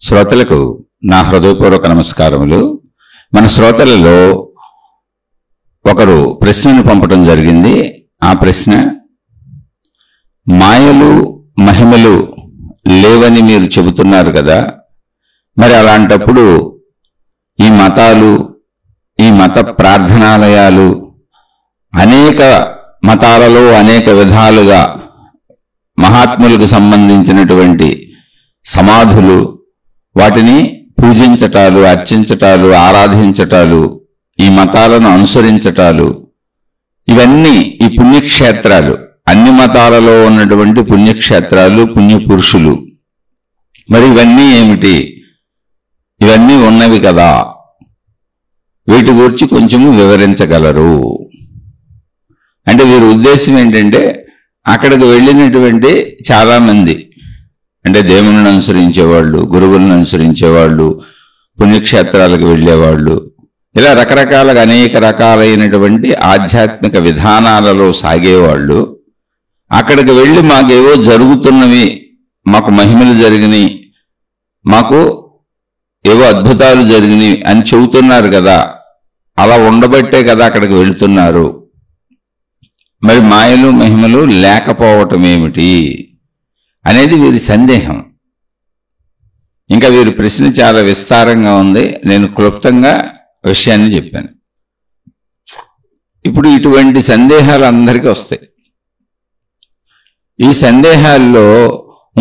శ్రోతలకు నా హృదయపూర్వక నమస్కారములు. మన శ్రోతలలో ఒకరు ప్రశ్నను పంపడం జరిగింది. ఆ ప్రశ్న, మాయలు మహిమలు లేవని మీరు చెబుతున్నారు కదా, మరి అలాంటప్పుడు ఈ మతాలు, ఈ మత ప్రార్థనాలయాలు, అనేక మతాలలో అనేక విధాలుగా మహాత్ములకు సంబంధించినటువంటి సమాధులు, వాటిని పూజించటాలు, అర్చించటాలు, ఆరాధించటాలు, ఈ మతాలను అనుసరించటాలు, ఇవన్నీ ఈ పుణ్యక్షేత్రాలు, అన్ని మతాలలో ఉన్నటువంటి పుణ్యక్షేత్రాలు, పుణ్యపురుషులు, మరి ఇవన్నీ ఏమిటి? ఇవన్నీ ఉన్నవి కదా, వీటి గురించి కొంచెము వివరించగలరు అంటే వీరి ఉద్దేశం ఏంటంటే, అక్కడికి వెళ్ళినటువంటి చాలామంది అంటే దేవుని అనుసరించేవాళ్ళు, గురువులను అనుసరించేవాళ్ళు, పుణ్యక్షేత్రాలకు వెళ్ళేవాళ్ళు, ఇలా రకరకాలుగా అనేక రకాలైనటువంటి ఆధ్యాత్మిక విధానాలలో సాగేవాళ్ళు అక్కడికి వెళ్ళి మాకేవో జరుగుతున్నవి, మాకు మహిమలు జరిగినాయి, మాకు ఏవో అద్భుతాలు జరిగినాయి అని చెబుతున్నారు కదా, అలా ఉండబట్టే కదా అక్కడికి వెళుతున్నారు. మరి మాయలు మహిమలు లేకపోవటం ఏమిటి అనేది వీరి సందేహం. ఇంకా వీరి ప్రశ్న చాలా విస్తారంగా ఉంది. నేను క్లుప్తంగా విషయాన్ని చెప్పాను. ఇప్పుడు ఇటువంటి సందేహాలు అందరికీ వస్తాయి. ఈ సందేహాల్లో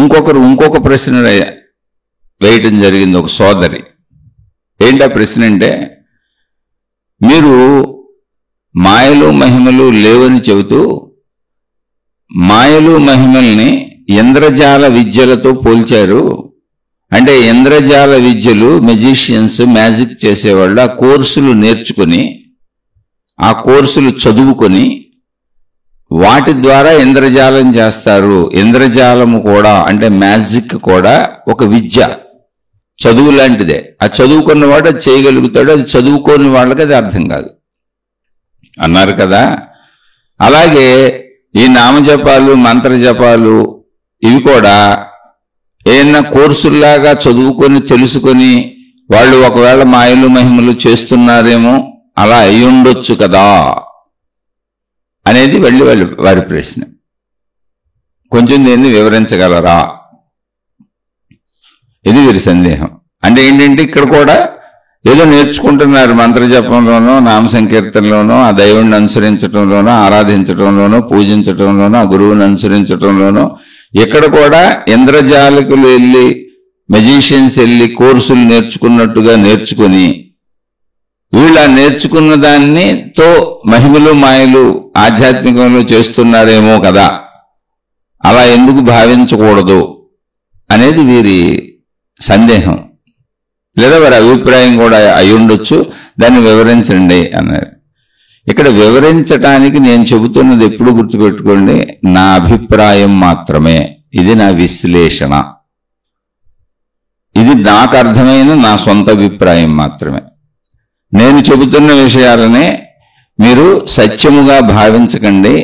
ఇంకొక ప్రశ్న వేయటం జరిగింది, ఒక సోదరి. ఏంటా ప్రశ్న అంటే, మీరు మాయలు మహిమలు లేవని చెబుతూ మాయలు మహిమల్ని ఇంద్రజాల విద్యలతో పోల్చారు. అంటే ఇంద్రజాల విద్యలు, మెజిషియన్స్, మ్యాజిక్ చేసేవాళ్ళు ఆ కోర్సులు నేర్చుకుని, ఆ కోర్సులు చదువుకొని వాటి ద్వారా ఇంద్రజాలం చేస్తారు. ఇంద్రజాలము కూడా అంటే మ్యాజిక్ కూడా ఒక విద్య, చదువు లాంటిదే. ఆ చదువుకున్నవాడు అది చేయగలుగుతాడు, అది చదువుకోని వాళ్ళకి అది అర్థం కాదు అన్నారు కదా. అలాగే ఈ నామజపాలు, మంత్రజపాలు, ఇవి కూడా ఏదైనా కోర్సుల్లాగా చదువుకొని తెలుసుకొని వాళ్ళు ఒకవేళ మాయలు మహిమలు చేస్తున్నారేమో, అలా అయ్యుండొచ్చు కదా అనేది వారి ప్రశ్న. కొంచెం దీన్ని వివరించగలరా? ఇది వీరి సందేహం. అంటే ఏంటంటే, ఇక్కడ కూడా ఏదో నేర్చుకుంటున్నారు, మంత్రజపంలోనో, నామ సంకీర్తనలోనో, ఆ దైవుడిని అనుసరించడంలోనో, ఆరాధించడంలోనో, పూజించడంలోనో, ఆ గురువుని అనుసరించడంలోనో, ఇక్కడ కూడా ఇంద్రజాలకులు వెళ్ళి, మెజిషియన్స్ వెళ్ళి కోర్సులు నేర్చుకున్నట్టుగా నేర్చుకుని, వీళ్ళ నేర్చుకున్న దానితో మహిమలు మాయలు ఆధ్యాత్మికంలో చేస్తున్నారేమో కదా, అలా ఎందుకు భావించకూడదు అనేది వీరి సందేహం, లేదా వారి అభిప్రాయం కూడా అయి ఉండొచ్చు. దాన్ని వివరించండి అన్నారు. ఇక్కడ వివరించటానికి నేను చెబుతున్నది ఎప్పుడు గుర్తుపెట్టుకోండి, నా అభిప్రాయం మాత్రమే. ఇది నా విశ్లేషణ, ఇది నాకు అర్థమైన నా సొంత అభిప్రాయం మాత్రమే. నేను చెబుతున్న విషయాలనే మీరు సత్యముగా భావించకండి,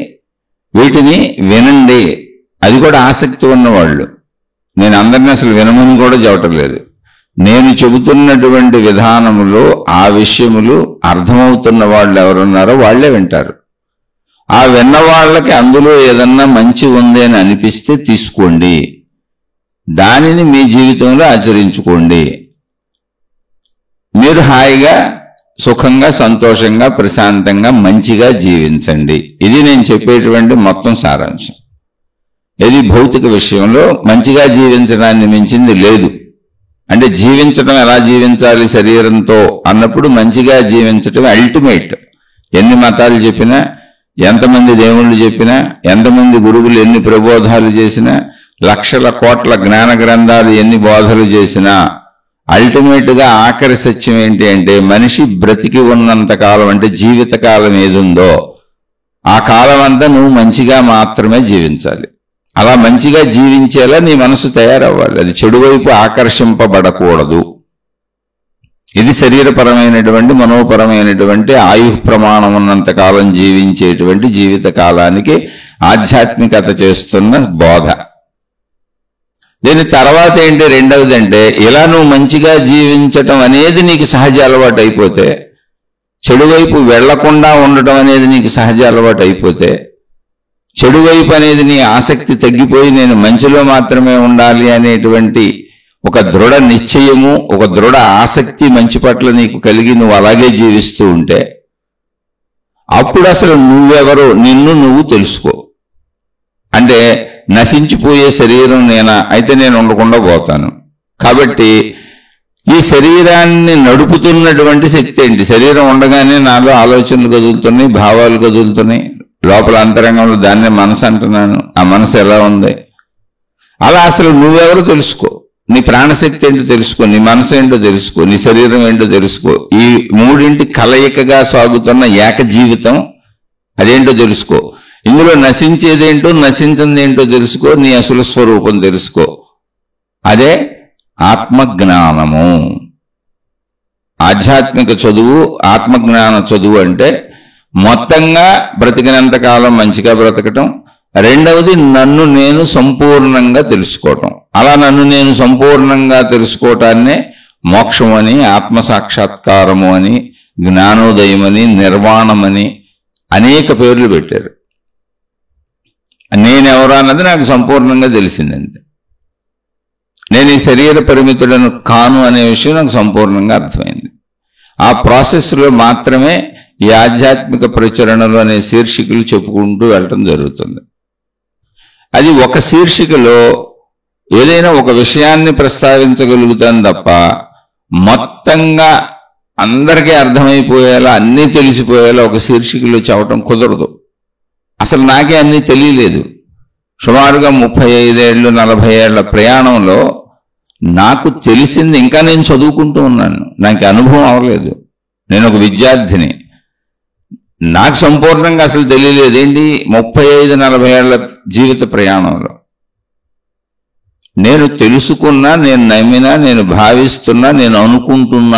వీటిని వినండి. అది కూడా ఆసక్తి ఉన్నవాళ్ళు. నేను అందరినీ అసలు వినమని కూడా చెప్పటం లేదు. నేను చెబుతున్నటువంటి విధానములో ఆ విషయములు అర్థమవుతున్న వాళ్ళు ఎవరున్నారో వాళ్లే వింటారు. ఆ విన్న వాళ్ళకి అందులో ఏదన్నా మంచి ఉంది అని అనిపిస్తే తీసుకోండి, దానిని మీ జీవితంలో ఆచరించుకోండి. మీరు హాయిగా, సుఖంగా, సంతోషంగా, ప్రశాంతంగా, మంచిగా జీవించండి. ఇది నేను చెప్పేటువంటి మొత్తం సారాంశం. ఇది భౌతిక విషయంలో మంచిగా జీవించడాన్ని మించింది లేదు. అంటే జీవించడం ఎలా జీవించాలి శరీరంతో అన్నప్పుడు మంచిగా జీవించటం అల్టిమేట్. ఎన్ని మతాలు చెప్పినా, ఎంతమంది దేవుళ్ళు చెప్పినా, ఎంతమంది గురువులు ఎన్ని ప్రబోధాలు చేసినా, లక్షల కోట్ల జ్ఞాన గ్రంథాలు ఎన్ని బోధలు చేసినా, అల్టిమేట్ గా ఆఖరి సత్యం ఏంటి అంటే, మనిషి బ్రతికి ఉన్నంత కాలం, అంటే జీవిత కాలం ఏదుందో ఆ కాలం అంతా నువ్వు మంచిగా మాత్రమే జీవించాలి. అలా మంచిగా జీవించేలా నీ మనసు తయారవ్వాలి. అది చెడువైపు ఆకర్షింపబడకూడదు. ఇది శరీరపరమైనటువంటి, మనోపరమైనటువంటి ఆయు ప్రమాణం ఉన్నంత కాలం జీవించేటువంటి జీవిత కాలానికి ఆధ్యాత్మికత చేస్తున్న బోధ. దీని తర్వాత ఏంటి, రెండవది అంటే ఇలా నువ్వు మంచిగా జీవించటం అనేది నీకు సహజ అలవాటు అయిపోతే, చెడు వైపు వెళ్లకుండా ఉండటం అనేది నీకు సహజ అలవాటు అయిపోతే, చెడు వైపు అనేది నీ ఆసక్తి తగ్గిపోయి నేను మంచిలో మాత్రమే ఉండాలి అనేటువంటి ఒక దృఢ నిశ్చయము, ఒక దృఢ ఆసక్తి మంచి పట్ల నీకు కలిగి నువ్వు అలాగే జీవిస్తూ ఉంటే, అప్పుడు అసలు నువ్వెవరో నిన్ను నువ్వు తెలుసుకో. అంటే నశించిపోయే శరీరం నేనా, అయితే నేను ఉండకుండా పోతాను. కాబట్టి ఈ శరీరాన్ని నడుపుతున్నటువంటి శక్తి ఏంటి? శరీరం ఉండగానే నాలో ఆలోచనలు కదులుతున్నాయి, భావాలు కదులుతున్నాయి, లోపల అంతరంగంలో దాన్నే మనసు అంటున్నాను. ఆ మనసు ఎలా ఉంది? అలా అసలు నువ్వెవరో తెలుసుకో. నీ ప్రాణశక్తి ఏంటో తెలుసుకో, నీ మనసు ఏంటో తెలుసుకో, నీ శరీరం ఏంటో తెలుసుకో. ఈ మూడింటి కలయికగా సాగుతున్న ఏక జీవితం అదేంటో తెలుసుకో. ఇందులో నశించేదేంటో నశించిందేంటో తెలుసుకో, నీ అసలు స్వరూపం తెలుసుకో. అదే ఆత్మజ్ఞానము. ఆధ్యాత్మిక చదువు, ఆత్మజ్ఞాన చదువు అంటే మొత్తంగా బ్రతికినంత కాలం మంచిగా బ్రతకటం. రెండవది నన్ను నేను సంపూర్ణంగా తెలుసుకోవటం. అలా నన్ను నేను సంపూర్ణంగా తెలుసుకోవటాన్నే మోక్షం అని, ఆత్మసాక్షాత్కారము అని, జ్ఞానోదయమని, నిర్వాణమని అనేక పేర్లు పెట్టారు. నేనెవరు అన్నది నాకు సంపూర్ణంగా తెలిసిందంతే. నేను ఈ శరీర పరిమితులను కాను అనే విషయం నాకు సంపూర్ణంగా అర్థమైంది. ఆ ప్రాసెస్లో మాత్రమే ఈ ఆధ్యాత్మిక ప్రచురణలు అనే శీర్షికలు చెప్పుకుంటూ వెళ్ళటం జరుగుతుంది. అది ఒక శీర్షికలో ఏదైనా ఒక విషయాన్ని ప్రస్తావించగలుగుతాను తప్ప మొత్తంగా అందరికీ అర్థమైపోయేలా, అన్నీ తెలిసిపోయేలా ఒక శీర్షికలో చెప్పటం కుదరదు. అసలు నాకే అన్నీ తెలియలేదు. సుమారుగా 35 ఏళ్ళు 40 ఏళ్ల ప్రయాణంలో నాకు తెలిసింది ఇంకా నేను చదువుకుంటూ ఉన్నాను. నాకు అనుభవం అవ్వలేదు. నేను ఒక విద్యార్థిని. నాకు సంపూర్ణంగా అసలు తెలియలేదు. ఏంటి 35-40 ఏళ్ల జీవిత ప్రయాణంలో నేను తెలుసుకున్నా, నేను నమ్మినా, నేను భావిస్తున్నా, నేను అనుకుంటున్న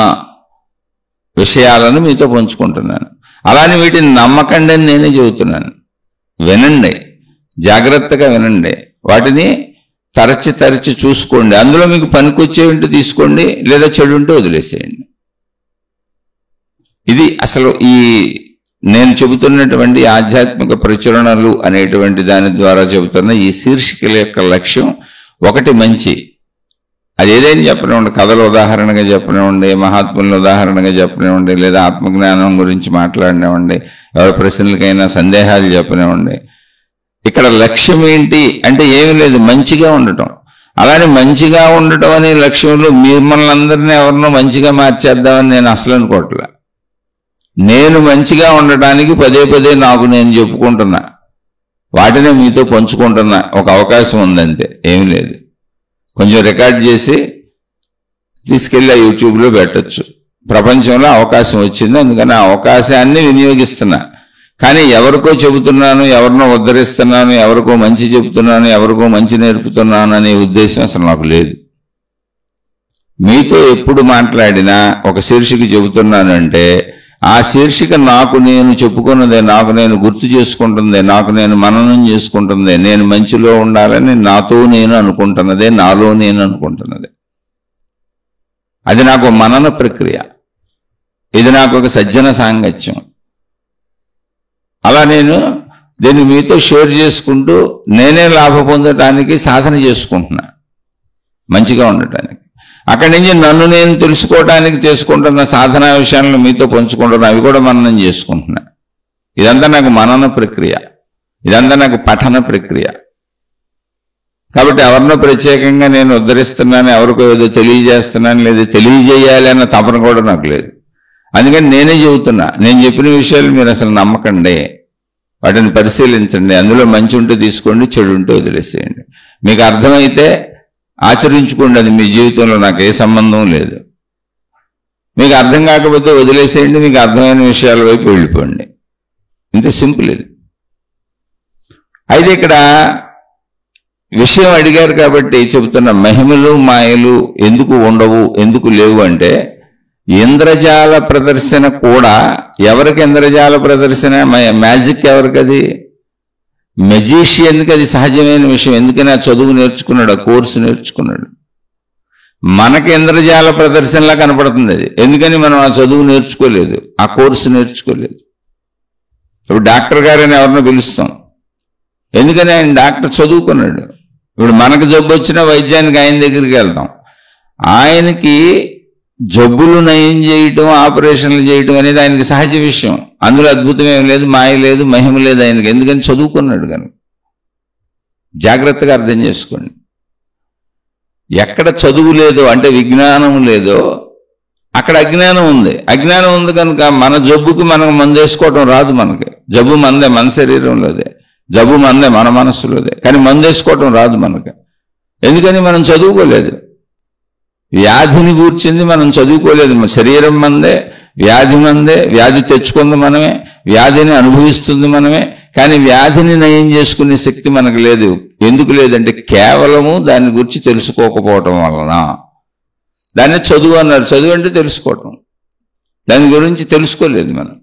విషయాలను మీతో పంచుకుంటున్నాను. అలానే వీటిని నమ్మకండి అని నేనే చెబుతున్నాను. వినండి, జాగ్రత్తగా వినండి, వాటిని తరచి చూసుకోండి. అందులో మీకు పనికొచ్చేవింటి తీసుకోండి, లేదా చెడు ఉంటే వదిలేసేయండి. ఇది అసలు ఈ నేను చెబుతున్నటువంటి ఆధ్యాత్మిక ప్రచురణలు అనేటువంటి దాని ద్వారా చెబుతున్న ఈ శీర్షికల యొక్క లక్ష్యం ఒకటి, మంచి. అది ఏదైనా చెప్పనివ్వండి, కథల ఉదాహరణగా చెప్పనివ్వండి, మహాత్ముల ఉదాహరణగా చెప్పనివ్వండి, లేదా ఆత్మజ్ఞానం గురించి మాట్లాడినివ్వండి, ఎవరి ప్రశ్నలకైనా సందేహాలు చెప్పనివ్వండి. ఇక్కడ లక్ష్యం ఏంటి అంటే ఏమీ లేదు, మంచిగా ఉండటం. అలానే మంచిగా ఉండటం అనే లక్ష్యంలో మిమ్మల్ని అందరినీ ఎవరినో మంచిగా మార్చేద్దామని నేను అసలు అనుకోవట్లే. నేను మంచిగా ఉండటానికి పదే నాకు నేను చెప్పుకుంటున్నా, వాటినే మీతో పంచుకుంటున్నా. ఒక అవకాశం ఉందంతే, ఏమీ లేదు. కొంచెం రికార్డ్ చేసి తీసుకెళ్ళి యూట్యూబ్లో పెట్టచ్చు. ప్రపంచంలో అవకాశం వచ్చింది, అందుకని ఆ అవకాశాన్ని వినియోగిస్తున్నా. కానీ ఎవరికో చెబుతున్నాను, ఎవరినో ఉద్ధరిస్తున్నాను, ఎవరికో మంచి చెబుతున్నాను, ఎవరికో మంచి నేర్పుతున్నాను అనే ఉద్దేశం అసలు నాకు లేదు. మీతో ఎప్పుడు మాట్లాడినా ఒక శీర్షిక చెబుతున్నానంటే ఆ శీర్షిక నాకు నేను చెప్పుకున్నదే, నాకు నేను గుర్తు చేసుకుంటుందే, నాకు నేను మననం చేసుకుంటుందే, నేను మంచిలో ఉండాలని నాతో నేను అనుకుంటున్నదే, నాలో నేను అనుకుంటున్నదే. అది నాకు మనన ప్రక్రియ. ఇది నాకు ఒక సజ్జన సాంగత్యం. అలా నేను దీన్ని మీతో షేర్ చేసుకుంటూ నేనే లాభ పొందటానికి సాధన చేసుకుంటున్నా, మంచిగా ఉండటానికి. అక్కడి నుంచి నన్ను నేను తెలుసుకోవటానికి చేసుకుంటున్న సాధనా విషయాలను మీతో పంచుకుంటున్నా, అవి కూడా మననం చేసుకుంటున్నా. ఇదంతా నాకు మనన ప్రక్రియ, ఇదంతా నాకు పఠన ప్రక్రియ. కాబట్టి ఎవరినో ప్రత్యేకంగా నేను ఉద్ధరిస్తున్నాను, ఎవరికో ఏదో తెలియజేస్తున్నాను, లేదా తెలియజేయాలి అన్న తపన కూడా నాకు లేదు. అందుకని నేనే చెబుతున్నా, నేను చెప్పిన విషయాలు మీరు అసలు నమ్మకండి, వాటిని పరిశీలించండి. అందులో మంచి ఉంటే తీసుకోండి, చెడు ఉంటే వదిలేసేయండి. మీకు అర్థమైతే ఆచరించుకోండి, అది మీ జీవితంలో నాకు ఏ సంబంధం లేదు. మీకు అర్థం కాకపోతే వదిలేసేయండి, మీకు అర్థమైన విషయాల వైపు వెళ్ళిపోండి. ఇంత సింపుల్ ఇది. అయితే ఇక్కడ విషయం అడిగారు కాబట్టి చెబుతున్న, మహిమలు మాయలు ఎందుకు ఉండవు, ఎందుకు లేవు అంటే, ఇంద్రజాల ప్రదర్శన కూడా ఎవరికి ఇంద్రజాల ప్రదర్శన, మ్యాజిక్ ఎవరికది? మెజీషియన్కి అది సహజమైన విషయం. ఎందుకని ఆ చదువు నేర్చుకున్నాడు, ఆ కోర్సు నేర్చుకున్నాడు. మనకి ఇంద్రజాల ప్రదర్శనలా కనపడుతుంది అది. ఎందుకని మనం ఆ చదువు నేర్చుకోలేదు, ఆ కోర్సు నేర్చుకోలేదు. ఇప్పుడు డాక్టర్ గారని ఎవరినో పిలుస్తాం, ఎందుకని ఆయన డాక్టర్ చదువుకున్నాడు. ఇప్పుడు మనకు జబ్బు వచ్చినా వైద్యానికి ఆయన దగ్గరికి వెళ్తాం. ఆయనకి జబ్బులు నయం చేయటం, ఆపరేషన్లు చేయటం అనేది ఆయనకి సహజ విషయం. అందులో అద్భుతం ఏం లేదు, మాయ లేదు, మహిమ లేదు ఆయనకి. ఎందుకని చదువుకున్నాడు కనుక. జాగ్రత్తగా అర్థం చేసుకోండి. ఎక్కడ చదువు లేదో అంటే విజ్ఞానం లేదో అక్కడ అజ్ఞానం ఉంది. అజ్ఞానం ఉంది కనుక మన జబ్బుకి మనం మందేసుకోవటం రాదు. మనకి జబ్బు మందే, మన శరీరంలోదే. జబ్బు మందే, మన మనస్సులోదే. కానీ మందేసుకోవటం రాదు మనకి. ఎందుకని మనం చదువుకోలేదు. వ్యాధిని కూర్చింది మనం చదువుకోలేదు. మన శరీరం మందే, వ్యాధి మందే. వ్యాధి తెచ్చుకుంది మనమే, వ్యాధిని అనుభవిస్తుంది మనమే. కానీ వ్యాధిని నయం చేసుకునే శక్తి మనకు లేదు. ఎందుకు లేదంటే కేవలము దాని గురించి తెలుసుకోకపోవటం వలన. దాన్ని చదువు అన్నారు. చదువు అంటే తెలుసుకోవటం. దాని గురించి తెలుసుకోలేదు మనం.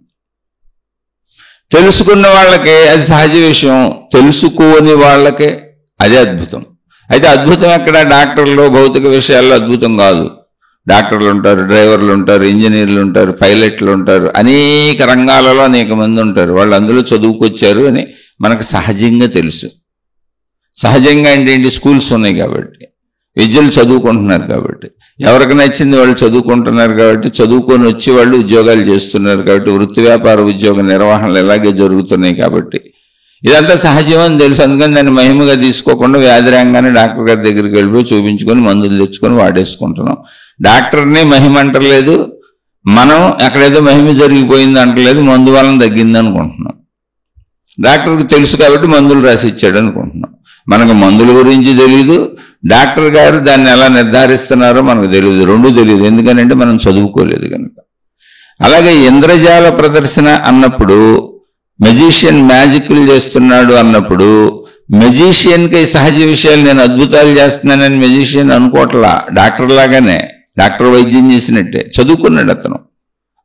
తెలుసుకున్న వాళ్ళకే అది సహజ విషయం, తెలుసుకోని వాళ్ళకే అదే అద్భుతం. అయితే అద్భుతం ఎక్కడ? డాక్టర్లు, భౌతిక విషయాల్లో అద్భుతం కాదు. డాక్టర్లు ఉంటారు, డ్రైవర్లు ఉంటారు, ఇంజనీర్లు ఉంటారు, పైలట్లు ఉంటారు, అనేక రంగాలలో అనేక మంది ఉంటారు. వాళ్ళు అందులో చదువుకొచ్చారు అని మనకు సహజంగా తెలుసు. సహజంగా అంటే ఏంటి? స్కూల్స్ ఉన్నాయి కాబట్టి, విద్యలు చదువుకుంటున్నారు కాబట్టి, ఎవరికి నచ్చింది వాళ్ళు చదువుకుంటున్నారు కాబట్టి, చదువుకొని వచ్చి వాళ్ళు ఉద్యోగాలు చేస్తున్నారు కాబట్టి, వృత్తి వ్యాపార ఉద్యోగ నిర్వహణలు ఎలాగే జరుగుతున్నాయి కాబట్టి ఇదంతా సహజమని తెలుసు. అందుకని దాన్ని మహిమగా తీసుకోకుండా వ్యాధి రంగానే డాక్టర్ గారి దగ్గరికి వెళ్ళిపోయి చూపించుకొని మందులు తెచ్చుకొని వాడేసుకుంటున్నాం. డాక్టర్ని మహిమ అంటలేదు, మనం ఎక్కడేదో మహిమ జరిగిపోయింది అంటలేదు, మందు వలన తగ్గింది అనుకుంటున్నాం. డాక్టర్కి తెలుసు కాబట్టి మందులు రాసి ఇచ్చాడు అనుకుంటున్నాం. మనకు మందుల గురించి తెలియదు, డాక్టర్ గారు దాన్ని ఎలా నిర్ధారిస్తున్నారో మనకు తెలియదు. రెండూ తెలియదు. ఎందుకనంటే మనం చదువుకోలేదు కనుక. అలాగే ఇంద్రజాల ప్రదర్శన అన్నప్పుడు, మెజిషియన్ మ్యాజిక్లు చేస్తున్నాడు అన్నప్పుడు, మెజిషియన్కి సహజ విషయాలు నేను అద్భుతాలు చేస్తున్నానని మెజిషియన్ అనుకోవట్లా. డాక్టర్ లాగానే, డాక్టర్ వైద్యం చేసినట్టే చదువుకున్నాడు అతను.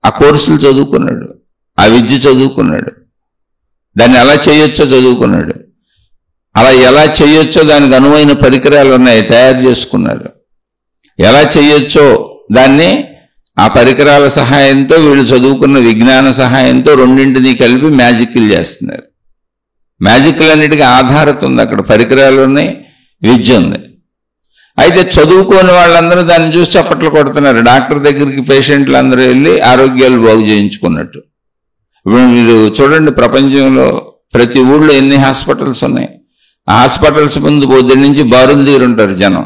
ఆ కోర్సులు చదువుకున్నాడు, ఆ విద్య చదువుకున్నాడు, దాన్ని ఎలా చేయొచ్చో చదువుకున్నాడు. అలా ఎలా చేయొచ్చో దానికి అనువైన పరికరాలు ఉన్నాయి, తయారు చేసుకున్నారు. ఎలా చేయొచ్చో దాన్ని ఆ పరికరాల సహాయంతో, వీళ్ళు చదువుకున్న విజ్ఞాన సహాయంతో రెండింటినీ కలిపి మ్యాజిక్లు చేస్తున్నారు. మ్యాజిక్లు అన్నిటికీ ఆధారత ఉంది. అక్కడ పరికరాలు ఉన్నాయి, విద్య ఉంది. అయితే చదువుకోని వాళ్ళందరూ దాన్ని చూసి చప్పట్లు కొడుతున్నారు. డాక్టర్ దగ్గరికి పేషెంట్లు అందరూ వెళ్ళి ఆరోగ్యాలు బాగు చేయించుకున్నట్టు. ఇప్పుడు మీరు చూడండి, ప్రపంచంలో ప్రతి ఊళ్ళో ఎన్ని హాస్పిటల్స్ ఉన్నాయి. ఆ హాస్పిటల్స్ ముందు పొద్దున్న నుంచి బారులు తీరుంటారు జనం.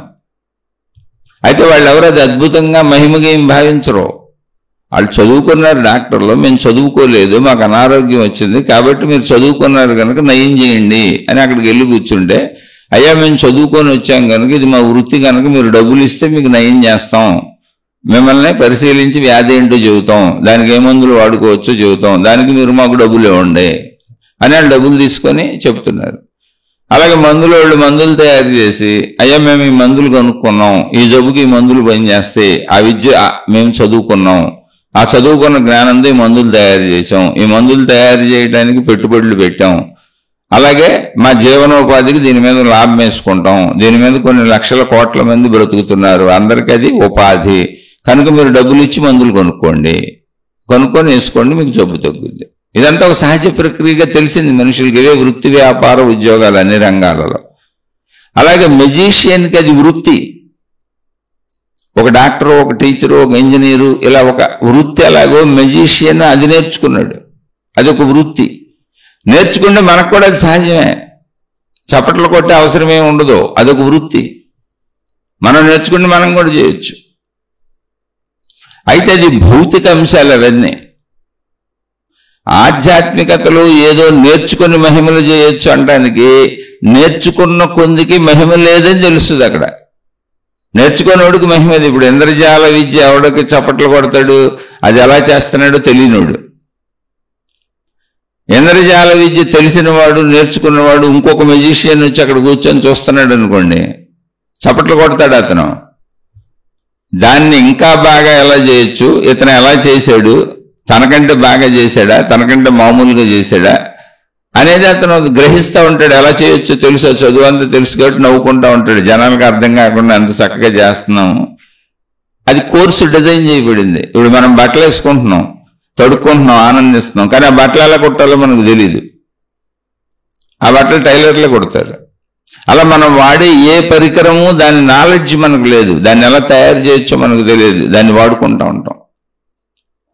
అయితే వాళ్ళు ఎవరు అది అద్భుతంగా మహిమగా ఏం భావించరు. వాళ్ళు చదువుకున్నారు డాక్టర్లు, మేము చదువుకోలేదు, మాకు అనారోగ్యం వచ్చింది కాబట్టి మీరు చదువుకున్నారు కనుక నయం చేయండి అని అక్కడికి వెళ్ళి కూర్చుంటే, అయ్యా మేము చదువుకొని వచ్చాం కనుక ఇది మా వృత్తి కనుక మీరు డబ్బులు ఇస్తే మీకు నయం చేస్తాం, మిమ్మల్ని పరిశీలించి వ్యాధి ఏంటో చెబుతాం, దానికి ఏ మందులు వాడుకోవచ్చో చెబుతాం, దానికి మీరు మాకు డబ్బులు ఇవ్వండి అని వాళ్ళు డబ్బులు తీసుకొని చెప్తున్నారు. అలాగే వాళ్ళు మందులు తయారు చేసి, అయ్యా మేము ఈ మందులు కనుక్కున్నాం, ఈ జబ్బుకి ఈ మందులు పనిచేస్తాయి, ఆ విద్య మేము చదువుకున్నాం, ఆ చదువుకున్న జ్ఞానంతో ఈ మందులు తయారు చేసాం, ఈ మందులు తయారు చేయడానికి పెట్టుబడులు పెట్టాం, అలాగే మా జీవనోపాధికి దీని మీద లాభం వేసుకుంటాం, దీని మీద కొన్ని లక్షల కోట్ల మంది బ్రతుకుతున్నారు, అందరికీ అది ఉపాధి కనుక మీరు డబ్బులు ఇచ్చి మందులు కొనుక్కొని వేసుకోండి, మీకు జబ్బు తగ్గుద్ది. ఇదంతా ఒక సహజ ప్రక్రియగా తెలిసింది మనుషులకి. ఇవే వృత్తి వ్యాపార ఉద్యోగాలు అన్ని రంగాలలో. అలాగే మెజిషియన్కి అది వృత్తి. ఒక డాక్టరు, ఒక టీచరు, ఒక ఇంజనీరు, ఇలా ఒక వృత్తి. ఎలాగో మెజిషియన్ అది నేర్చుకున్నాడు, అది ఒక వృత్తి. నేర్చుకుంటే మనకు కూడా అది సహజమే, చప్పట్లు కొట్టే అవసరమే ఉండదు, అదొక వృత్తి. మనం నేర్చుకుంటే మనం కూడా చేయొచ్చు. అయితే అది భౌతిక అంశాలు అవన్నీ. ఆధ్యాత్మికతలో ఏదో నేర్చుకుని మహిమలు చేయొచ్చు అంటానికి, నేర్చుకున్న కొందికి మహిమ లేదని తెలుస్తుంది అక్కడ. నేర్చుకున్నోడికి మహిమది. ఇప్పుడు ఇంద్రజాల విద్య ఎవడికి చప్పట్లు కొడతాడు, అది ఎలా చేస్తున్నాడో తెలియనోడు. ఇంద్రజాల విద్య తెలిసిన వాడు, నేర్చుకున్నవాడు ఇంకొక మెజిషియన్ వచ్చి అక్కడ కూర్చొని చూస్తున్నాడు అనుకోండి, చప్పట్లు కొడతాడు అతను. దాన్ని ఇంకా బాగా ఎలా చేయొచ్చు, ఇతను ఎలా చేశాడు, తనకంటే బాగా చేశాడా, తనకంటే మామూలుగా చేశాడా అనేది అతను గ్రహిస్తూ ఉంటాడు. ఎలా చేయొచ్చో తెలుసో, చదువు అంతా తెలుసు కాబట్టి నవ్వుకుంటూ ఉంటాడు. జనాలకు అర్థం కాకుండా అంత చక్కగా చేస్తున్నాము. అది కోర్సు డిజైన్ చేయబడింది. ఇప్పుడు మనం బట్టలు వేసుకుంటున్నాం, తొడుక్కుంటున్నాం, ఆనందిస్తున్నాం, కానీ ఆ బట్టలు ఎలా కుట్టాలో మనకు తెలియదు. ఆ బట్టలు టైలర్లే కుడతారు. అలా మనం వాడే ఏ పరికరము దాని నాలెడ్జ్ మనకు లేదు, దాన్ని ఎలా తయారు చేయొచ్చో మనకు తెలియదు, దాన్ని వాడుకుంటూ ఉంటాం.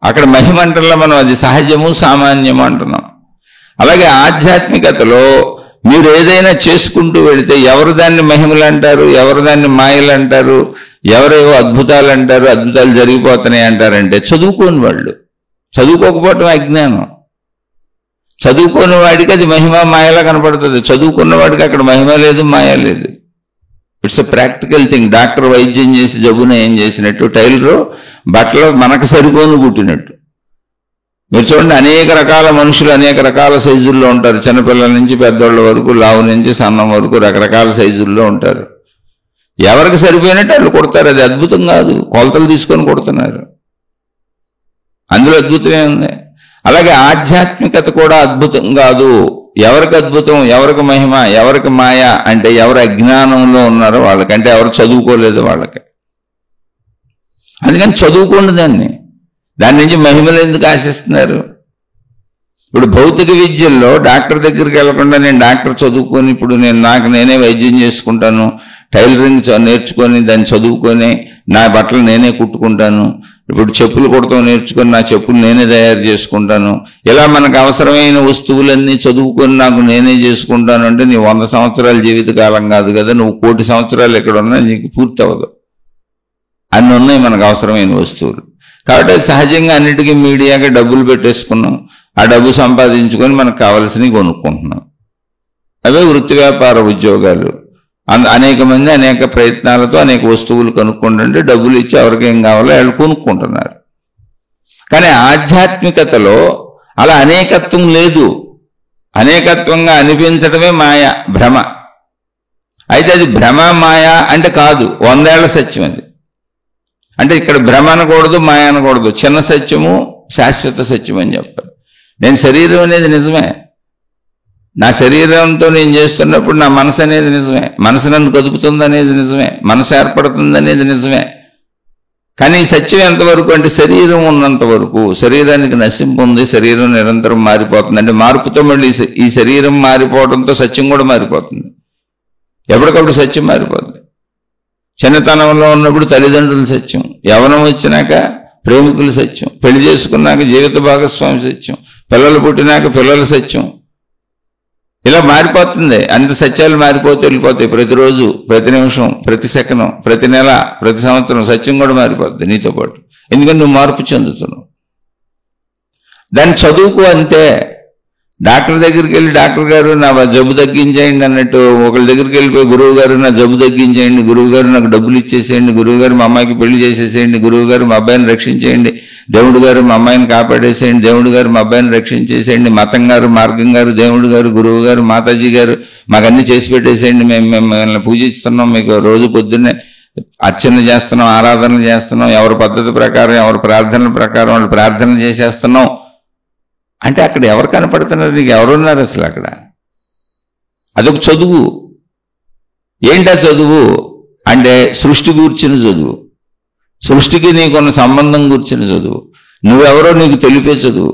అక్కడ మహిమ అంటల్లో మనం అది సహజము సామాన్యము అంటున్నాం. అలాగే ఆధ్యాత్మికతలో మీరు ఏదైనా చేసుకుంటూ వెళితే ఎవరు దాన్ని మహిమలు అంటారు, ఎవరు దాన్ని మాయలు అంటారు, ఎవరేవో అద్భుతాలు అంటారు, అద్భుతాలు జరిగిపోతున్నాయి అంటారంటే చదువుకోని వాళ్ళు. చదువుకోకపోవటం అజ్ఞానం. చదువుకోని వాడికి అది మహిమ మాయలా కనపడుతుంది. చదువుకున్న వాడికి అక్కడ మహిమ లేదు, మాయ లేదు. It's a practical thing. Doctor వైద్యం చేసి జబ్బున ఏం చేసినట్టు, టైలరు బట్టలు మనకు సరిపోను కుట్టినట్టు. మీరు చూడండి, అనేక రకాల మనుషులు అనేక రకాల సైజుల్లో ఉంటారు. చిన్నపిల్లల నుంచి పెద్దవాళ్ళ వరకు, లావు నుంచి సన్నం వరకు రకరకాల సైజుల్లో ఉంటారు. ఎవరికి సరిపోయినట్టు వాళ్ళు కుడతారు. అది అద్భుతం కాదు, కొలతలు తీసుకొని కుడుతున్నారు. అందులో అద్భుతమే ఉంది. అలాగే ఆధ్యాత్మికత కూడా అద్భుతం కాదు. ఎవరికి అద్భుతం, ఎవరికి మహిమ, ఎవరికి మాయ అంటే ఎవరు అజ్ఞానంలో ఉన్నారో వాళ్ళకంటే, ఎవరు చదువుకోలేదు వాళ్ళకి. అందుకని చదువుకోండి దాని నుంచి మహిమలు ఎందుకు ఆశిస్తున్నారు? ఇప్పుడు భౌతిక విద్యల్లో డాక్టర్ దగ్గరికి వెళ్లకుండా నేను డాక్టర్ చదువుకొని ఇప్పుడు నాకు నేనే వైద్యం చేసుకుంటాను, టైలరింగ్ నేర్చుకొని దాన్ని చదువుకొని నా బట్టలు నేనే కుట్టుకుంటాను, ఇప్పుడు చెప్పులు కుడతాం నేర్చుకొని నా చెప్పులు నేనే తయారు చేసుకుంటాను, ఇలా మనకు అవసరమైన వస్తువులన్నీ చదువుకొని నాకు నేనే చేసుకుంటాను అంటే నీ 100 సంవత్సరాల జీవితకాలం కాదు కదా, నువ్వు 1,000,000 సంవత్సరాలు ఎక్కడ ఉన్నా నీకు పూర్తి అవ్వదు. అన్నీ ఉన్నాయి మనకు అవసరమైన వస్తువులు. కాబట్టి సహజంగా అన్నిటికీ మీడియాగా డబ్బులు పెట్టేసుకున్నాం. ఆ డబ్బు సంపాదించుకొని మనకు కావలసినవి కొనుక్కుంటున్నాం. అవే వృత్తి వ్యాపార ఉద్యోగాలు. అనేక మంది అనేక ప్రయత్నాలతో అనేక వస్తువులు కనుక్కుంటుంటే డబ్బులు ఇచ్చి ఎవరికి ఏం కావాలో వాళ్ళు కొనుక్కుంటున్నారు. కానీ ఆధ్యాత్మికతలో అలా అనేకత్వం లేదు. అనేకత్వంగా అనిపించడమే మాయ, భ్రమ. అయితే అది భ్రమ మాయ అంటే కాదు, 100 ఏళ్ల సత్యం అది. అంటే ఇక్కడ భ్రమ అనకూడదు, మాయ అనకూడదు. చిన్న సత్యము శాశ్వత సత్యం అని చెప్పారు. నేను శరీరం అనేది నిజమే, నా శరీరంతో నేను చేస్తున్నప్పుడు నా మనసు అనేది నిజమే, మనసు నన్ను కదుపుతుంది అనేది నిజమే, మనసు ఏర్పడుతుంది అనేది నిజమే. కానీ ఈ సత్యం ఎంతవరకు అంటే శరీరం ఉన్నంత వరకు. శరీరానికి నశింపు ఉంది, శరీరం నిరంతరం మారిపోతుంది. అంటే మార్పుతో మళ్ళీ ఈ శరీరం మారిపోవడంతో సత్యం కూడా మారిపోతుంది. ఎప్పటికప్పుడు సత్యం మారిపోతుంది. చిన్నతనంలో ఉన్నప్పుడు తల్లిదండ్రులు సత్యం, యవ్వనం వచ్చినాక ప్రేమికులు సత్యం, పెళ్లి చేసుకున్నాక జీవిత భాగస్వామి సత్యం, పిల్లలు పుట్టినాక పిల్లల సత్యం. ఇలా మారిపోతుంది. అంత సత్యాలు మారిపోతే వెళ్ళిపోతాయి. ప్రతిరోజు, ప్రతి నిమిషం, ప్రతి సెకనం, ప్రతి నెల, ప్రతి సంవత్సరం సత్యం కూడా మారిపోతుంది నీతో పాటు. ఎందుకంటే నువ్వు మార్పు చెందుతున్నావు. దాన్ని చదువుకు అంతే. డాక్టర్ దగ్గరికి వెళ్ళి డాక్టర్ గారు నా జబ్బు తగ్గించేయండి అన్నట్టు ఒకళ్ళ దగ్గరికి వెళ్ళిపోయి గురువు గారు నా జబ్బు తగ్గించేయండి, గురువు గారు నాకు డబ్బులు ఇచ్చేసేయండి, గురువు గారు మా అమ్మాయికి పెళ్లి చేసేసేయండి, గురువు గారు మా అబ్బాయిని రక్షించేయండి, దేవుడు గారు మా అమ్మాయిని కాపాడేసేయండి, దేవుడు గారు మా అబ్బాయిని రక్షించేసేయండి, మతం గారు, మార్గం గారు, దేవుడు గారు, గురువు గారు, మాతాజీ గారు మాకు అన్ని చేసి పెట్టేసేయండి, మేము మిమ్మల్ని పూజిస్తున్నాం, మీకు రోజు పొద్దున్నే అర్చన చేస్తున్నాం, ఆరాధనలు చేస్తున్నాం, ఎవరి పద్ధతి ప్రకారం ఎవరి ప్రార్థనల ప్రకారం వాళ్ళు ప్రార్థనలు చేసేస్తున్నాం అంటే అక్కడ ఎవరు కనపడుతున్నారు? నీకు ఎవరున్నారు అసలు అక్కడ? అదొక చదువు. ఏంటా చదువు అంటే సృష్టి గూర్చిన చదువు, సృష్టికి నీకున్న సంబంధం గూర్చిన చదువు, నువ్వెవరో నీకు తెలిపే చదువు,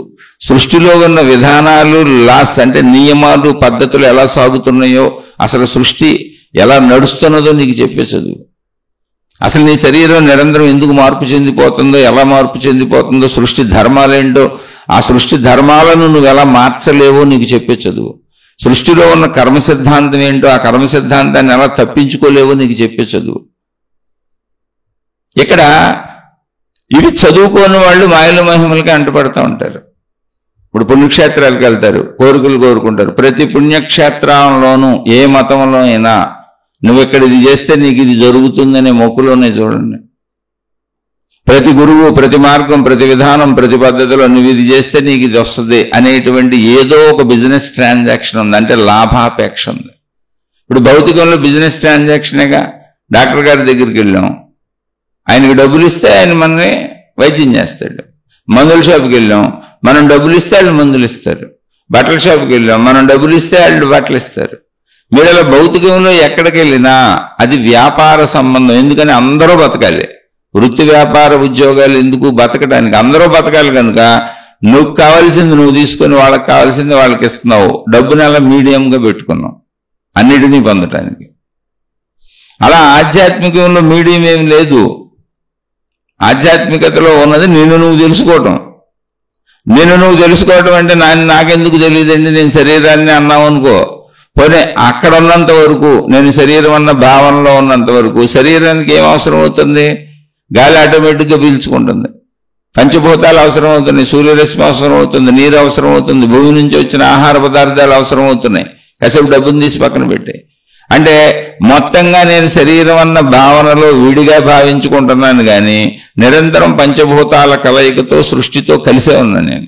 సృష్టిలో ఉన్న విధానాలు, లాస్ అంటే నియమాలు, పద్ధతులు ఎలా సాగుతున్నాయో, అసలు సృష్టి ఎలా నడుస్తున్నదో నీకు చెప్పే చదువు. అసలు నీ శరీరం నిరంతరం ఎందుకు మార్పు చెందిపోతుందో, ఎలా మార్పు చెందిపోతుందో, సృష్టి ధర్మాలేంటో, ఆ సృష్టి ధర్మాలను నువ్వు ఎలా మార్చలేవో నీకు చెప్పే చదువు. సృష్టిలో ఉన్న కర్మ సిద్ధాంతం ఏంటో, ఆ కర్మ సిద్ధాంతాన్ని ఎలా తప్పించుకోలేవో నీకు చెప్పే చదువు. ఇక్కడ ఇవి చదువుకోని వాళ్ళు మాయల మహిమలకి అంటపడుతూ ఉంటారు. ఇప్పుడు పుణ్యక్షేత్రాలకు వెళ్తారు, కోరికలు కోరుకుంటారు. ప్రతి పుణ్యక్షేత్రంలోనూ ఏ మతంలో అయినా నువ్వు ఇక్కడ ఇది చేస్తే నీకు ఇది జరుగుతుందనే మొక్కులోనే చూడండి. ప్రతి గురువు, ప్రతి మార్గం, ప్రతి విధానం, ప్రతి పద్ధతిలో నువ్వు ఇది చేస్తే నీకు ఇది వస్తుంది అనేటువంటి ఏదో ఒక బిజినెస్ ట్రాన్సాక్షన్ ఉంది, అంటే లాభాపేక్ష ఉంది. ఇప్పుడు భౌతికంలో బిజినెస్ ట్రాన్సాక్షనేగా. డాక్టర్ గారి దగ్గరికి వెళ్ళాం, ఆయనకి డబ్బులు ఇస్తే ఆయన మనని వైద్యం చేస్తాడు. మందుల షాప్కి వెళ్ళాం, మనం డబ్బులు ఇస్తే వాళ్ళు మందులు ఇస్తారు. బట్టల షాప్కి వెళ్ళాం, మనం డబ్బులు ఇస్తే వాళ్ళు బట్టలు ఇస్తారు. మీరు అలా భౌతికంలో ఎక్కడికి వెళ్ళినా అది వ్యాపార సంబంధం. ఎందుకని అందరూ బతకాలి. వృత్తి వ్యాపార ఉద్యోగాలు ఎందుకు? బతకడానికి. అందరూ బతకాలి కనుక నువ్వు కావాల్సింది నువ్వు తీసుకొని వాళ్ళకి కావాల్సింది వాళ్ళకి ఇస్తున్నావు. డబ్బుని అలా మీడియంగా పెట్టుకున్నావు అన్నిటినీ పొందటానికి. అలా ఆధ్యాత్మికంలో మీడియం ఏం లేదు. ఆధ్యాత్మికతలో ఉన్నది నిన్ను నువ్వు తెలుసుకోవటం. నిన్ను నువ్వు తెలుసుకోవటం అంటే నాకెందుకు తెలియదండి, నేను శరీరాన్ని అన్నావు అనుకో, పోనీ అక్కడ ఉన్నంత వరకు, నేను శరీరం అన్న భావనలో ఉన్నంత వరకు శరీరానికి ఏం అవసరం అవుతుంది? గాలి ఆటోమేటిక్గా పీల్చుకుంటుంది. పంచభూతాలు అవసరం అవుతున్నాయి, సూర్యరశ్మి అవసరం అవుతుంది, నీరు అవసరం అవుతుంది, భూమి నుంచి వచ్చిన ఆహార పదార్థాలు అవసరం అవుతున్నాయి. కాసేపు డబ్బును తీసి పక్కన పెట్టి, అంటే మొత్తంగా నేను శరీరం అన్న భావనలో విడిగా భావించుకుంటున్నాను కానీ నిరంతరం పంచభూతాల కలయికతో సృష్టితో కలిసే ఉన్నాను నేను.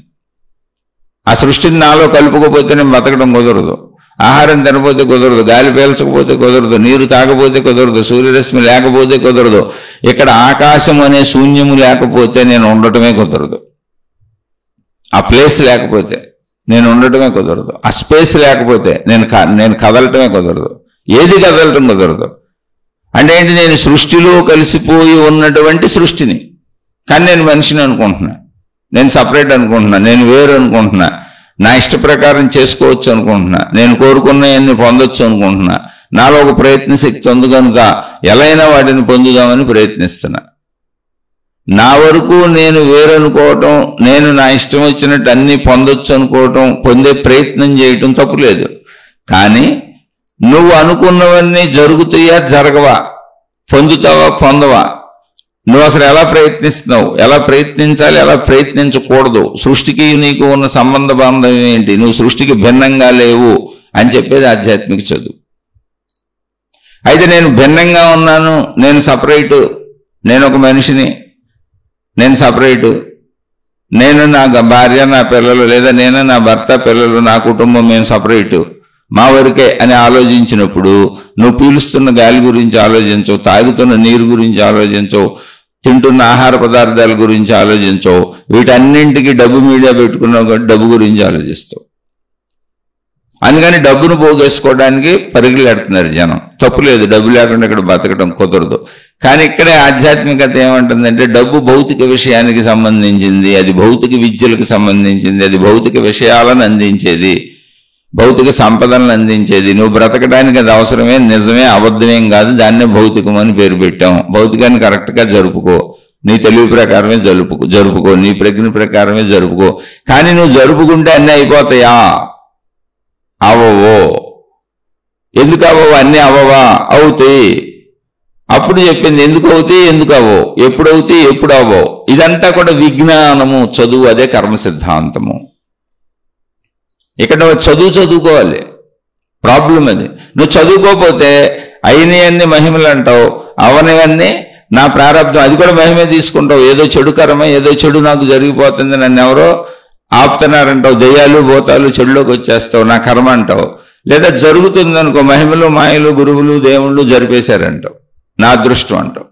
ఆ సృష్టిని నాలో కలుపుకోపోతే నేను బతకడం కుదరదు. ఆహారం తినపోతే కుదరదు, గాలి పీల్చకపోతే కుదరదు, నీరు తాగపోతే కుదరదు, సూర్యరశ్మి లేకపోతే కుదరదు, ఇక్కడ ఆకాశం అనే శూన్యము లేకపోతే నేను ఉండటమే కుదరదు. ఆ ప్లేస్ లేకపోతే నేను ఉండటమే కుదరదు. ఆ స్పేస్ లేకపోతే నేను కదలటమే కుదరదు. ఏది కదలటం కుదరదు. అంటే ఏంటి? నేను సృష్టిలో కలిసిపోయి ఉన్నటువంటి సృష్టిని, కానీ నేను మనిషిని అనుకుంటున్నా, నేను సపరేట్ అనుకుంటున్నా, నేను వేరు అనుకుంటున్నా, నా ఇష్ట ప్రకారం చేసుకోవచ్చు అనుకుంటున్నా, నేను కోరుకున్నవన్నీ పొందొచ్చు అనుకుంటున్నా. నాలో ఒక ప్రయత్న శక్తి ఉంది కనుక ఎలా అయినా వాటిని పొందుదామని ప్రయత్నిస్తున్నా. నా వరకు నేను వేరనుకోవటం, నేను నా ఇష్టం వచ్చినట్టు అన్ని పొందొచ్చు అనుకోవటం, పొందే ప్రయత్నం చేయటం తప్పులేదు. కానీ నువ్వు అనుకున్నవన్నీ జరుగుతాయా జరగవా, పొందుతావా పొందవా, నువ్వు అసలు ఎలా ప్రయత్నిస్తున్నావు, ఎలా ప్రయత్నించాలి, ఎలా ప్రయత్నించకూడదు, సృష్టికి నీకు ఉన్న సంబంధ బాంధవ్యం ఏంటి, నువ్వు సృష్టికి భిన్నంగా లేవు అని చెప్పేది ఆధ్యాత్మిక చదువు. అయితే నేను భిన్నంగా ఉన్నాను, నేను సపరేటు, నేను ఒక మనిషిని, నేను సపరేటు, నేను నా భార్య నా పిల్లలు, లేదా నేను నా భర్త పిల్లలు నా కుటుంబం మేము సపరేటు, మా వరకే అని ఆలోచించినప్పుడు నువ్వు పీలుస్తున్న గాలి గురించి ఆలోచించవు, తాగుతున్న నీరు గురించి ఆలోచించవు, తింటున్న ఆహార పదార్థాల గురించి ఆలోచించవు, వీటన్నింటికి డబ్బు మీడియా పెట్టుకున్నావు కాబట్టి డబ్బు గురించి ఆలోచిస్తావు. అందుకని డబ్బును పోగేసుకోవడానికి పరుగులెడుతున్నారు జనం. తప్పులేదు, డబ్బు లేకుండా ఇక్కడ బతకడం కుదరదు. కానీ ఇక్కడే ఆధ్యాత్మికత ఏమంటుందంటే డబ్బు భౌతిక విషయానికి సంబంధించింది, అది భౌతిక విద్యలకు సంబంధించింది, అది భౌతిక విషయాలను అందించేది, భౌతిక సంపదలను అందించేది. నువ్వు బ్రతకడానికి అది అవసరమే, నిజమే, అబద్ధమేం కాదు. దాన్నే భౌతికం అని పేరు పెట్టాం. భౌతికాన్ని కరెక్ట్గా జరుపుకో, నీ తెలివి ప్రకారమే జరుపుకో, నీ ప్రజ్ఞ ప్రకారమే జరుపుకో. కానీ నువ్వు జరుపుకుంటే అన్నీ అయిపోతాయా? అవవో. ఎందుకు అవ్వవు? అన్నీ అవ్వవా? అవుతాయి. అప్పుడు చెప్పింది ఎందుకు అవుతాయి, ఎందుకు అవ్వవు, ఎప్పుడు అవుతాయి, ఎప్పుడు అవ్వవు. ఇదంతా కూడా విజ్ఞానము, చదువు, అదే కర్మ సిద్ధాంతము. ఇక్కడ నువ్వు చదువుకోవాలి. ప్రాబ్లం అది. నువ్వు చదువుకోకపోతే అయినవన్నీ మహిమలు అంటావు, అవనివన్నీ నా ప్రారంభం, అది కూడా మహిమే తీసుకుంటావు. ఏదో చెడు కర్మ, ఏదో చెడు నాకు జరిగిపోతుంది, నన్ను ఎవరో ఆపుతున్నారంటావు, దయ్యాలు భూతాలు చెడులోకి వచ్చేస్తావు, నా కర్మ అంటావు. లేదా జరుగుతుంది అనుకో, మహిమలు మాయలు గురువులు దేవుళ్ళు జరిపేశారంటావు, నా అదృష్టం అంటావు.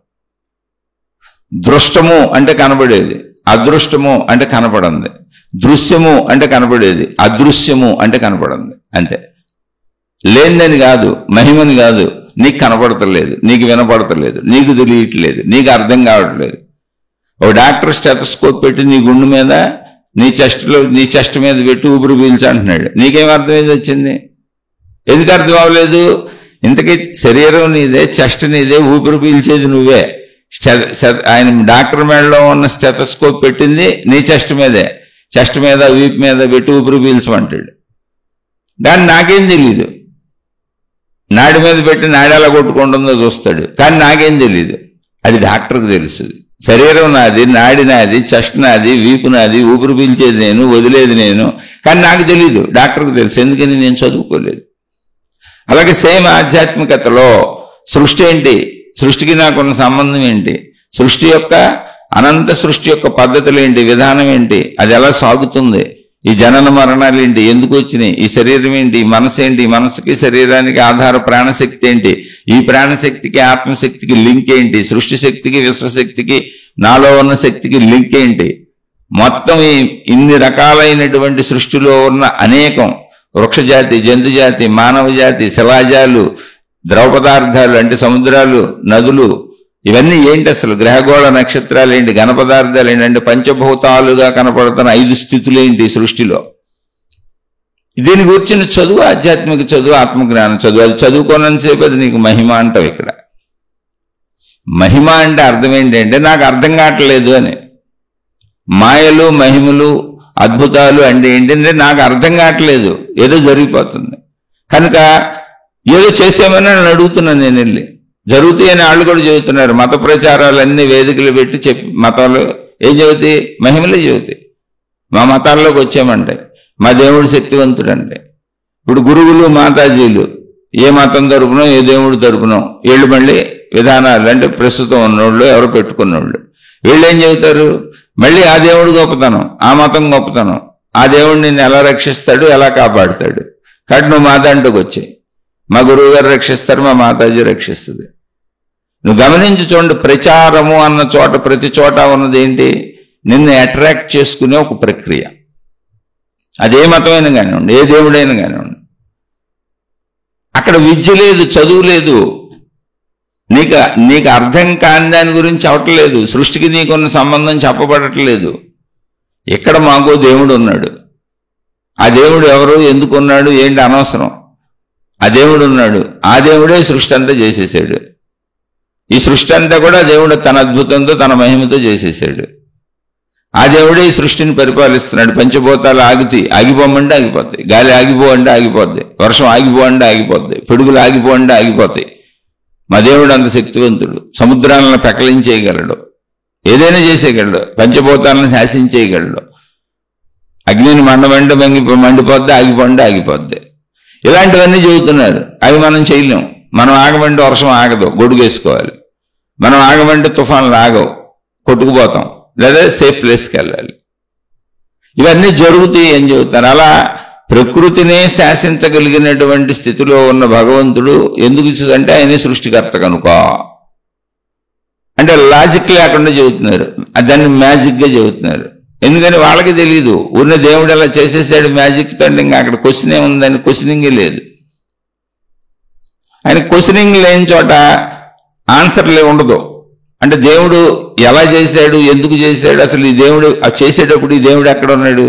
దృష్టము అంటే కనబడేది, అదృష్టము అంటే కనపడంది, దృశ్యము అంటే కనపడేది, అదృశ్యము అంటే కనపడంది. అంతే. లేనిదని కాదు, మహిమని కాదు, నీకు కనపడతలేదు, నీకు వినపడతలేదు, నీకు తెలియట్లేదు, నీకు అర్థం కావట్లేదు. ఒక డాక్టర్ స్టెథోస్కోప్ పెట్టి నీ గుండె మీద, నీ చెస్ట్ మీద పెట్టి ఊపిరి పీల్చి అంటున్నాడు. నీకేం అర్థమైంది వచ్చింది? ఎందుకు అర్థం అవ్వలేదు? ఇంతకీ శరీరం నీదే, చెస్ట్ నీదే, ఊపిరి పీల్చేది నువ్వే. ఆయన డాక్టర్ మేడలో ఉన్న స్టెథోస్కోప్ పెట్టింది నీ చెస్ట్ మీదే, చెస్ట్ మీద వీపు మీద పెట్టి ఊపిరి పీల్చమంటాడు. కానీ నాకేం తెలీదు. నాడి మీద పెట్టి నాడి ఎలా కొట్టుకుంటుందో చూస్తాడు, కానీ నాకేం తెలీదు. అది డాక్టర్కి తెలుస్తుంది. శరీరం నాది, నాడి నాది, చెస్ట్ నాది, వీపు నాది, ఊపిరి పీల్చేది నేను, వదిలేది నేను, కానీ నాకు తెలీదు. డాక్టర్కి తెలుసు, ఎందుకని నేను చదువుకోలేదు. అలాగే సేమ్ ఆధ్యాత్మికతలో సృష్టి ఏంటి, సృష్టికి నాకున్న సంబంధం ఏంటి, సృష్టి యొక్క అనంత సృష్టి యొక్క పద్ధతులు ఏంటి, విధానం ఏంటి, అది ఎలా సాగుతుంది, ఈ జనన మరణాలు ఏంటి, ఎందుకు వచ్చినాయి, ఈ శరీరం ఏంటి, ఈ మనసు ఏంటి, మనసుకి శరీరానికి ఆధార ప్రాణశక్తి ఏంటి, ఈ ప్రాణశక్తికి ఆత్మశక్తికి లింక్ ఏంటి, సృష్టి శక్తికి విశ్వశక్తికి నాలో ఉన్న శక్తికి లింక్ ఏంటి, మొత్తం ఇన్ని రకాలైనటువంటి సృష్టిలో ఉన్న అనేకం వృక్షజాతి, జంతుజాతి, మానవ జాతి, శిలాజాలు, ద్రవ పదార్థాలు అంటే సముద్రాలు, నదులు, ఇవన్నీ ఏంటి అసలు? గ్రహగోళ నక్షత్రాలు ఏంటి? ఘన పదార్థాలు ఏంటంటే పంచభూతాలుగా కనపడుతున్న 5 స్థితులేంటి సృష్టిలో? దీని గురించిన చదువు ఆధ్యాత్మిక చదువు, ఆత్మజ్ఞానం చదువు. అది చదువుకోనంతసేపు అది నీకు మహిమ అంటావు. ఇక్కడ మహిమ అంటే అర్థం ఏంటంటే నాకు అర్థం కావట్లేదు అని. మాయలు, మహిమలు, అద్భుతాలు అంటే ఏంటంటే నాకు అర్థం కావట్లేదు, ఏదో జరిగిపోతుంది కనుక ఏదో చేసేమని నన్ను అడుగుతున్నాను. నేను వెళ్ళి జరుగుతాయని వాళ్ళు కూడా చెబుతున్నారు. మత ప్రచారాలన్నీ వేదికలు పెట్టి చెప్పి మతాలు ఏం చెబుతాయి? మహిమలే చెబుతాయి. మా మతాల్లోకి వచ్చామంటే మా దేవుడు శక్తివంతుడంటే. ఇప్పుడు గురువులు, మాతాజీలు ఏ మతం తరపునో ఏ దేవుడు తరపునో వీళ్ళు మళ్ళీ విధానాలు అంటే ప్రస్తుతం ఉన్నోళ్ళు ఎవరు పెట్టుకున్నోళ్ళు వీళ్ళు ఏం చెబుతారు? మళ్ళీ ఆ దేవుడు గొప్పతనం, ఆ మతం గొప్పతనం, ఆ దేవుడు నిన్ను ఎలా రక్షిస్తాడు, ఎలా కాపాడుతాడు. కాబట్టి నువ్వు మా దాంట్లోకి వచ్చాయి. మా గురువు గారు రక్షిస్తారు, మా మాతాజీ రక్షిస్తుంది. నువ్వు గమనించి చూడండి, ప్రచారము అన్న చోట ప్రతి చోట ఉన్నది ఏంటి? నిన్ను అట్రాక్ట్ చేసుకునే ఒక ప్రక్రియ. అదే మతమైనా కానివ్వండి, ఏ దేవుడైనా కానివ్వండి. అక్కడ విద్య లేదు, చదువు లేదు, నీకు అర్థం కాని దాని గురించి అవట్లేదు, సృష్టికి నీకున్న సంబంధం చెప్పబడట్లేదు. ఇక్కడ మాకు దేవుడు ఉన్నాడు. ఆ దేవుడు ఎవరు, ఎందుకు ఉన్నాడు, ఏంటి అనవసరం. ఆ దేవుడు ఉన్నాడు, ఆ దేవుడే సృష్టి అంతా చేసేసాడు. ఈ సృష్టి అంతా కూడా దేవుడు తన అద్భుతంతో తన మహిమతో చేసేసాడు. ఆ దేవుడే ఈ సృష్టిని పరిపాలిస్తున్నాడు. పంచభూతాలు ఆగిపోమంటే ఆగిపోతాయి, గాలి ఆగిపో అంటే ఆగిపోద్ది, వర్షం ఆగిపో అంటే ఆగిపోద్ది, పిడుగులు ఆగిపో అంటే ఆగిపోతాయి. మా దేవుడు అంత శక్తివంతుడు. సముద్రాలను పెకలించేయగలడు, ఏదైనా చేసేయగలడు, పంచభూతాలను శాసించేయగలడు. అగ్నిని మండమంటే మండిపోద్ది, ఆగిపోండి ఆగిపోద్ది. ఇలాంటివన్నీ చెబుతున్నారు. అవి మనం చేయలేం. మనం ఆగమంటే వర్షం ఆగదు, గొడుగేసుకోవాలి. మనం ఆగమంటే తుఫాన్లు ఆగవు, కొట్టుకుపోతాం, లేదా సేఫ్ ప్లేస్కి వెళ్ళాలి. ఇవన్నీ జరుగుతాయి అని చెబుతున్నారు. అలా ప్రకృతినే శాసించగలిగినటువంటి స్థితిలో ఉన్న భగవంతుడు ఎందుకు అంటే ఆయనే సృష్టికర్త కనుక అంటే లాజిక్ లేకుండా చెబుతున్నారు. దాన్ని మ్యాజిక్గా చెబుతున్నారు. ఎందుకని వాళ్ళకి తెలియదు. ఉన్న దేవుడు అలా చేసేసాడు మ్యాజిక్ తో, ఇంకా అక్కడ క్వశ్చన్ ఏముందని క్వశ్చనింగే లేదు. ఆయన క్వశ్చనింగ్ లేని చోట ఆన్సర్లే ఉండదు. అంటే దేవుడు ఎలా చేశాడు, ఎందుకు చేశాడు, అసలు ఈ దేవుడు చేసేటప్పుడు ఈ దేవుడు ఎక్కడ ఉన్నాడు?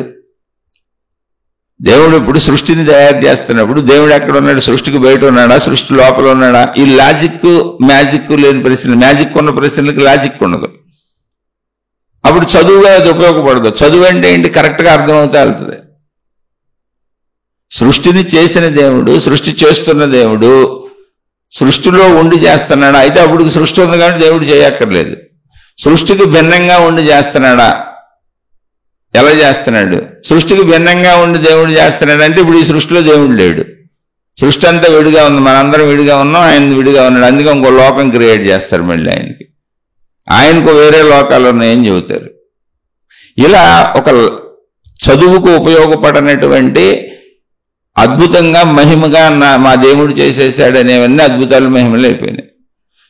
దేవుడు ఇప్పుడు సృష్టిని తయారు చేస్తున్నప్పుడు దేవుడు ఎక్కడ ఉన్నాడు? సృష్టికి బయట ఉన్నాడా, సృష్టి లోపల ఉన్నాడా? ఈ లాజిక్ మ్యాజిక్ లేని ప్రశ్నలు, మ్యాజిక్ ఉన్న ప్రశ్నలకు లాజిక్ ఉండదు. అప్పుడు చదువుగా అది ఉపయోగపడదు. చదువు అంటే ఏంటి? కరెక్ట్గా అర్థమవుతా వెళ్తుంది. సృష్టిని చేసిన దేవుడు, సృష్టి చేస్తున్న దేవుడు సృష్టిలో ఉండి చేస్తున్నాడా? అయితే అప్పుడు సృష్టి ఉంది కాబట్టి దేవుడు చేయక్కర్లేదు. సృష్టికి భిన్నంగా ఉండి చేస్తున్నాడా? ఎలా చేస్తున్నాడు? సృష్టికి భిన్నంగా ఉండి దేవుడు చేస్తున్నాడు అంటే ఇప్పుడు ఈ సృష్టిలో దేవుడు లేడు. సృష్టి అంతా విడిగా ఉంది, మనందరం విడిగా ఉన్నాం, ఆయన విడిగా ఉన్నాడు. అందుకే ఇంకో లోకం క్రియేట్ చేస్తారు మళ్ళీ ఆయనకు వేరే లోకాలు ఉన్నాయని చెబుతారు. ఇలా ఒక చదువుకు ఉపయోగపడనటువంటి అద్భుతంగా మహిమగా మా దేవుడు చేసేసాడు అనేవన్నీ అద్భుతాలు మహిమలు అయిపోయినాయి.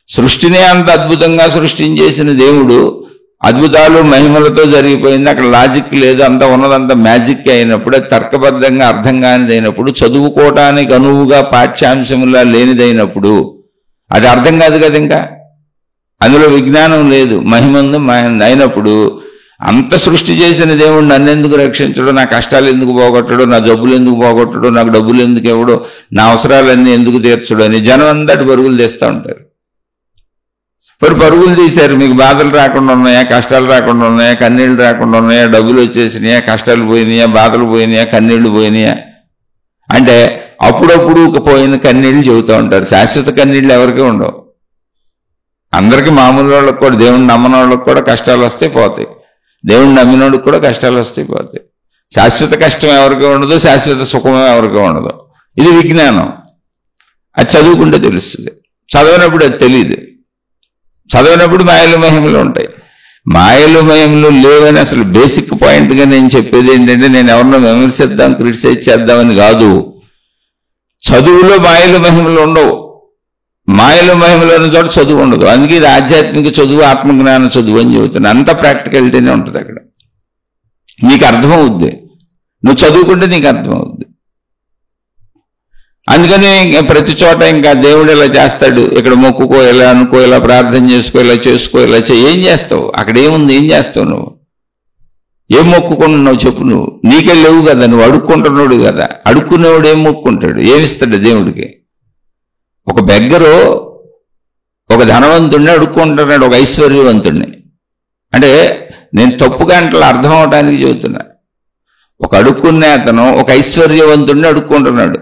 సృష్టినే అంత అద్భుతంగా సృష్టించేసిన దేవుడు అద్భుతాలు మహిమలతో జరిగిపోయింది. అక్కడ లాజిక్ లేదు, అంతా ఉన్నదంతా మ్యాజిక్ అయినప్పుడు, అది తర్కబద్ధంగా అర్థం కానిదైనప్పుడు, చదువుకోవటానికి అనువుగా పాఠ్యాంశములా లేనిదైనప్పుడు అది అర్థం కాదు కదా. ఇంకా అందులో విజ్ఞానం లేదు, మహిమందు అయినప్పుడు అంత సృష్టి చేసిన దేవుడు నన్ను ఎందుకు రక్షించడు, నా కష్టాలు ఎందుకు పోగొట్టడు, నా జబ్బులు ఎందుకు పోగొట్టడు, నాకు డబ్బులు ఎందుకు ఇవ్వడు, నా అవసరాలన్నీ ఎందుకు తీర్చడు అని జనం అంతటి పరుగులు తీస్తూ ఉంటారు. మరి పరుగులు తీశారు, మీకు బాధలు రాకుండా ఉన్నాయా, కష్టాలు రాకుండా ఉన్నాయా, కన్నీళ్లు రాకుండా ఉన్నాయా, డబ్బులు వచ్చేసినాయా, కష్టాలు పోయినాయా, బాధలు పోయినాయా, కన్నీళ్లు పోయినాయా అంటే అప్పుడప్పుడు పోయిన కన్నీళ్లు చెబుతూ ఉంటారు. శాశ్వత కన్నీళ్లు ఎవరికీ ఉండవు. అందరికీ మామూలు వాళ్ళకి కూడా, దేవుణ్ణి నమ్మని వాళ్ళకి కూడా కష్టాలు వస్తే పోతాయి, దేవుణ్ణి నమ్మినోడికి కూడా కష్టాలు వస్తాయి పోతాయి. శాశ్వత కష్టం ఎవరికీ ఉండదు, శాశ్వత సుఖం ఎవరికీ ఉండదు. ఇది విజ్ఞానం. అది చదువుకుంటే తెలుస్తుంది, చదవనప్పుడు అది తెలియదు. చదవనప్పుడు మాయలు మహిమలు ఉంటాయి. మాయలు మహిమలు లేవని అసలు బేసిక్ పాయింట్గా నేను చెప్పేది ఏంటంటే, నేను ఎవరినో విమర్శిద్దాం, క్రిటిసైజ్ చేద్దామని కాదు. చదువులో మాయలు మహిమలు ఉండవు. మాయలు మహిమలు అన్న చోట చదువు ఉండదు. అందుకే ఇది ఆధ్యాత్మిక చదువు, ఆత్మజ్ఞాన చదువు అని చెబుతున్నాను. అంత ప్రాక్టికాలిటీనే ఉంటుంది అక్కడ. నీకు అర్థమవుద్ది, నువ్వు చదువుకుంటే నీకు అర్థమవుద్ది. అందుకని ప్రతి చోట ఇంకా దేవుడు ఇలా చేస్తాడు, ఇక్కడ మొక్కుకో, ఇలా అనుకో, ఇలా ప్రార్థన చేసుకో, ఇలా చేసుకో, ఇలా ఏం చేస్తావు? అక్కడ ఏముంది? ఏం చేస్తావు నువ్వు? ఏం మొక్కుకుంటున్నావు చెప్పు? నువ్వు నీకే లేవు కదా, నువ్వు అడుక్కుంటున్నాడు కదా. అడుక్కునేవాడు ఏం మొక్కుంటాడు? ఏమిస్తాడు దేవుడికి? ఒక బెగ్గరు ఒక ధనవంతుడిని అడుక్కుంటున్నాడు, ఒక ఐశ్వర్యవంతుడిని. అంటే నేను తప్పు గంటలు అర్థం అవడానికి చెబుతున్నా. ఒక అడుక్కునే అతను ఒక ఐశ్వర్యవంతుడిని అడుక్కుంటున్నాడు,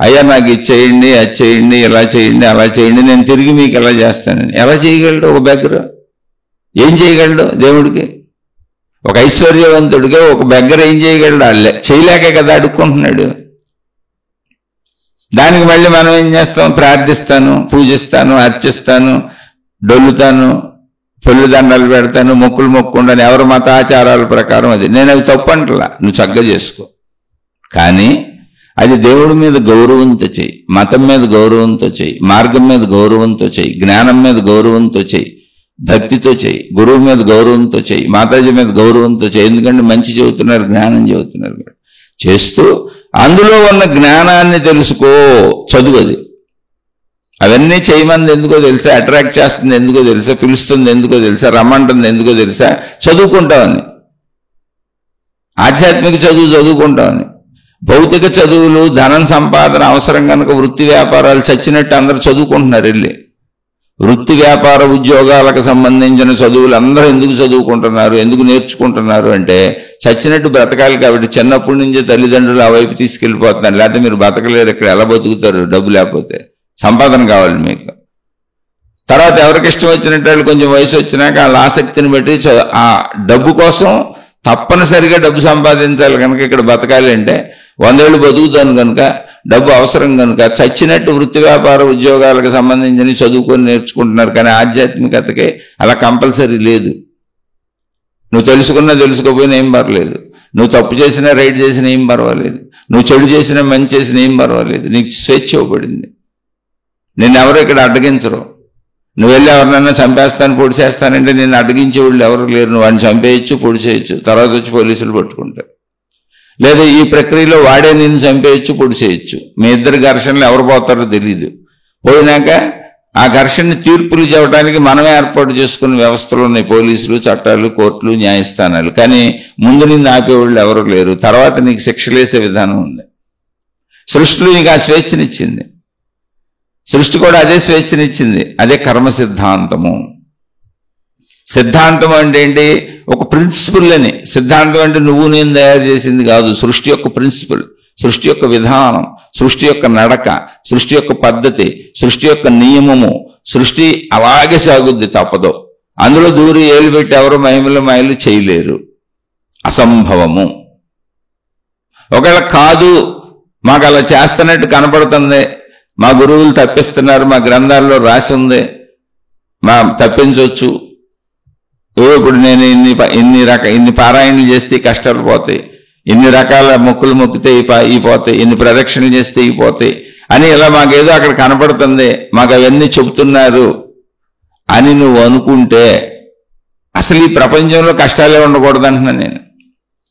అయ్యా నాకు ఇది చేయండి, అది చేయండి, ఇలా చేయండి, అలా చేయండి, నేను తిరిగి మీకు ఎలా చేస్తానని. ఎలా చేయగలడు ఒక బెగ్గరు? ఏం చేయగలడు దేవుడికి? ఒక ఐశ్వర్యవంతుడిగా ఒక బెగ్గర ఏం చేయగలడు? చేయలేకే కదా అడుక్కుంటున్నాడు. దానికి మళ్ళీ మనం ఏం చేస్తాం? ప్రార్థిస్తాను, పూజిస్తాను, అర్చిస్తాను, డొల్లుతాను, పొల్లు దండాలు పెడతాను, మొక్కులు మొక్కుండాను, ఎవరి మతాచారాల ప్రకారం. అది నేను అవి తప్పు అంటలా, నువ్వు చక్కగా చేసుకో. కానీ అది దేవుడి మీద గౌరవంతో చెయ్యి, మతం మీద గౌరవంతో చెయ్యి, మార్గం మీద గౌరవంతో చెయ్యి, జ్ఞానం మీద గౌరవంతో చెయ్యి, భక్తితో చెయ్యి, గురువు మీద గౌరవంతో చెయ్యి, మాతాజీ మీద గౌరవంతో చెయ్యి. ఎందుకంటే మంచి చెబుతున్నారు, జ్ఞానం చెబుతున్నారు చేస్తూ అందులో ఉన్న జ్ఞానాన్ని తెలుసుకో. చదువు అది. అవన్నీ చేయమంది ఎందుకో తెలుసా? అట్రాక్ట్ చేస్తుంది ఎందుకో తెలుసా? పిలుస్తుంది ఎందుకో తెలుసా? రమ్మంటుంది ఎందుకో తెలుసా? చదువుకుంటామని. ఆధ్యాత్మిక చదువు చదువుకుంటామని. భౌతిక చదువులు, ధనం సంపాదన అవసరం కనుక వృత్తి వ్యాపారాలు చచ్చినట్టు అందరూ చదువుకుంటున్నారు వెళ్ళి. వృత్తి వ్యాపార ఉద్యోగాలకు సంబంధించిన చదువులు అందరూ ఎందుకు చదువుకుంటున్నారు, ఎందుకు నేర్చుకుంటున్నారు అంటే చచ్చినట్టు బ్రతకాలి కాబట్టి. చిన్నప్పటి నుంచే తల్లిదండ్రులు ఆ వైపు తీసుకెళ్ళిపోతున్నారు. లేకపోతే మీరు బతకలేరు, ఇక్కడ ఎలా బతుకుతారు? డబ్బు లేకపోతే. సంపాదన కావాలి మీకు. తర్వాత ఎవరికి ఇష్టం వచ్చినట్టు వాళ్ళు కొంచెం వయసు వచ్చినాక వాళ్ళ ఆసక్తిని బట్టి ఆ డబ్బు కోసం తప్పనిసరిగా డబ్బు సంపాదించాలి కనుక ఇక్కడ బతకాలి అంటే 100 ఏళ్ళు బతుకుతాను కనుక డబ్బు అవసరం కనుక చచ్చినట్టు వృత్తి వ్యాపార ఉద్యోగాలకు సంబంధించి చదువుకొని నేర్చుకుంటున్నారు. కానీ ఆధ్యాత్మికతకే అలా కంపల్సరీ లేదు. నువ్వు తెలుసుకున్నా తెలుసుకోపోయినా ఏం పర్లేదు, నువ్వు తప్పు చేసినా రైట్ చేసినా ఏం పర్వాలేదు, నువ్వు చెడు చేసినా మంచి చేసినా ఏం పర్వాలేదు. నీకు స్వేచ్ఛ ఇవ్వబడింది. నిన్ను ఎవరు ఇక్కడ అడ్డగించరు. నువ్వు వెళ్ళి ఎవరినైనా చంపేస్తాను, పొడి చేస్తానంటే నిన్ను అడ్డగించేవాళ్ళు ఎవరు లేరు. నువ్వు వాడిని చంపేయచ్చు, పొడి చేయొచ్చు, తర్వాత వచ్చి పోలీసులు పట్టుకుంటారు. లేదా ఈ ప్రక్రియలో వాడే నిన్ను చంపేయచ్చు, పొడి చేయొచ్చు. మీ ఇద్దరు ఘర్షణలు ఎవరు పోతారో తెలియదు. పోయినాక ఆ ఘర్షణని తీర్పులు చెప్పడానికి మనమే ఏర్పాటు చేసుకున్న వ్యవస్థలు ఉన్నాయి. పోలీసులు, చట్టాలు, కోర్టులు, న్యాయస్థానాలు. కానీ ముందు నిన్ను ఆపేవాళ్ళు ఎవరు లేరు. తర్వాత నీకు శిక్షలేసే విధానం ఉంది. సృష్టిలో నీకు ఆ స్వేచ్ఛనిచ్చింది. సృష్టి కూడా అదే స్వేచ్ఛనిచ్చింది. అదే కర్మ సిద్ధాంతము. సిద్ధాంతం అంటే ఏంటి? ఒక ప్రిన్సిపుల్ అని. సిద్ధాంతం అంటే నువ్వు నేను తయారు చేసింది కాదు. సృష్టి యొక్క ప్రిన్సిపుల్, సృష్టి యొక్క విధానం, సృష్టి యొక్క నడక, సృష్టి యొక్క పద్ధతి, సృష్టి యొక్క నియమము. సృష్టి అలాగే సాగుద్ది, తప్పదు. అందులో దూరి ఏలు పెట్టి ఎవరు మైలు చేయలేరు. అసంభవము. ఒకవేళ కాదు, మాకు అలా చేస్తున్నట్టు కనపడుతుంది, మా గురువులు తప్పిస్తున్నారు, మా గ్రంథాల్లో రాసి ఉంది, మా తప్పించవచ్చు. ఇప్పుడు నేను ఇన్ని పారాయణలు చేస్తే కష్టాలు పోతాయి, ఇన్ని రకాల మొక్కులు మొక్కితే ఈ పోతాయి, ఇన్ని ప్రదక్షిణలు చేస్తే ఈ పోతాయి అని ఇలా మాకేదో అక్కడ కనపడుతుంది, మాకు అవన్నీ చెబుతున్నారు అని నువ్వు అనుకుంటే అసలు ఈ ప్రపంచంలో కష్టాలే ఉండకూడదు అంటున్నా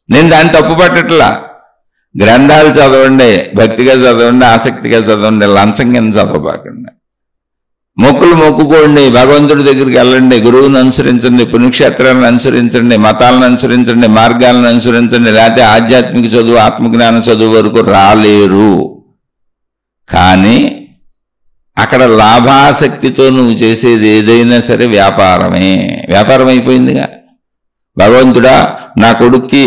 నేను దాన్ని తప్పు పట్టట్లా. గ్రంథాలు చదవండి, భక్తిగా చదవండి, ఆసక్తిగా చదవండి, లంచం కింద చదవబాకండి. మొక్కులు మొక్కుకోండి, భగవంతుడి దగ్గరికి వెళ్ళండి, గురువుని అనుసరించండి, పుణ్యక్షేత్రాలను అనుసరించండి, మతాలను అనుసరించండి, మార్గాలను అనుసరించండి. లేకపోతే ఆధ్యాత్మిక చదువు, ఆత్మజ్ఞాన చదువు వరకు రాలేరు. కానీ అక్కడ లాభాసక్తితో నువ్వు చేసేది ఏదైనా సరే వ్యాపారమే. వ్యాపారం అయిపోయిందిగా. భగవంతుడా నా కొడుక్కి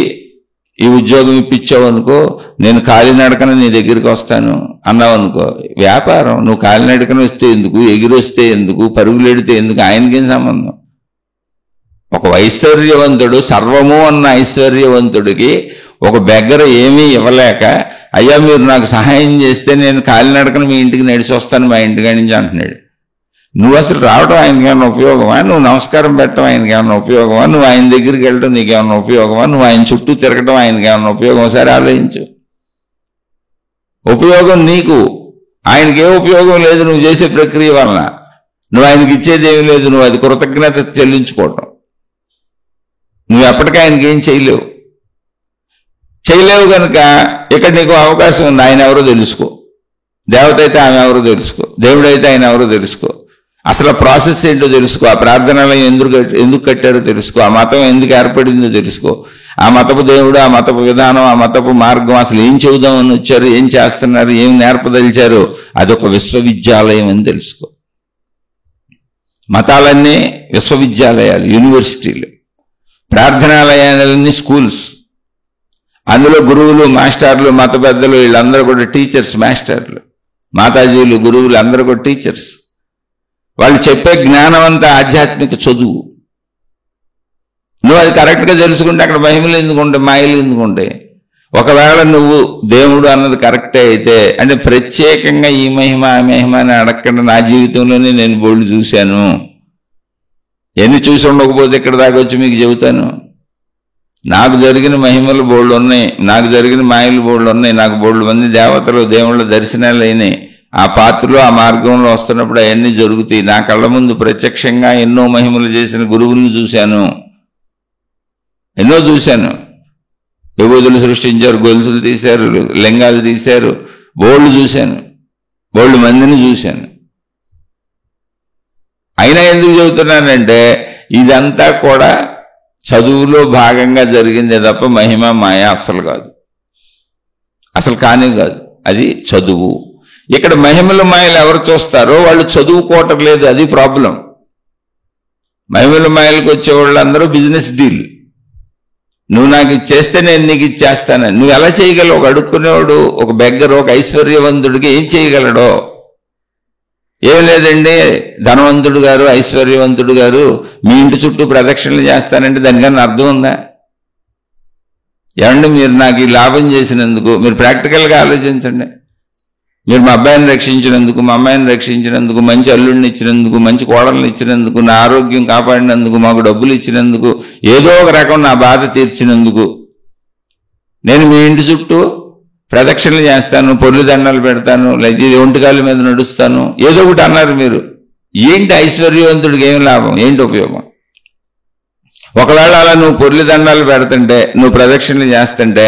ఈ ఉద్యోగం ఇప్పించావు అనుకో, నేను కాలినడకన నీ దగ్గరికి వస్తాను అన్నావు అనుకో, వ్యాపారం. నువ్వు కాలినడకన వస్తే ఎందుకు, ఎగిరొస్తే ఎందుకు, పరుగులెడితే ఎందుకు, ఆయనకేం సంబంధం? ఒక ఐశ్వర్యవంతుడు, సర్వము అన్న ఐశ్వర్యవంతుడికి ఒక బెగ్గర ఏమీ ఇవ్వలేక, అయ్యా మీరు నాకు సహాయం చేస్తే నేను కాలినడకన మీ ఇంటికి నడిచి వస్తాను మా ఇంటికాడి నుంచి అంటున్నాడు. నువ్వు అసలు రావడం ఆయనకి ఏమన్నా ఉపయోగమా? నువ్వు నమస్కారం పెట్టడం ఆయనకి ఏమన్నా ఉపయోగమా? నువ్వు ఆయన దగ్గరికి వెళ్ళడం నీకేమన్నా ఉపయోగమా? నువ్వు ఆయన చుట్టూ తిరగడం ఆయనకి ఏమన్నా ఉపయోగమా? సరే ఆలోచించు. ఉపయోగం నీకు, ఆయనకి ఏ ఉపయోగం లేదు. నువ్వు చేసే ప్రక్రియ వలన నువ్వు ఆయనకి ఇచ్చేది ఏమీ లేదు. నువ్వు అది కృతజ్ఞత చెల్లించుకోవటం. నువ్వు ఎప్పటికీ ఆయనకి ఏం చేయలేవు. చేయలేవు కనుక ఇక్కడ నీకు అవకాశం ఉంది. ఆయన ఎవరో తెలుసుకో, దేవత అయితే ఆమె ఎవరో తెలుసుకో, దేవుడైతే ఆయన ఎవరో తెలుసుకో, అసలు ప్రాసెస్ ఏంటో తెలుసుకో, ఆ ప్రార్థనాలయం ఎందుకు కట్టారో తెలుసుకో, ఆ మతం ఎందుకు ఏర్పడిందో తెలుసుకో, ఆ మతపు దేవుడు, ఆ మతపు విధానం, ఆ మతపు మార్గం అసలు ఏం చెబుదామని వచ్చారు, ఏం చేస్తున్నారు, ఏం నేర్పదలిచారు, అదొక విశ్వవిద్యాలయం అని తెలుసుకో. మతాలన్నీ విశ్వవిద్యాలయాలు, యూనివర్సిటీలు, ప్రార్థనాలయాలన్నీ స్కూల్స్. అందులో గురువులు, మాస్టర్లు, మత పెద్దలు వీళ్ళందరూ కూడా టీచర్స్, మాస్టర్లు, మాతాజీలు, గురువులు అందరూ కూడా టీచర్స్. వాళ్ళు చెప్పే జ్ఞానం అంతా ఆధ్యాత్మిక చదువు. నువ్వు అది కరెక్ట్గా తెలుసుకుంటే అక్కడ మహిమలు ఎందుకు ఉంటాయి, మాయలు ఎందుకు ఉంటాయి? ఒకవేళ నువ్వు దేవుడు అన్నది కరెక్టే అయితే, అంటే ప్రత్యేకంగా ఈ మహిమ ఆ మహిమ అని అడగకుండా నా జీవితంలోనే నేను బోల్డ్ చూశాను, ఎన్ని చూసి ఉండకపోతే ఇక్కడ దాకా వచ్చి మీకు చెబుతాను. నాకు జరిగిన మహిమలు బోళ్ళు ఉన్నాయి, నాకు జరిగిన మాయలు బోళ్ళు ఉన్నాయి, నాకు బోళ్ళు మంది దేవతలు దేవుళ్ళ దర్శనాలు అయినాయి. ఆ పాత్రలో ఆ మార్గంలో వస్తున్నప్పుడు అవన్నీ జరుగుతాయి. నా కళ్ళ ముందు ప్రత్యక్షంగా ఎన్నో మహిమలు చేసిన గురువులను చూశాను, ఎన్నో చూశాను. విభూతులు సృష్టించారు, గొలుసులు తీశారు, లింగాలు తీశారు, బోళ్ళు చూశాను, బోళ్ళు మందిని చూశాను. అయినా ఎందుకు చెబుతున్నానంటే ఇదంతా కూడా చదువులో భాగంగా జరిగిందే తప్ప మహిమ మాయ అస్సలు కాదు, అసలు కానే కాదు. అది చదువు. ఇక్కడ మహిమల మాయలు ఎవరు చూస్తారో వాళ్ళు చదువుకోవటం లేదు, అది ప్రాబ్లం. మహిమల మాయలకు వచ్చే వాళ్ళందరూ బిజినెస్ డీల్. నువ్వు నాకు ఇచ్చేస్తే నేను నీకు ఇచ్చేస్తాను. నువ్వు ఎలా చేయగలవు? ఒక అడుక్కునేవాడు, ఒక బెగ్గరు, ఒక ఐశ్వర్యవంతుడికి ఏం చేయగలడో? ఏం లేదండి, ధనవంతుడు గారు, ఐశ్వర్యవంతుడు గారు మీ ఇంటి చుట్టూ ప్రదక్షిణలు చేస్తానంటే దానికన్నా అర్థం ఉందా? ఏమండి మీరు నాకు ఈ లాభం చేసినందుకు, మీరు ప్రాక్టికల్గా ఆలోచించండి. మీరు మా అబ్బాయిని రక్షించినందుకు, మా అమ్మాయిని రక్షించినందుకు, మంచి అల్లుడిని ఇచ్చినందుకు, మంచి కోడల్ని ఇచ్చినందుకు, నా ఆరోగ్యం కాపాడినందుకు, మాకు డబ్బులు ఇచ్చినందుకు, ఏదో ఒక రకం నా బాధ తీర్చినందుకు నేను మీ ఇంటి చుట్టూ ప్రదక్షిణలు చేస్తాను, పొర్లు దండాలు పెడతాను, లేదా ఒంటికాళ్ళ మీద నడుస్తాను, ఏదో ఒకటి అన్నారు మీరు. ఏంటి ఐశ్వర్యవంతుడికి ఏం లాభం, ఏంటి ఉపయోగం? ఒకవేళ అలా నువ్వు పొర్లు దండాలు పెడుతుంటే, నువ్వు ప్రదక్షిణలు చేస్తుంటే,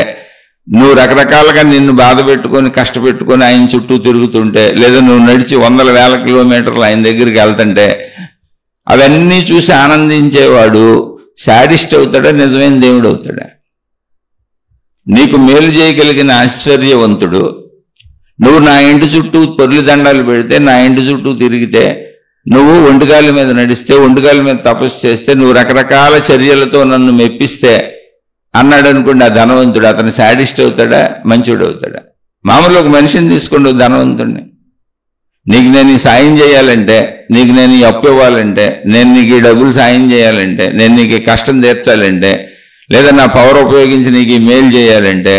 నువ్వు రకరకాలుగా నిన్ను బాధ పెట్టుకొని కష్టపెట్టుకొని ఆయన చుట్టూ తిరుగుతుంటే, లేదా నువ్వు నడిచి వందల వేల కిలోమీటర్లు ఆయన దగ్గరికి వెళ్తుంటే, అవన్నీ చూసి ఆనందించేవాడు శాడిస్ట్ అవుతాడా, నిజమైన దేవుడు అవుతాడా? నీకు మేలు చేయగలిగిన ఐశ్వర్యవంతుడు నువ్వు నా ఇంటి చుట్టూ పొర్లి దండాలు పెడితే, నా ఇంటి చుట్టూ తిరిగితే, నువ్వు ఒంటిగాలి మీద నడిస్తే, ఒంటిగాలి మీద తపస్సు చేస్తే, నువ్వు రకరకాల చర్యలతో నన్ను మెప్పిస్తే అన్నాడు అనుకోండి, ఆ ధనవంతుడు అతను శాడిస్ట్ అవుతాడా, మంచోడు అవుతాడా? మామూలుగా ఒక మనిషిని తీసుకోండి, ధనవంతుడిని. నీకు నేను ఈ సాయం చేయాలంటే, నీకు నేను ఈ అప్పు ఇవ్వాలంటే, నేను నీకు ఈ డబ్బులు సాయం చేయాలంటే, నేను నీకు ఈ కష్టం తీర్చాలంటే, లేదా నా పవర్ ఉపయోగించి నీకు ఈ మేలు చేయాలంటే,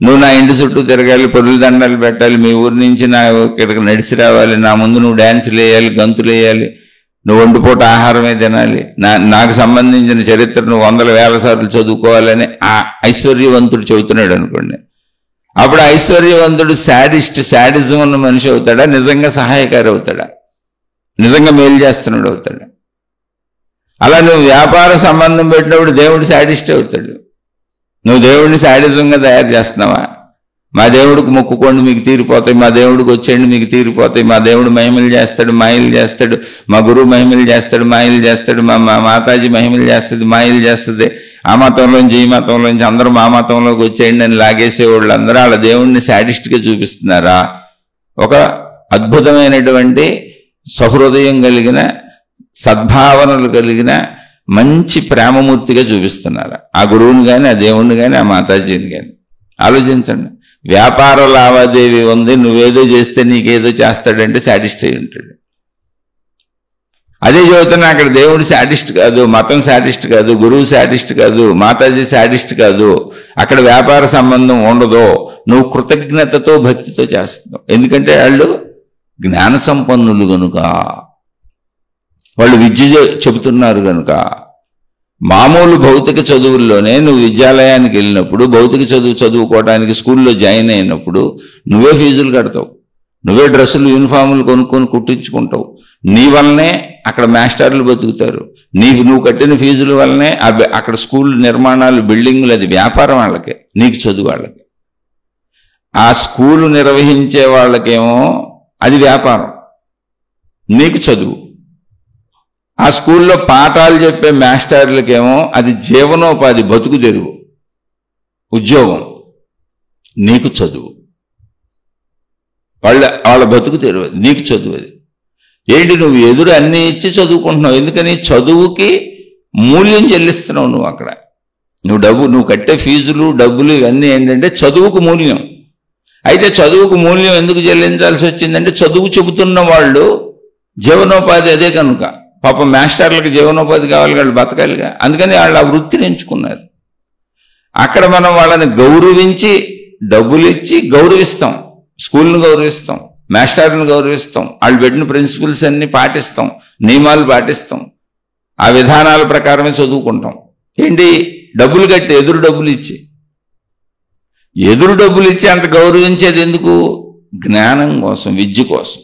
నువ్వు నా ఇంటి చుట్టూ తిరగాలి, పొరుల దండాలు పెట్టాలి, మీ ఊరి నుంచి నా ఇక్కడికి నడిచి రావాలి, నా ముందు నువ్వు డ్యాన్సులు వేయాలి, గంతులు వేయాలి, నువ్వు ఒంటిపూట ఆహారమే తినాలి, నాకు సంబంధించిన చరిత్ర నువ్వు వందల వేల సార్లు చదువుకోవాలని ఆ ఐశ్వర్యవంతుడు చెబుతున్నాడు అనుకోండి. అప్పుడు ఐశ్వర్యవంతుడు శాడిజం ఉన్న మనిషి అవుతాడా, నిజంగా సహాయకారి అవుతాడా, నిజంగా మేలు చేస్తున్నాడు అవుతాడా? అలా నువ్వు వ్యాపార సంబంధం పెట్టినప్పుడు దేవుడు శాడిస్ట్ అవుతాడు. నువ్వు దేవుడిని శాడిజంగా తయారు చేస్తున్నావా? మా దేవుడికి మొక్కుకోండి మీకు తీరిపోతాయి, మా దేవుడికి వచ్చేయండి మీకు తీరిపోతాయి, మా దేవుడు మహిమలు చేస్తాడు, మాయలు చేస్తాడు, మా గురువు మహిమలు చేస్తాడు, మాయలు చేస్తాడు, మా మాతాజీ మహిమలు చేస్తుంది, మాయలు చేస్తుంది, ఆ మతంలోంచి ఈ మతంలోంచి అందరూ మా మతంలోకి వచ్చేయండి అని లాగేసేవాళ్ళు అందరూ వాళ్ళ దేవుడిని శాడిస్ట్గా చూపిస్తున్నారా? ఒక అద్భుతమైనటువంటి సహృదయం కలిగిన, సద్భావనలు కలిగిన మంచి ప్రేమమూర్తిగా చూపిస్తున్నారు ఆ గురువుని కానీ, ఆ దేవుణ్ణి కానీ, ఆ మాతాజీని కానీ. ఆలోచించండి. వ్యాపార లావాదేవీ ఉంది, నువ్వేదో చేస్తే నీకేదో చేస్తాడంటే శాడిస్ట్ అయి ఉంటాడు. అదే చెబుతున్నా, అక్కడ దేవుడు శాడిస్ట్ కాదు, మతం శాడిస్ట్ కాదు, గురువు శాడిస్ట్ కాదు, మాతాజీ శాడిస్ట్ కాదు. అక్కడ వ్యాపార సంబంధం ఉండదు. నువ్వు కృతజ్ఞతతో భక్తితో చేస్తున్నావు. ఎందుకంటే వాళ్ళు జ్ఞాన సంపన్నులు కనుక, వాళ్ళు విద్య చెబుతున్నారు కనుక. మామూలు భౌతిక చదువుల్లోనే నువ్వు విద్యాలయానికి వెళ్ళినప్పుడు, భౌతిక చదువు చదువుకోవడానికి స్కూల్లో జాయిన్ అయినప్పుడు నువ్వే ఫీజులు కడతావు, నువ్వే డ్రెస్సులు యూనిఫాములు కొనుక్కొని కుట్టించుకుంటావు. నీ వల్లనే అక్కడ మాస్టర్లు బతుకుతారు. నువ్వు కట్టిన ఫీజుల వల్లనే అక్కడ స్కూల్ నిర్మాణాలు, బిల్డింగులు, అది వ్యాపారం వాళ్ళకి, నీకు చదువు వాళ్ళకి. ఆ స్కూలు నిర్వహించే వాళ్ళకేమో అది వ్యాపారం, నీకు చదువు. ఆ స్కూల్లో పాఠాలు చెప్పే మాస్టర్లకేమో అది జీవనోపాధి, బతుకు తెరువు, ఉద్యోగం, నీకు చదువు. వాళ్ళ బతుకు తెరువు, నీకు చదువు. అది ఏంటి, నువ్వు ఎదురు అన్నీ ఇచ్చి చదువుకుంటున్నావు. ఎందుకని? చదువుకి మూల్యం చెల్లిస్తున్నావు నువ్వు అక్కడ. నువ్వు కట్టే ఫీజులు, డబ్బులు ఇవన్నీ ఏంటంటే చదువుకు మూల్యం. అయితే చదువుకు మూల్యం ఎందుకు చెల్లించాల్సి వచ్చిందంటే చదువు చెబుతున్న వాళ్ళు జీవనోపాధి అదే కనుక. పాపం మాస్టర్లకు జీవనోపాధి కావాలి, వాళ్ళు బతకాలిగా. అందుకని వాళ్ళు ఆ వృత్తిని ఎంచుకున్నారు. అక్కడ మనం వాళ్ళని గౌరవించి డబ్బులు ఇచ్చి గౌరవిస్తాం, స్కూల్ని గౌరవిస్తాం, మాస్టర్ని గౌరవిస్తాం, వాళ్ళు పెట్టిన ప్రిన్సిపల్స్ అన్ని పాటిస్తాం, నియమాలు పాటిస్తాం, ఆ విధానాల ప్రకారమే చదువుకుంటాం. ఏంటి, డబ్బులు కట్టి ఎదురు డబ్బులు ఇచ్చి అంత గౌరవించేది ఎందుకు? జ్ఞానం కోసం, విద్య కోసం.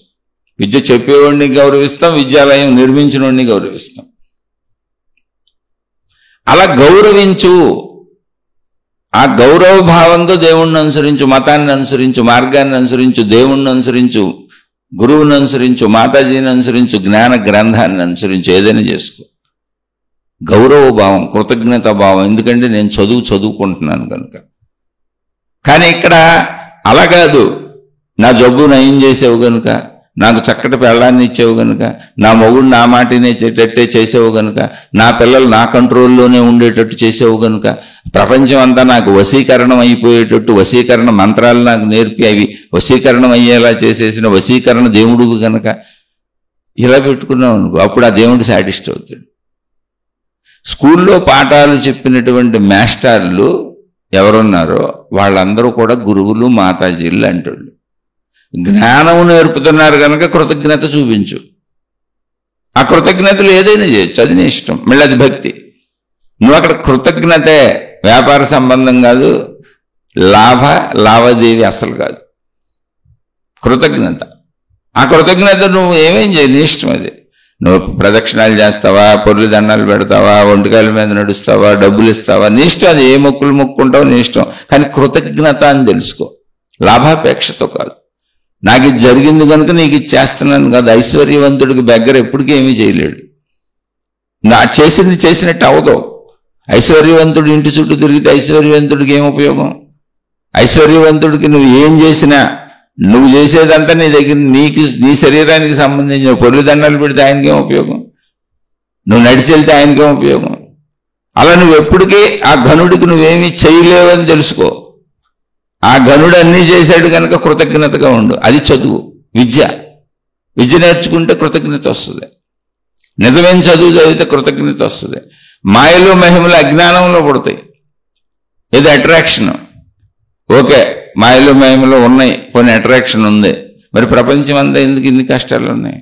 విద్య చెప్పేవాడిని గౌరవిస్తాం, విద్యాలయం నిర్మించిన వాడిని గౌరవిస్తాం. అలా గౌరవించు. ఆ గౌరవ భావంతో దేవుణ్ణి అనుసరించు, మతాన్ని అనుసరించు, మార్గాన్ని అనుసరించు, దేవుణ్ణి అనుసరించు, గురువుని అనుసరించు, మాతాజీని అనుసరించు, జ్ఞాన గ్రంథాన్ని అనుసరించు, ఏదైనా చేసుకో. గౌరవ భావం, కృతజ్ఞత భావం. ఎందుకంటే నేను చదువుకుంటున్నాను కనుక. కానీ ఇక్కడ అలా కాదు. నా జబ్బు నయం చేసావు కనుక, నాకు చక్కటి పెళ్ళాన్ని ఇచ్చావు కనుక, నా మొగుడు నా మాట వినేటట్టే చేసావు కనుక, నా పిల్లలు నా కంట్రోల్లోనే ఉండేటట్టు చేసావు కనుక, ప్రపంచం అంతా నాకు వశీకరణం అయిపోయేటట్టు వశీకరణ మంత్రాలు నాకు నేర్పి అవి వశీకరణం అయ్యేలా చేసేసిన వశీకరణ దేవుడు కనుక ఇలా పెట్టుకున్నావు అనుకో, అప్పుడు ఆ దేవుడు సాటిస్ట్ అవుతాడు. స్కూల్లో పాఠాలు చెప్పినటువంటి మాస్టర్లు ఎవరున్నారో వాళ్ళందరూ కూడా గురువులు, మాతాజీలు అంటాడు. జ్ఞానము నేర్పుతున్నారు కనుక కృతజ్ఞత చూపించు. ఆ కృతజ్ఞతలు ఏదైనా చేయొచ్చు, అది నీ ఇష్టం. మళ్ళీ అది భక్తి. నువ్వు అక్కడ కృతజ్ఞతే, వ్యాపార సంబంధం కాదు, లావాదేవీ అసలు కాదు. కృతజ్ఞత. ఆ కృతజ్ఞత నువ్వు ఏమేం చేయ, నీ ఇష్టం. అది నువ్వు ప్రదక్షిణాలు చేస్తావా, పొర్లి దండాలు పెడతావా, ఒంటికాయల మీద నడుస్తావా, డబ్బులు ఇస్తావా, నీ ఇష్టం. అది ఏ మొక్కులు మొక్కుంటావో నీ ఇష్టం. కానీ కృతజ్ఞత అని తెలుసుకో, లాభాపేక్షతో కాదు. నాకు ఇది జరిగింది కనుక నీకు ఇది చేస్తున్నాను కాదు. ఐశ్వర్యవంతుడికి దగ్గర ఎప్పటికీ ఏమీ చేయలేడు. నా చేసినట్టు అవదు. ఐశ్వర్యవంతుడు ఇంటి చుట్టూ తిరిగితే ఐశ్వర్యవంతుడికి ఏం ఉపయోగం? ఐశ్వర్యవంతుడికి నువ్వు ఏం చేసినా, నువ్వు చేసేదంతా నీ దగ్గర నీ శరీరానికి సంబంధించిన పొర్లి దండాలు పెడితే ఆయనకేం ఉపయోగం? నువ్వు నడిచి వెళ్తే ఆయనకేం ఉపయోగం? అలా నువ్వు ఎప్పటికీ ఆ ఘనుడికి నువ్వేమీ చేయలేవని తెలుసుకో. ఆ ఘనుడు అన్నీ చేశాడు కనుక కృతజ్ఞతగా ఉండు. అది చదువు, విద్య నేర్చుకుంటే కృతజ్ఞత వస్తుంది. నిజమైన చదువు చదివితే కృతజ్ఞత వస్తుంది. మాయలు మహిమలు అజ్ఞానంలో పడతాయి. ఇది అట్రాక్షన్. ఓకే, మాయలు మహిమలు ఉన్నాయి, కొన్ని అట్రాక్షన్ ఉంది. మరి ప్రపంచం అంతా ఎందుకు ఇన్ని కష్టాలు ఉన్నాయి?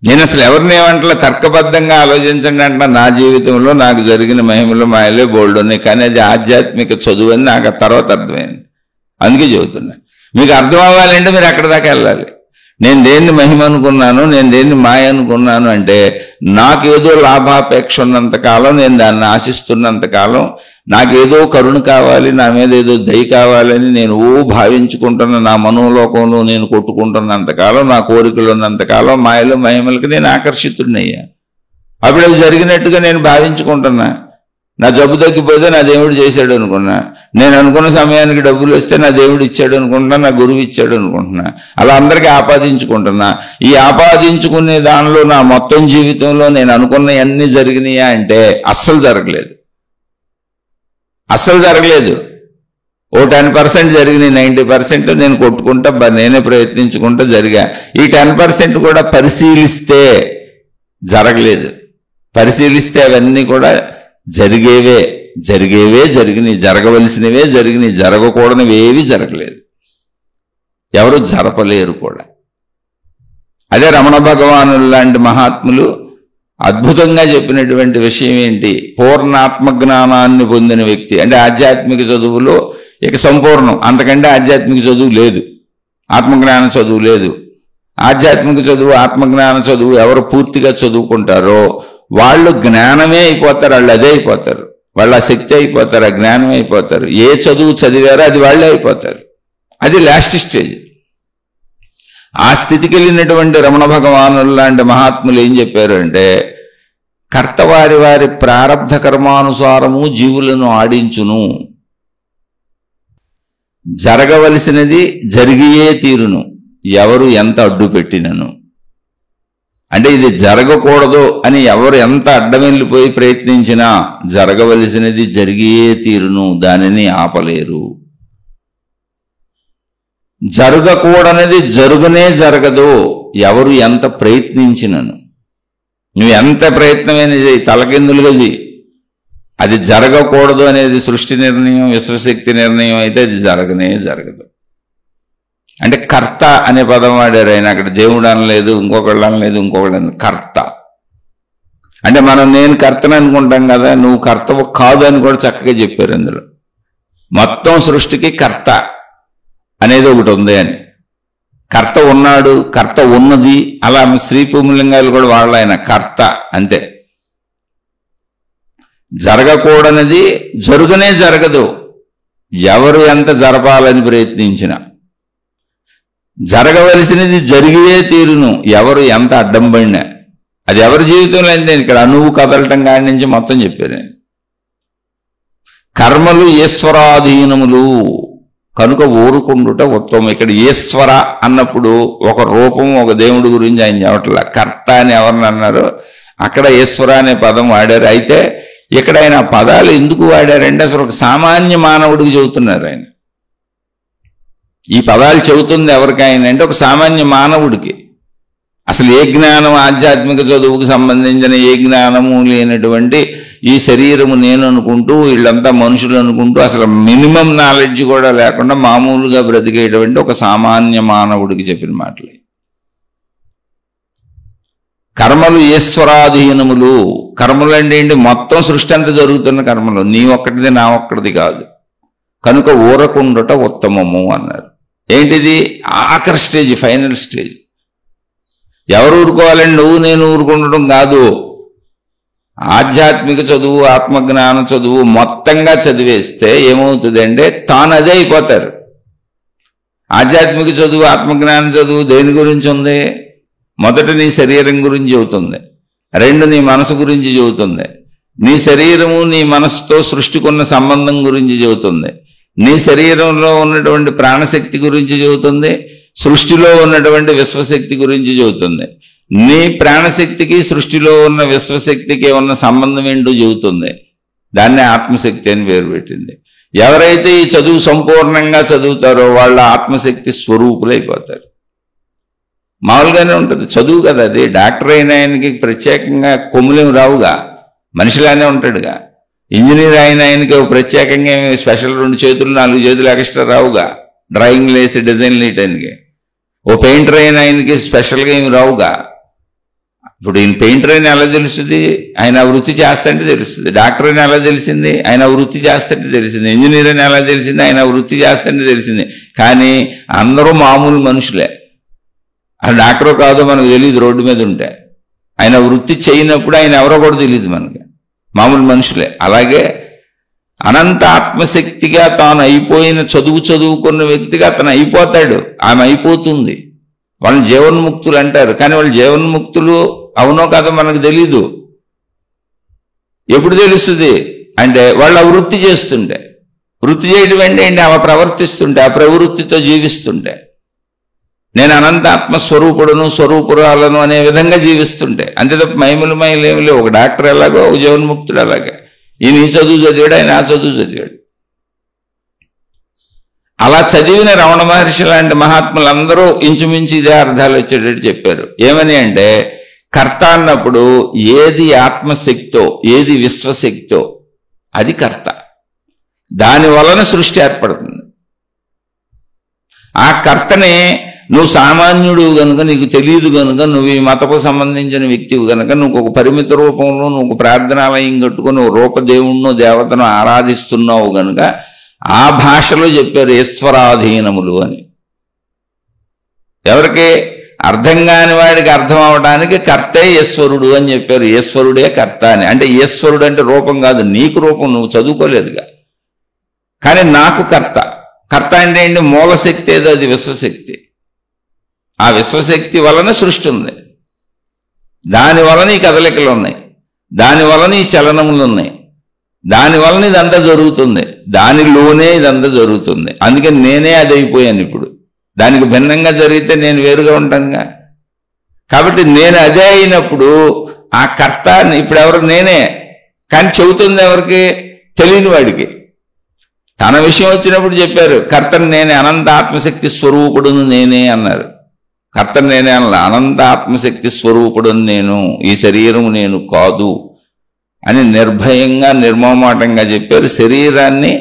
నేను అసలు ఎవరిని ఏమంటలా, తర్కబద్ధంగా ఆలోచించండి అంట. నా జీవితంలో నాకు జరిగిన మహిమలు మాయలే బోల్డ్ ఉన్నాయి, కానీ అది ఆధ్యాత్మిక చదువు అని నాకు తర్వాత అర్థమైంది. అందుకే చెబుతున్నా. మీకు అర్థం అవ్వాలంటే మీరు అక్కడ దాకా వెళ్ళాలి. నేను దేన్ని మహిమ అనుకున్నాను, నేను దేన్ని మాయ అనుకున్నాను అంటే, నాకేదో లాభాపేక్ష ఉన్నంతకాలం, నేను దాన్ని ఆశిస్తున్నంతకాలం, నాకేదో కరుణ కావాలి, నా మీద ఏదో దయ కావాలని నేను భావించుకుంటున్న నా మనోలోకంలో నేను కొట్టుకుంటున్నంతకాలం, నా కోరికలు ఉన్నంతకాలం మాయలు మహిమలకి నేను ఆకర్షితుడినయ్యా. అప్పుడు అది జరిగినట్టుగా నేను భావించుకుంటున్నా. నా జబ్బు తగ్గిపోతే నా దేవుడు చేశాడు అనుకున్నా, నేను అనుకున్న సమయానికి డబ్బులు వస్తే నా దేవుడు ఇచ్చాడు అనుకుంటున్నా, నా గురువు ఇచ్చాడు అనుకుంటున్నా. అలా అందరికీ ఆపాదించుకుంటున్నా. ఈ ఆపాదించుకునే దానిలో నా మొత్తం జీవితంలో నేను అనుకున్నవన్నీ జరిగినాయా అంటే అస్సలు జరగలేదు. ఓ 10% జరిగినాయి, 90% నేను కొట్టుకుంటా, నేనే ప్రయత్నించుకుంటా జరిగా. ఈ 10% కూడా పరిశీలిస్తే జరగలేదు. పరిశీలిస్తే అవన్నీ కూడా జరిగేవే జరిగినాయి, జరగవలసినవే జరిగినాయి, జరగకూడనివి ఏవి జరగలేదు, ఎవరు జరపలేరు కూడా. అదే రమణ భగవానులు లాంటి మహాత్ములు అద్భుతంగా చెప్పినటువంటి విషయం ఏంటి? పూర్ణాత్మ జ్ఞానాన్ని పొందిన వ్యక్తి అంటే ఆధ్యాత్మిక చదువులో ఇక సంపూర్ణం, అంతకంటే ఆధ్యాత్మిక చదువు లేదు, ఆత్మజ్ఞాన చదువు లేదు. ఆధ్యాత్మిక చదువు, ఆత్మజ్ఞాన చదువు ఎవరు పూర్తిగా చదువుకుంటారో వాళ్ళు జ్ఞానమే అయిపోతారు, వాళ్ళు అదే అయిపోతారు, వాళ్ళు ఆ శక్తి అయిపోతారు, ఆ జ్ఞానం అయిపోతారు. ఏ చదువు చదివారో అది వాళ్ళే అయిపోతారు. అది లాస్ట్ స్టేజ్. ఆ స్థితికి వెళ్ళినటువంటి రమణ భగవానులు లాంటి మహాత్ములు ఏం చెప్పారు అంటే, కర్త వారి వారి ప్రారబ్ధ కర్మానుసారము జీవులను ఆడించును, జరగవలసినది జరిగియే తీరును, ఎవరు ఎంత అడ్డు పెట్టినను. అంటే ఇది జరగకూడదు అని ఎవరు ఎంత అడ్డం వెళ్ళిపోయి ప్రయత్నించినా జరగవలసినది జరిగియే తీరును, దానిని ఆపలేరు. జరగకూడనిది జరుగునే జరగదు, ఎవరు ఎంత ప్రయత్నించినను. నువ్వు ఎంత ప్రయత్నమైన చేయి, తలకిందులుగా చేయి, అది జరగకూడదు అనేది సృష్టి నిర్ణయం, విశ్వశక్తి నిర్ణయం అయితే అది జరగనే జరగదు. అంటే కర్త అనే పదం వాడారు ఆయన. అక్కడ దేవుడు అనలేదు, ఇంకొకళ్ళు అనలేదు, ఇంకొకళ్ళు కర్త. అంటే మనం నేను కర్తను అనుకుంటాం కదా, నువ్వు కర్తవు కాదు అని కూడా చక్కగా చెప్పారు అందులో. మొత్తం సృష్టికి కర్త అనేది ఒకటి ఉంది అని. కర్త ఉన్నాడు, కర్త ఉన్నది, అలా స్త్రీ పుంలింగాలు కూడా వాళ్ళ ఆయన కర్త అంతే. జరగకూడనిది జరుగునే జరగదు, ఎవరు ఎంత జరపాలని ప్రయత్నించినా. జరగవలసినది జరిగే తీరును, ఎవరు ఎంత అడ్డం పడినా. అది ఎవరి జీవితంలో అయితే ఇక్కడ అణువు కదలటం కాడి నుంచి మొత్తం చెప్పారు. కర్మలు ఈశ్వరాధీనములు కనుక ఊరుకుండుట ఉత్తమం. ఇక్కడ ఈశ్వర అన్నప్పుడు ఒక రూపం, ఒక దేవుడి గురించి ఆయన చెప్పట్లా. కర్త అని ఎవరిని అన్నారు, అక్కడ ఈశ్వర అనే పదం వాడారు. అయితే ఇక్కడ ఆయన పదాలు ఎందుకు వాడారంటే అసలు ఒక సామాన్య మానవుడికి చెబుతున్నారు ఆయన. ఈ పదాలు చెబుతుంది ఎవరికి ఆయన అంటే ఒక సామాన్య మానవుడికి. అసలు ఏ జ్ఞానం, ఆధ్యాత్మిక చదువుకు సంబంధించిన ఏ జ్ఞానము లేనటువంటి ఈ శరీరము నేను అనుకుంటూ, వీళ్ళంతా మనుషులు అనుకుంటూ, అసలు మినిమం నాలెడ్జ్ కూడా లేకుండా మామూలుగా బ్రతికేటువంటి ఒక సామాన్య మానవుడికి చెప్పిన మాటలు. కర్మలు ఈశ్వరాధీనములు. కర్మలు అంటే ఏంటి? మొత్తం సృష్టి అంతా జరుగుతున్న కర్మలు, నీ ఒక్కటిది నా ఒక్కటిది కాదు, కనుక ఊరకుండుట ఉత్తమము అన్నారు. ఏంటిది? ఆఖరి స్టేజ్, ఫైనల్ స్టేజ్. ఎవరు ఊరుకోవాలండి? నువ్వు నేను ఊరుకుండటం కాదు. ఆధ్యాత్మిక చదువు, ఆత్మజ్ఞాన చదువు మొత్తంగా చదివేస్తే ఏమవుతుంది అంటే తాను అదే అయిపోతారు. ఆధ్యాత్మిక చదువు, ఆత్మజ్ఞాన చదువు దేని గురించి ఉంది? మొదట నీ శరీరం గురించి చెబుతుంది, రెండు నీ మనసు గురించి చెబుతుంది, నీ శరీరము నీ మనసుతో సృష్టికున్న సంబంధం గురించి చెబుతుంది, నీ శరీరంలో ఉన్నటువంటి ప్రాణశక్తి గురించి చెబుతుంది, సృష్టిలో ఉన్నటువంటి విశ్వశక్తి గురించి చెబుతుంది, నీ ప్రాణశక్తికి సృష్టిలో ఉన్న విశ్వశక్తికి ఉన్న సంబంధం ఏంటో చెబుతుంది. దాన్నే ఆత్మశక్తి అని పేరు పెట్టింది. ఎవరైతే ఈ చదువు సంపూర్ణంగా చదువుతారో వాళ్ళ ఆత్మశక్తి స్వరూపులైపోతారు. మామూలుగానే ఉంటుంది చదువు కదా అది. డాక్టర్ అయిన ఆయనకి ప్రత్యేకంగా కొమ్ములేమి రావుగా, మనిషిలానే ఉంటాడుగా. ఇంజనీర్ అయిన ఆయనకి ప్రత్యేకంగా స్పెషల్ 2 చేతులు 4 చేతులు ఎక్స్ట్రా రావుగా, డ్రాయింగ్లు వేసి డిజైన్లు వేయటానికి. ఓ పెయింటర్ అయిన ఆయనకి స్పెషల్గా ఏమి రావుగా. ఇప్పుడు ఈయన పెయింటర్ అయినా ఎలా తెలుస్తుంది? ఆయన వృత్తి చేస్తుంటే తెలుస్తుంది. డాక్టర్ అయినా ఎలా తెలిసింది? ఆయన వృత్తి చేస్తుంటే తెలిసింది. ఇంజనీర్ అయినా ఎలా తెలిసింది? ఆయన వృత్తి చేస్తుంటే తెలిసింది. కానీ అందరూ మామూలు మనుషులే. ఆ డాక్టర్ కాదో మనకు తెలియదు రోడ్డు మీద ఉంటే. ఆయన వృత్తి చేయనప్పుడు ఆయన ఎవరో కూడా తెలియదు మనకి, మామూలు మనుషులే. అలాగే అనంత ఆత్మశక్తిగా తాను అయిపోయిన చదువుకున్న వ్యక్తిగా అతను అయిపోతాడు, ఆమె అయిపోతుంది. వాళ్ళని జీవన్ముక్తులు అంటారు. కానీ వాళ్ళు జీవన్ముక్తులు అవునో కాదో మనకు తెలీదు. ఎప్పుడు తెలుస్తుంది అంటే వాళ్ళు ఆ వృత్తి చేస్తుంటే. వృత్తి చేయడం అంటే ఏంటి? ఆమె ప్రవర్తిస్తుంటే, ఆ ప్రవృత్తితో జీవిస్తుంటే, నేను అనంత ఆత్మస్వరూపుడును స్వరూపురాలను అనే విధంగా జీవిస్తుంటే. అంతే తప్ప మైములు లేవు. ఒక డాక్టర్ ఎలాగో ఒక జీవన్ముక్తుడు అలాగే. ఈయన ఈ చదువు చదివాడు, ఆయన ఆ చదువు చదివాడు. అలా చదివిన రమణ మహర్షి లాంటి మహాత్ములందరూ ఇంచుమించు ఇదే అర్థాలు వచ్చేటట్టు చెప్పారు. ఏమని అంటే, కర్త అన్నప్పుడు ఏది ఆత్మశక్తో, ఏది విశ్వశక్తో అది కర్త. దాని వలన సృష్టి ఏర్పడుతుంది. ఆ కర్తనే నువ్వు సామాన్యుడు గనుక, నీకు తెలియదు గనుక, నువ్వు ఈ మతపు సంబంధించిన వ్యక్తివి గనుక, నువ్వు ఒక పరిమిత రూపంలో నువ్వు ప్రార్థనాలయం కట్టుకుని నువ్వు రూపదేవుణ్ణో దేవతను ఆరాధిస్తున్నావు గనుక ఆ భాషలో చెప్పారు ఈశ్వరాధీనములు అని. ఎవరికి? అర్థం కాని వాడికి అర్థం అవడానికి కర్తే ఈశ్వరుడు అని చెప్పారు. ఈశ్వరుడే కర్త అని. అంటే ఈశ్వరుడు అంటే రూపం కాదు, నీకు రూపం, నువ్వు చదువుకోలేదుగా. కానీ నాకు కర్త. కర్త అంటే ఏంటి? మూలశక్తి ఏదో, అది విశ్వశక్తి. ఆ విశ్వశక్తి వలన సృష్టి ఉంది, దాని వలన ఈ కదలికలు ఉన్నాయి, దాని వలన ఈ చలనములు ఉన్నాయి, దాని వలన ఇదంతా జరుగుతుంది, దానిలోనే ఇదంతా జరుగుతుంది. అందుకని నేనే అది అయిపోయాను. ఇప్పుడు దానికి భిన్నంగా జరిగితే నేను వేరుగా ఉంటానుగా. కాబట్టి నేను అదే అయినప్పుడు ఆ కర్త ఇప్పుడు ఎవరు? నేనే. కానీ చెబుతుంది ఎవరికి? తెలియని వాడికి. తన విషయం వచ్చినప్పుడు చెప్పారు, కర్తను నేనే, అనంత ఆత్మశక్తి స్వరూపుడును నేనే అన్నారు. కర్తను నేనే అన్న, అనంత ఆత్మశక్తి స్వరూపుడును నేను, ఈ శరీరం నేను కాదు అని నిర్భయంగా నిర్మమాటంగా చెప్పారు. శరీరాన్ని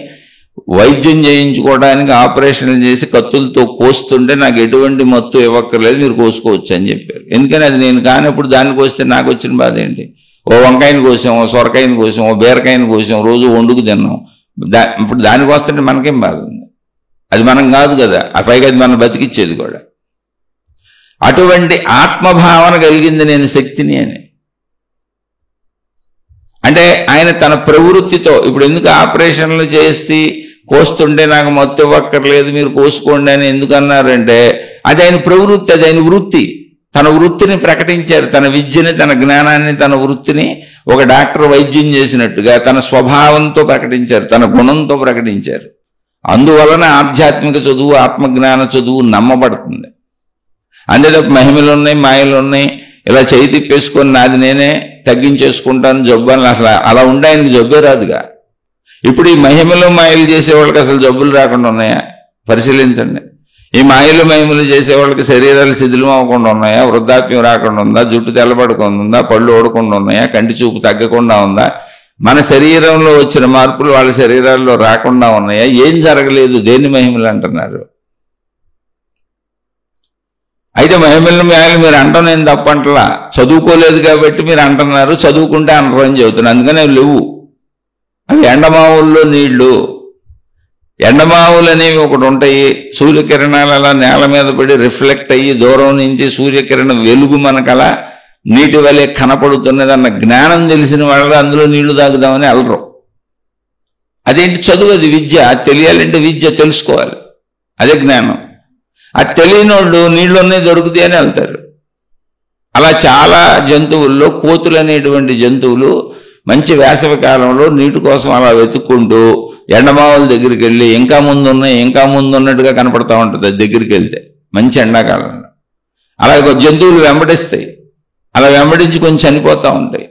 వైద్యం చేయించుకోవడానికి ఆపరేషన్లు చేసి కత్తులతో కోస్తుంటే నాకు ఎటువంటి మత్తు ఇవ్వక్కర్లేదు, మీరు కోసుకోవచ్చు అని చెప్పారు. ఎందుకని అది నేను కానప్పుడు దాన్ని కోస్తే నాకు వచ్చిన బాధ ఏంటి? ఓ వంకాయని కోసాం, ఓ సొరకాయని కోసాం, ఓ బీరకాయని కోసాం, రోజు వండుకు తిన్నాం. ఇప్పుడు దానికి వస్తుంటే మనకేం బాధ ఉంది? అది మనం కాదు కదా, ఆ పైగా అది మనం బతికిచ్చేది కూడా. అటువంటి ఆత్మభావన కలిగింది నేను శక్తిని అని. అంటే ఆయన తన ప్రవృత్తితో, ఇప్పుడు ఎందుకు ఆపరేషన్లు చేసి కోస్తుంటే నాకు మత్తు ఇవ్వక్కర్లేదు, మీరు కోసుకోండి అని ఎందుకు అన్నారంటే అది ఆయన ప్రవృత్తి, అది ఆయన వృత్తి. తన వృత్తిని ప్రకటించారు, తన విద్యని, తన జ్ఞానాన్ని, తన వృత్తిని ఒక డాక్టర్ వైద్యం చేసినట్టుగా తన స్వభావంతో ప్రకటించారు, తన గుణంతో ప్రకటించారు. అందువలన ఆధ్యాత్మిక చదువు, ఆత్మజ్ఞాన చదువు నమ్మబడుతుంది. అంతే తప్ప మహిమలు ఉన్నాయి, మాయలు ఉన్నాయి, ఇలా చేయి తిప్పేసుకొని నాది నేనే తగ్గించేసుకుంటాను జబ్బు అని అసలు అలా ఉంటే ఆయనకి జబ్బే రాదుగా. ఇప్పుడు ఈ మహిమలు మాయలు చేసేవాళ్ళకి అసలు జబ్బులు రాకుండా ఉన్నాయా? పరిశీలించండి. ఈ మాయలు మహిమలు చేసేవాళ్ళకి శరీరాలు శిథిలం అవ్వకుండా ఉన్నాయా? వృద్ధాప్యం రాకుండా ఉందా? జుట్టు తెల్లబడకుండా ఉందా? పళ్ళు ఓడకుండా ఉన్నాయా? కంటి చూపు తగ్గకుండా ఉందా? మన శరీరంలో వచ్చిన మార్పులు వాళ్ళ శరీరాల్లో రాకుండా ఉన్నాయా? ఏం జరగలేదు. దేన్ని మహిమలు అంటున్నారు? అయితే మహిమలను మాయలు మీరు అంటాం, నేను తప్పంటలా. చదువుకోలేదు కాబట్టి మీరు అంటున్నారు, చదువుకుంటే అనరు అని చెబుతున్నారు. అందుకని అవి లేవు. అవి ఎండమావుల్లో నీళ్లు. ఎండమావులు అనేవి ఒకటి ఉంటాయి, సూర్యకిరణాలు అలా నేల మీద పడి రిఫ్లెక్ట్ అయ్యి దూరం నుంచి సూర్యకిరణం వెలుగు మనకలా నీటి వలె కనపడుతున్నది అన్న జ్ఞానం తెలిసిన వాళ్ళు అందులో నీళ్లు తాగుదామని అలరు. అదేంటి? చదువు, అది విద్య. అది తెలియాలంటే విద్య తెలుసుకోవాలి, అదే జ్ఞానం. అది తెలియని వాళ్ళు నీళ్లున్నాయి దొరుకుతాయని వెళ్తారు. అలా చాలా జంతువుల్లో కోతులు అనేటువంటి జంతువులు మంచి వేసవి కాలంలో నీటి కోసం అలా వెతుక్కుంటూ ఎండమావుల దగ్గరికి వెళ్ళి ఇంకా ముందు ఉన్నాయి, ఇంకా ముందు ఉన్నట్టుగా కనపడతా ఉంటుంది అది దగ్గరికి వెళ్తే మంచి ఎండాకాలంలో. అలా జంతువులు వెంబడిస్తాయి, అలా వెంబడించి కొంచెం చనిపోతూ ఉంటాయి.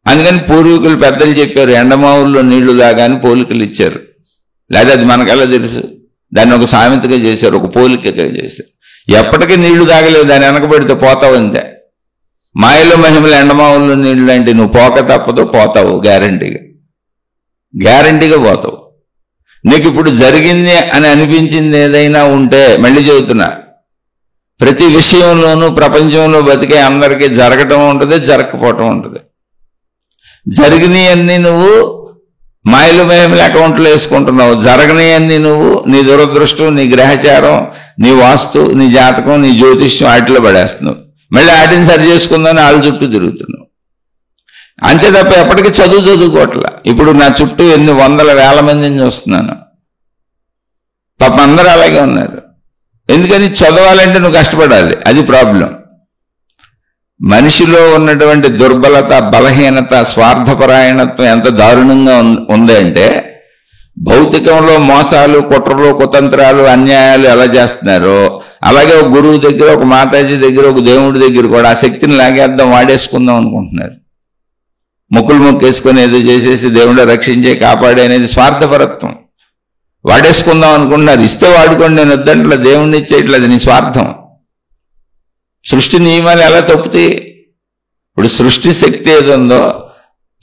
అందుకని పూర్వీకులు పెద్దలు చెప్పారు, ఎండమావుల్లో నీళ్లు దాగాని పోలికలు ఇచ్చారు. లేదా అది మనకెలా తెలుసు? దాన్ని ఒక సామెతగా చేశారు, ఒక పోలికగా చేశారు. ఎప్పటికీ నీళ్లు తాగలేవు, దాన్ని వెనకబడితే పోతావు అంతే. మాయలో మహిమలు ఎండమావుల్లో నీళ్లు అంటే నువ్వు పోక తప్పదు, పోతావు గ్యారంటీగా పోతావు. నీకు ఇప్పుడు జరిగింది అని అనిపించింది ఏదైనా ఉంటే, మళ్ళీ చెబుతున్నా, ప్రతి విషయంలోనూ ప్రపంచంలో బతికే అందరికీ జరగటం ఉంటుంది, జరగకపోవటం ఉంటుంది. జరిగినవన్నీ నువ్వు మాయలు మహిమల అకౌంట్లో వేసుకుంటున్నావు, జరగనివన్నీ నువ్వు నీ దురదృష్టం, నీ గ్రహచారం, నీ వాస్తు, నీ జాతకం, నీ జ్యోతిష్యం వాటిలో పడేస్తున్నావు. మళ్ళీ వాటిని సరి చేసుకుందని వాళ్ళ చుట్టూ తిరుగుతున్నావు. అంతే తప్ప ఎప్పటికీ చదువుకోవట్లా. ఇప్పుడు నా చుట్టూ ఎన్ని వందల వేల మందిని చూస్తున్నాను, పాప అందరూ అలాగే ఉన్నారు. ఎందుకని? చదవాలంటే నువ్వు కష్టపడాలి, అది ప్రాబ్లం. మనిషిలో ఉన్నటువంటి దుర్బలత, బలహీనత, స్వార్థపరాయణత్వం ఎంత దారుణంగా ఉంది అంటే, భౌతికంలో మోసాలు, కుట్రలు, కుతంత్రాలు, అన్యాయాలు ఎలా చేస్తున్నారో అలాగే ఒక గురువు దగ్గర, ఒక మాతాజీ దగ్గర, ఒక దేవుడి దగ్గర కూడా ఆ శక్తిని లాగేద్దాం, వాడేసుకుందాం అనుకుంటున్నారు. మొక్కులు మొక్కేసుకొని ఏదో చేసేసి దేవుడే రక్షించే కాపాడే అనేది స్వార్థపరత్వం. వాడేసుకుందాం అనుకుంటున్నారు. ఇస్తే వాడుకోండి, నేను వద్దంట్లా, దేవుణ్ణి ఇచ్చేయట్లేదు, నీ స్వార్థం. సృష్టి నియమాలు ఎలా తప్పుతాయి? ఇప్పుడు సృష్టి శక్తి ఏది ఉందో,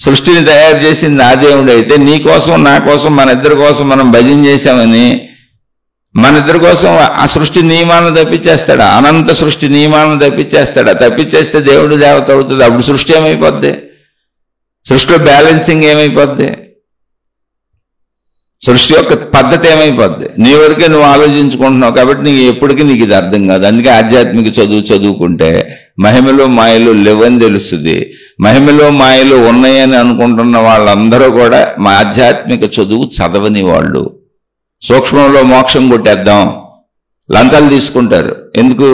సృష్టిని తయారు చేసింది ఆ దేవుడు అయితే, నీ కోసం నా కోసం మన ఇద్దరి కోసం మనం భజన చేశామని మన ఇద్దరి కోసం ఆ సృష్టి నియమాలను తప్పించేస్తాడా? అనంత సృష్టి నియమాలను తప్పించేస్తాడా? తప్పించేస్తే దేవుడు దేవత అవుతుంది. అప్పుడు సృష్టి ఏమైపోద్ది? సృష్టిలో బ్యాలెన్సింగ్ ఏమైపోద్ది? సృష్టి యొక్క పద్ధతి ఏమైపోద్ది, నీ వరకే నువ్వు ఆలోచించుకుంటున్నావు కాబట్టి నీకు ఎప్పటికీ నీకు ఇది అర్థం కాదు. అందుకే ఆధ్యాత్మిక చదువుకుంటే మహిమలో మాయలు లేవని తెలుస్తుంది. మహిమలో మాయలు ఉన్నాయని అనుకుంటున్న వాళ్ళందరూ కూడా మా ఆధ్యాత్మిక చదువు చదవని వాళ్ళు. సూక్ష్మంలో మోక్షం కొట్టేద్దాం, లంచాలు తీసుకుంటారు. ఎందుకు?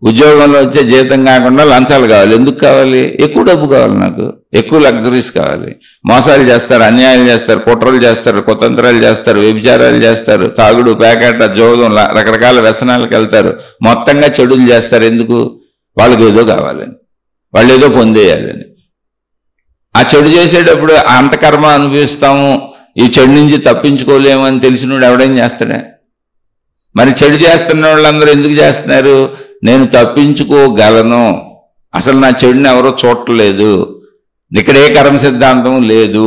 ఉద్యోగంలో వచ్చే జీతం కాకుండా లంచాలు కావాలి. ఎందుకు కావాలి? ఎక్కువ డబ్బు కావాలి, నాకు ఎక్కువ లగ్జరీస్ కావాలి. మోసాలు చేస్తారు, అన్యాయాలు చేస్తారు, కుట్రలు చేస్తారు, కుతంత్రాలు చేస్తారు, వ్యభిచారాలు చేస్తారు, తాగుడు, పేకాట, జోదం, రకరకాల వ్యసనాలకు వెళ్తారు. మొత్తంగా చెడులు చేస్తారు. ఎందుకు? వాళ్ళకి ఏదో కావాలని, వాళ్ళు ఏదో పొందేయాలని. ఆ చెడు చేసేటప్పుడు అంతకర్మ అనుభవిస్తాము, ఈ చెడు నుంచి తప్పించుకోలేమని తెలిసినోడు ఎవడేం చేస్తాడా? మరి చెడు చేస్తున్న వాళ్ళందరూ ఎందుకు చేస్తున్నారు? నేను తప్పించుకోగలను, అసలు నా చెడుని ఎవరో చూడలేదు, ఇక్కడ ఏ కర్మ సిద్ధాంతం లేదు,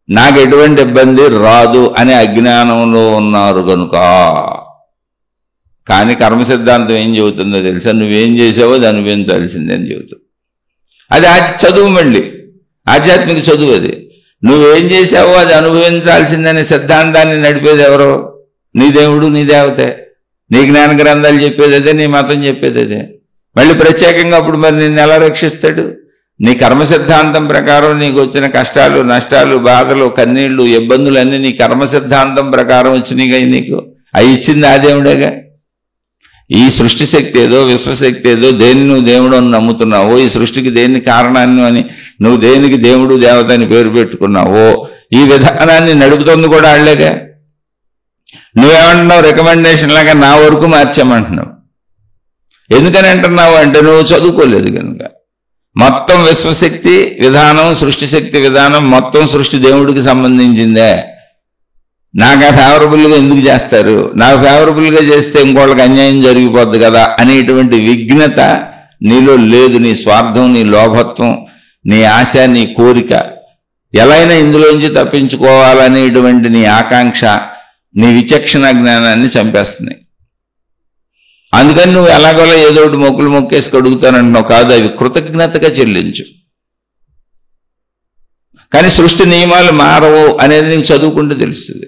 నాకు ఎటువంటి ఇబ్బంది రాదు అనే అజ్ఞానంలో ఉన్నారు కనుక. కానీ కర్మ సిద్ధాంతం ఏం చెబుతుందో తెలుసా? నువ్వేం చేసావో అది అనుభవించాల్సిందే అని చెబుతుంది. అది చదువు, మళ్ళీ ఆధ్యాత్మిక చదువు. అది నువ్వేం చేసావో అది అనుభవించాల్సిందనే సిద్ధాంతాన్ని నడిపేది ఎవరో? నీ దేవుడు, నీ దేవతే. నీ జ్ఞాన గ్రంథాలు చెప్పేది అదే, నీ మతం చెప్పేది అదే. మళ్ళీ ప్రత్యేకంగా అప్పుడు మరి నిన్ను ఎలా రక్షిస్తాడు? నీ కర్మ సిద్ధాంతం ప్రకారం నీకు వచ్చిన కష్టాలు, నష్టాలు, బాధలు, కన్నీళ్లు, ఇబ్బందులు అన్నీ నీ కర్మ సిద్ధాంతం ప్రకారం వచ్చినాయిగా. నీకు అవి ఇచ్చింది ఆ దేవుడేగా. ఈ సృష్టి శక్తి ఏదో, విశ్వశక్తి ఏదో, దేన్ని నువ్వు దేవుడు అని నమ్ముతున్నావో, ఈ సృష్టికి దేన్ని కారణాన్ని అని నువ్వు దేనికి దేవుడు దేవత అని పేరు పెట్టుకున్నావో, ఈ విధానాన్ని నడుపుతుంది కూడా వాళ్ళేగా. నువ్వేమంటున్నావు? రికమెండేషన్ లాగా నా వరకు మార్చామంటున్నావు. ఎందుకని అంటున్నావు అంటే నువ్వు చదువుకోలేదు కనుక. మొత్తం విశ్వశక్తి విధానం, సృష్టి శక్తి విధానం మొత్తం సృష్టి దేవుడికి సంబంధించిందే. నాకు ఫేవరబుల్గా ఎందుకు చేస్తారు? నాకు ఫేవరబుల్గా చేస్తే ఇంకోళ్ళకి అన్యాయం జరిగిపోద్ది కదా అనేటువంటి విఘ్నత నీలో లేదు. నీ స్వార్థం, నీ లోభత్వం, నీ ఆశ, నీ కోరిక, ఎలా అయినా ఇందులోంచి తప్పించుకోవాలనేటువంటి నీ ఆకాంక్ష, నీ విచక్షణ జ్ఞానాన్ని చంపేస్తున్నాయి. అందుకని నువ్వు ఎలాగోలా ఏదో ఒకటి మొక్కులు మొక్కేసి కడుగుతానంటున్నావు. కాదు, అవి కృతజ్ఞతగా చెల్లించు. కానీ సృష్టి నియమాలు మారవు అనేది నీకు చదువుకుంటూ తెలుస్తుంది.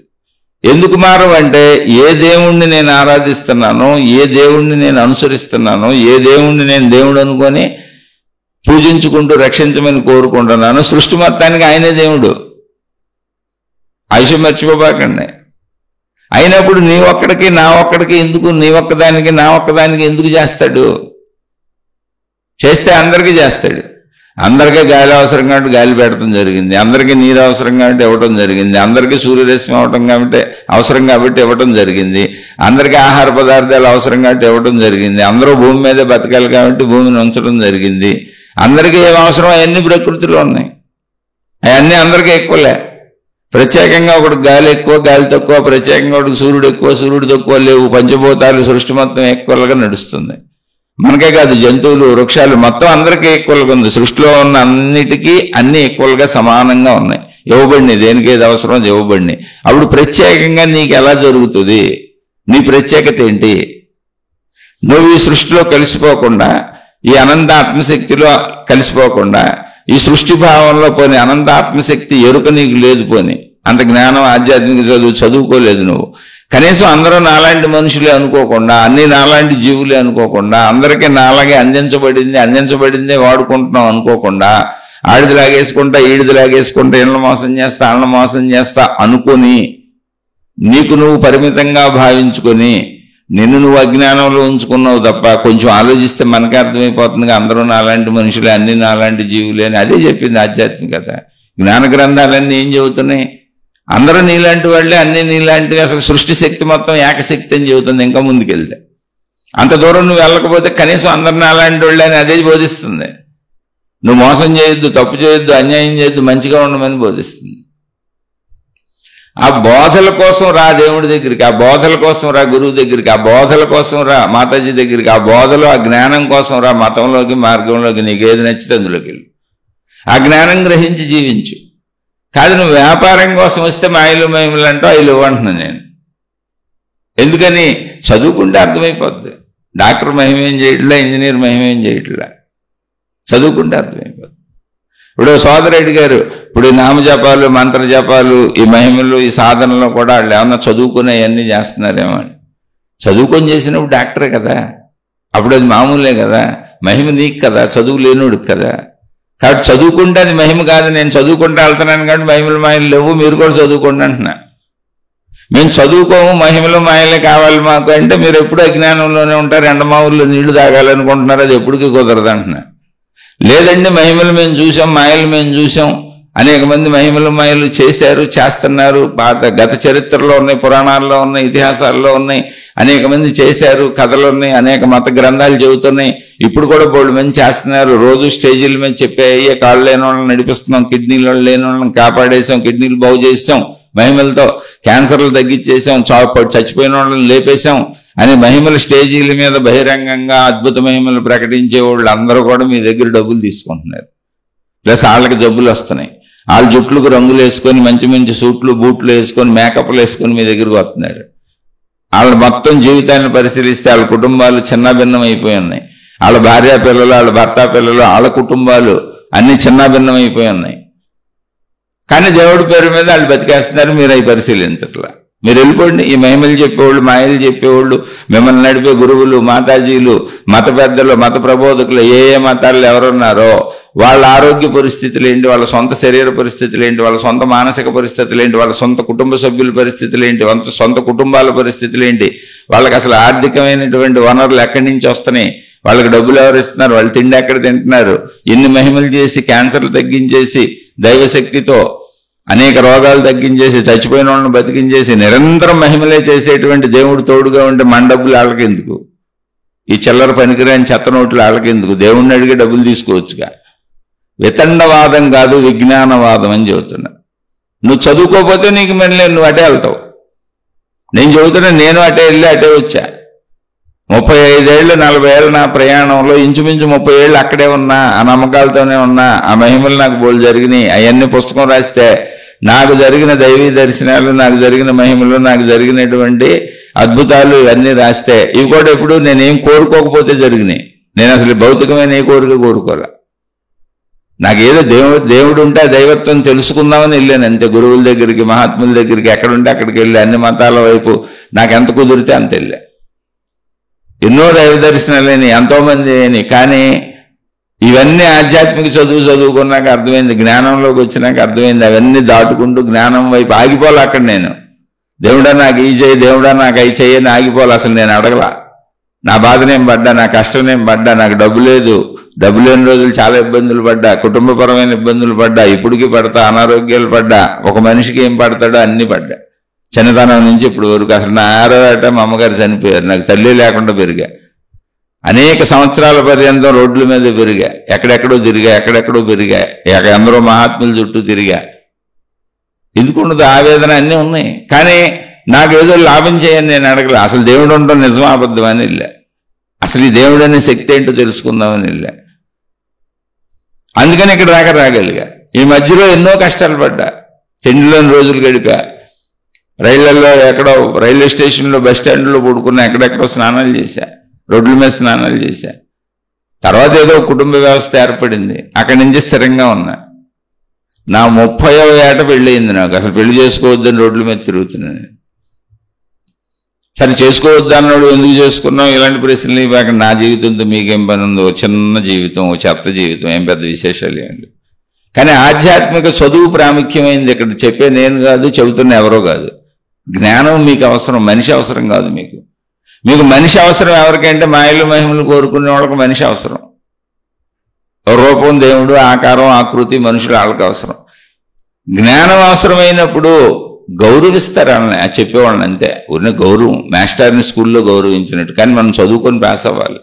ఎందుకు మారవు అంటే ఏ దేవుణ్ణి నేను ఆరాధిస్తున్నానో, ఏ దేవుణ్ణి నేను అనుసరిస్తున్నానో, ఏ దేవుణ్ణి నేను దేవుడు అనుకొని పూజించుకుంటూ రక్షించమని కోరుకుంటున్నాను, సృష్టి మొత్తానికి ఆయనే దేవుడు. ఆయుషం మర్చిపోబాకండి. అయినప్పుడు నీ ఒక్కడికి నా ఒక్కడికి ఎందుకు, నీ ఒక్కదానికి నా ఒక్కదానికి ఎందుకు చేస్తాడు? చేస్తే అందరికీ చేస్తాడు. అందరికీ గాలి అవసరం కాబట్టి గాలి పెట్టడం జరిగింది, అందరికీ నీరు అవసరం కాబట్టి ఇవ్వటం జరిగింది, అందరికీ సూర్యరశ్మి అవసరం కాబట్టి ఇవ్వటం జరిగింది, అందరికీ ఆహార పదార్థాలు అవసరం కాబట్టి ఇవ్వటం జరిగింది, అందరూ భూమి మీదే బతకాలి కాబట్టి భూమిని ఉంచడం జరిగింది. అందరికీ ఏం అవసరం అవన్నీ ప్రకృతిలో ఉన్నాయి. అవన్నీ అందరికీ ఎక్కువలే. ప్రత్యేకంగా ఒకటి గాలి ఎక్కువ, గాలి తక్కువ, ప్రత్యేకంగా ఒకటి సూర్యుడు ఎక్కువ, సూర్యుడు తక్కువ లేవు. పంచభూతాలు సృష్టి మొత్తం ఈక్వల్గా నడుస్తుంది. మనకే కాదు, జంతువులు, వృక్షాలు మొత్తం అందరికీ ఈక్వల్గా ఉంది. సృష్టిలో ఉన్న అన్నిటికీ అన్ని ఈక్వల్గా సమానంగా ఉన్నాయి. ఇవ్వబడినాయి, దేనికి ఏది అవసరం అది ఇవ్వబడినాయి. అప్పుడు ప్రత్యేకంగా నీకు ఎలా జరుగుతుంది? నీ ప్రత్యేకత ఏంటి? నువ్వు ఈ సృష్టిలో కలిసిపోకుండా, ఈ అనంత ఆత్మశక్తిలో కలిసిపోకుండా, ఈ సృష్టి భావంలో పోని అనంత ఆత్మశక్తి ఎరుక నీకు లేదు. పోని అంత జ్ఞానం, ఆధ్యాత్మిక చదువుకోలేదు నువ్వు. కనీసం అందరూ నాలాంటి మనుషులే అనుకోకుండా, అన్ని నాలాంటి జీవులే అనుకోకుండా, అందరికీ నాలాగే అందించబడిందే వాడుకుంటున్నాం అనుకోకుండా, ఆడిది లాగేసుకుంటా, ఈడిది లాగేసుకుంటా, ఇళ్ళ మోసం చేస్తా, అళ్ళ మోసం చేస్తా అనుకొని, నీకు నువ్వు పరిమితంగా భావించుకొని నిన్ను నువ్వు అజ్ఞానంలో ఉంచుకున్నావు తప్ప, కొంచెం ఆలోచిస్తే మనకే అర్థమైపోతుందిగా అందరూ నాలాంటి మనుషులే, అన్ని నాలాంటి జీవులే అని. అదే చెప్పింది ఆధ్యాత్మికత. జ్ఞాన గ్రంథాలన్నీ ఏం చెబుతున్నాయి? అందరూ నీలాంటి వాళ్ళే, అన్ని నీలాంటివి. అసలు సృష్టి శక్తి మొత్తం ఏకశక్తి అని చెబుతుంది. ఇంకా ముందుకెళ్తే అంత దూరం నువ్వు వెళ్ళకపోతే కనీసం అందరు నాలాంటి వాళ్ళే అని అదే బోధిస్తుంది. నువ్వు మోసం చేయొద్దు, తప్పు చేయొద్దు, అన్యాయం చేయొద్దు, మంచిగా ఉండమని బోధిస్తుంది. ఆ బోధల కోసం రా దేవుడి దగ్గరికి, ఆ బోధల కోసం రా గురువు దగ్గరికి, ఆ బోధల కోసం రా మాతాజీ దగ్గరికి, ఆ బోధలు, ఆ జ్ఞానం కోసం రా మతంలోకి, మార్గంలోకి. నీకు ఏది నచ్చితే అందులోకి వెళ్ళు. ఆ జ్ఞానం గ్రహించి జీవించు. కాదు నువ్వు వ్యాపారం కోసం వస్తే మాయలు మహిమలు అంటావు, అవి లేవు అంటున్నాను నేను. ఎందుకని? చదువుకుంటే అర్థమైపోద్ది. డాక్టర్ మహిమేం చేయట్లా, ఇంజనీర్ మహిమేం చేయట్లా, చదువుకుంటే అర్థమైపోద్ది. ఇప్పుడు సోదరు అడిగారు, ఇప్పుడు ఈ నామజపాలు మంత్రజపాలు ఈ మహిమలు ఈ సాధనలో కూడా వాళ్ళు ఏమన్నా చదువుకునే అవన్నీ చేస్తున్నారేమో అని. చదువుకొని చేసినప్పుడు డాక్టరే కదా, అప్పుడు అది మామూలే కదా. మహిమ నీకు కదా, చదువు లేనుడికి కదా. కాబట్టి చదువుకుంటే అది మహిమ కాదు. నేను చదువుకుంటే వెళ్తున్నాను కాబట్టి మహిమలు మాయలు లేవు, మీరు కూడా చదువుకోండి అంటున్నా. మేము చదువుకోము, మహిమలు మాయలే కావాలి మాకు అంటే మీరు ఎప్పుడు అజ్ఞానంలోనే ఉంటారు, ఎండమావుల్లో నీళ్లు తాగాలనుకుంటున్నారు, అది ఎప్పటికీ కుదరదు అంటున్నా. లేదండి మహిమలు మేము చూసాం, మాయలు మేము చూసాం, అనేక మంది మహిమలు మాయలు చేశారు, చేస్తున్నారు, గత చరిత్రలో ఉన్నాయి, పురాణాల్లో ఉన్నాయి, ఇతిహాసాల్లో ఉన్నాయి, అనేక మంది చేశారు, కథలు ఉన్నాయి, అనేక మత గ్రంథాలు చెబుతున్నాయి. ఇప్పుడు కూడా బోల్డ్ మంది చేస్తున్నారు. రోజు స్టేజీల మీద చెప్పే అయ్యే కాళ్ళు లేని వాళ్ళని నడిపిస్తున్నాం, కిడ్నీలు లేని వాళ్ళని కాపాడేసాం, కిడ్నీలు బాగు చేసాం మహిమలతో, క్యాన్సర్లు తగ్గించేసాం, చచ్చిపోయిన వాళ్ళని లేపేశాం అని మహిమల స్టేజీల మీద బహిరంగంగా అద్భుత మహిమలు ప్రకటించే వాళ్ళు అందరూ కూడా మీ దగ్గర డబ్బులు తీసుకుంటున్నారు. ప్లస్ వాళ్ళకి జబ్బులు వస్తున్నాయి. వాళ్ళ జుట్లకు రంగులు వేసుకొని మంచి మంచి సూట్లు బూట్లు వేసుకొని మేకప్లు వేసుకొని మీ దగ్గరకు వస్తున్నారు. వాళ్ళ మొత్తం జీవితాన్ని పరిశీలిస్తే వాళ్ళ కుటుంబాలు చిన్న భిన్నం అయిపోయి ఉన్నాయి. వాళ్ళ భార్య పిల్లలు, వాళ్ళ భర్త పిల్లలు, వాళ్ళ కుటుంబాలు అన్ని చిన్న భిన్నం అయిపోయి ఉన్నాయి. కానీ దేవుడి పేరు మీద వాళ్ళు బతికేస్తున్నారు. మీరు అవి పరిశీలించట్లా. మీరు వెళ్ళిపోండి. ఈ మహిమలు చెప్పేవాళ్ళు, మాయలు చెప్పేవాళ్ళు, మిమ్మల్ని నడిపే గురువులు, మాతాజీలు, మత పెద్దలు, మత ప్రబోధకులు, ఏ మతాల్లో ఎవరున్నారో వాళ్ళ ఆరోగ్య పరిస్థితులు ఏంటి, వాళ్ళ సొంత శరీర పరిస్థితులు ఏంటి, వాళ్ళ సొంత మానసిక పరిస్థితులు ఏంటి, వాళ్ళ సొంత కుటుంబ సభ్యుల పరిస్థితులు ఏంటి, సొంత కుటుంబాల పరిస్థితులు ఏంటి, వాళ్ళకి అసలు ఆర్థికమైనటువంటి వనరులు ఎక్కడి నుంచి వస్తున్నాయి, వాళ్ళకి డబ్బులు ఎవరు ఇస్తున్నారు, వాళ్ళు తిండి ఎక్కడ తింటున్నారు, ఎన్ని మహిమలు చేసి క్యాన్సర్లు తగ్గించేసి దైవశక్తితో అనేక రోగాలు తగ్గించేసి చచ్చిపోయిన వాళ్ళని బతికించేసి నిరంతరం మహిమలే చేసేటువంటి దేవుడు తోడుగా ఉంటే మన డబ్బులు వాళ్ళకి ఎందుకు? ఈ చిల్లర పనికిరాని చెత్త నోట్లు వాళ్ళకి ఎందుకు? దేవుణ్ణి అడిగి డబ్బులు తీసుకోవచ్చుగా. వితండవాదం కాదు, విజ్ఞానవాదం అని చెబుతున్నా. నువ్వు చదువుకోకపోతే నీకు మరి నువ్వు అటే వెళ్తావు. నేను చెబుతున్నా, నేను అటే వెళ్ళి అటే వచ్చా. 35 ఏళ్ళు 40 ఏళ్ళ నా ప్రయాణంలో ఇంచుమించు 30 ఏళ్ళు అక్కడే ఉన్నా, ఆ నమ్మకాలతోనే ఉన్నా. ఆ మహిమలు నాకు బోలు జరిగినాయి. అవన్నీ పుస్తకం రాస్తే నాకు జరిగిన దైవీ దర్శనాలు, నాకు జరిగిన మహిమలు, నాకు జరిగినటువంటి అద్భుతాలు ఇవన్నీ రాస్తే ఇవి కూడా ఎప్పుడు నేనేం కోరుకోకపోతే జరిగినాయి. నేను అసలు భౌతికమైన ఏ కోరిక కోరుకోలే. నాకేదో దేవుడు ఉంటే దైవత్వం తెలుసుకుందామని వెళ్ళాను అంతే. గురువుల దగ్గరికి, మహాత్ముల దగ్గరికి, ఎక్కడుంటే అక్కడికి వెళ్ళి అన్ని మతాల వైపు నాకు ఎంత కుదిరితే అంత వెళ్ళా. ఎన్నో దైవ దర్శనాలని, ఎంతోమంది అని. కానీ ఇవన్నీ ఆధ్యాత్మిక చదువుకున్నాక అర్థమైంది, జ్ఞానంలోకి వచ్చినాక అర్థమైంది. అవన్నీ దాటుకుంటూ జ్ఞానం వైపు ఆగిపోలే. అక్కడ నేను దేవుడా నాకు ఈ చేయి, దేవుడా నాకు అవి చేయని ఆగిపోలే. అసలు నేను అడగలా. నా బాధనేం పడ్డా, నా కష్టమేం పడ్డా, నాకు డబ్బు లేదు, డబ్బు లేని రోజులు చాలా ఇబ్బందులు పడ్డా, కుటుంబపరమైన ఇబ్బందులు పడ్డా, ఇప్పటికీ పడతా, అనారోగ్యాలు పడ్డా, ఒక మనిషికి ఏం పడతాడో అన్ని పడ్డా. చిన్నతనం నుంచి ఇప్పుడు వరకు. అసలు నా 6వ ఏట మా అమ్మగారు చనిపోయారు. నాకు తల్లి లేకుండా పెరిగా. అనేక సంవత్సరాల పర్యంతం రోడ్ల మీద పెరిగా, ఎక్కడెక్కడో పెరిగా, అందరూ మహాత్ముల చుట్టూ తిరిగా. ఎందుకుండదు ఆవేదన అన్నీ ఉన్నాయి. కానీ నాకేదో లాభం చేయని నేను అడగలే. అసలు దేవుడు ఉండడం నిజమా అబద్ధం అని వెళ్ళా. అసలు ఈ దేవుడు అనే శక్తి ఏంటో తెలుసుకుందామని వెళ్ళా. అందుకని ఇక్కడ దాకా రాగలిగా. ఈ మధ్యలో ఎన్నో కష్టాలు పడ్డా, తిండిలోని రోజులు గడిపా. రైళ్లలో ఎక్కడో, రైల్వే స్టేషన్లో, బస్ స్టాండ్లో పడుకున్నా, ఎక్కడెక్కడో స్నానాలు చేశా, రోడ్ల మీద స్నానాలు చేశా. తర్వాత ఏదో కుటుంబ వ్యవస్థ ఏర్పడింది, అక్కడి నుంచి స్థిరంగా ఉన్నా. నా 30వ ఏట పెళ్ళయింది నాకు. అసలు పెళ్లి చేసుకోవద్దని రోడ్ల మీద తిరుగుతున్నాను. సరే చేసుకోవద్దు అన్నాడు, ఎందుకు చేసుకున్నాం, ఇలాంటి ప్రశ్నలు ఇవ్వక నా జీవితంతో మీకేం పని ఉందో, చిన్న జీవితం, చెత్త జీవితం, ఏం పెద్ద విశేషాలు ఏం లేవు. కానీ ఆధ్యాత్మిక చదువు ప్రాముఖ్యమైంది. ఇక్కడ చెప్పే నేను కాదు, చెబుతున్న ఎవరో కాదు. జ్ఞానం మీకు అవసరం, మనిషి అవసరం కాదు. మీకు మనిషి అవసరం ఎవరికంటే మాయలు మహిమలు కోరుకునే వాళ్ళకి మనిషి అవసరం. రూపం, దేవుడు, ఆకారం, ఆకృతి, మనుషులు వాళ్ళకి అవసరం. జ్ఞానం అవసరమైనప్పుడు గౌరవిస్తారు వాళ్ళని, చెప్పేవాళ్ళని అంతే. ఉన్న గౌరవం, మాస్టర్ని స్కూల్లో గౌరవించినట్టు. కానీ మనం చదువుకొని పాస్ అవ్వాలి.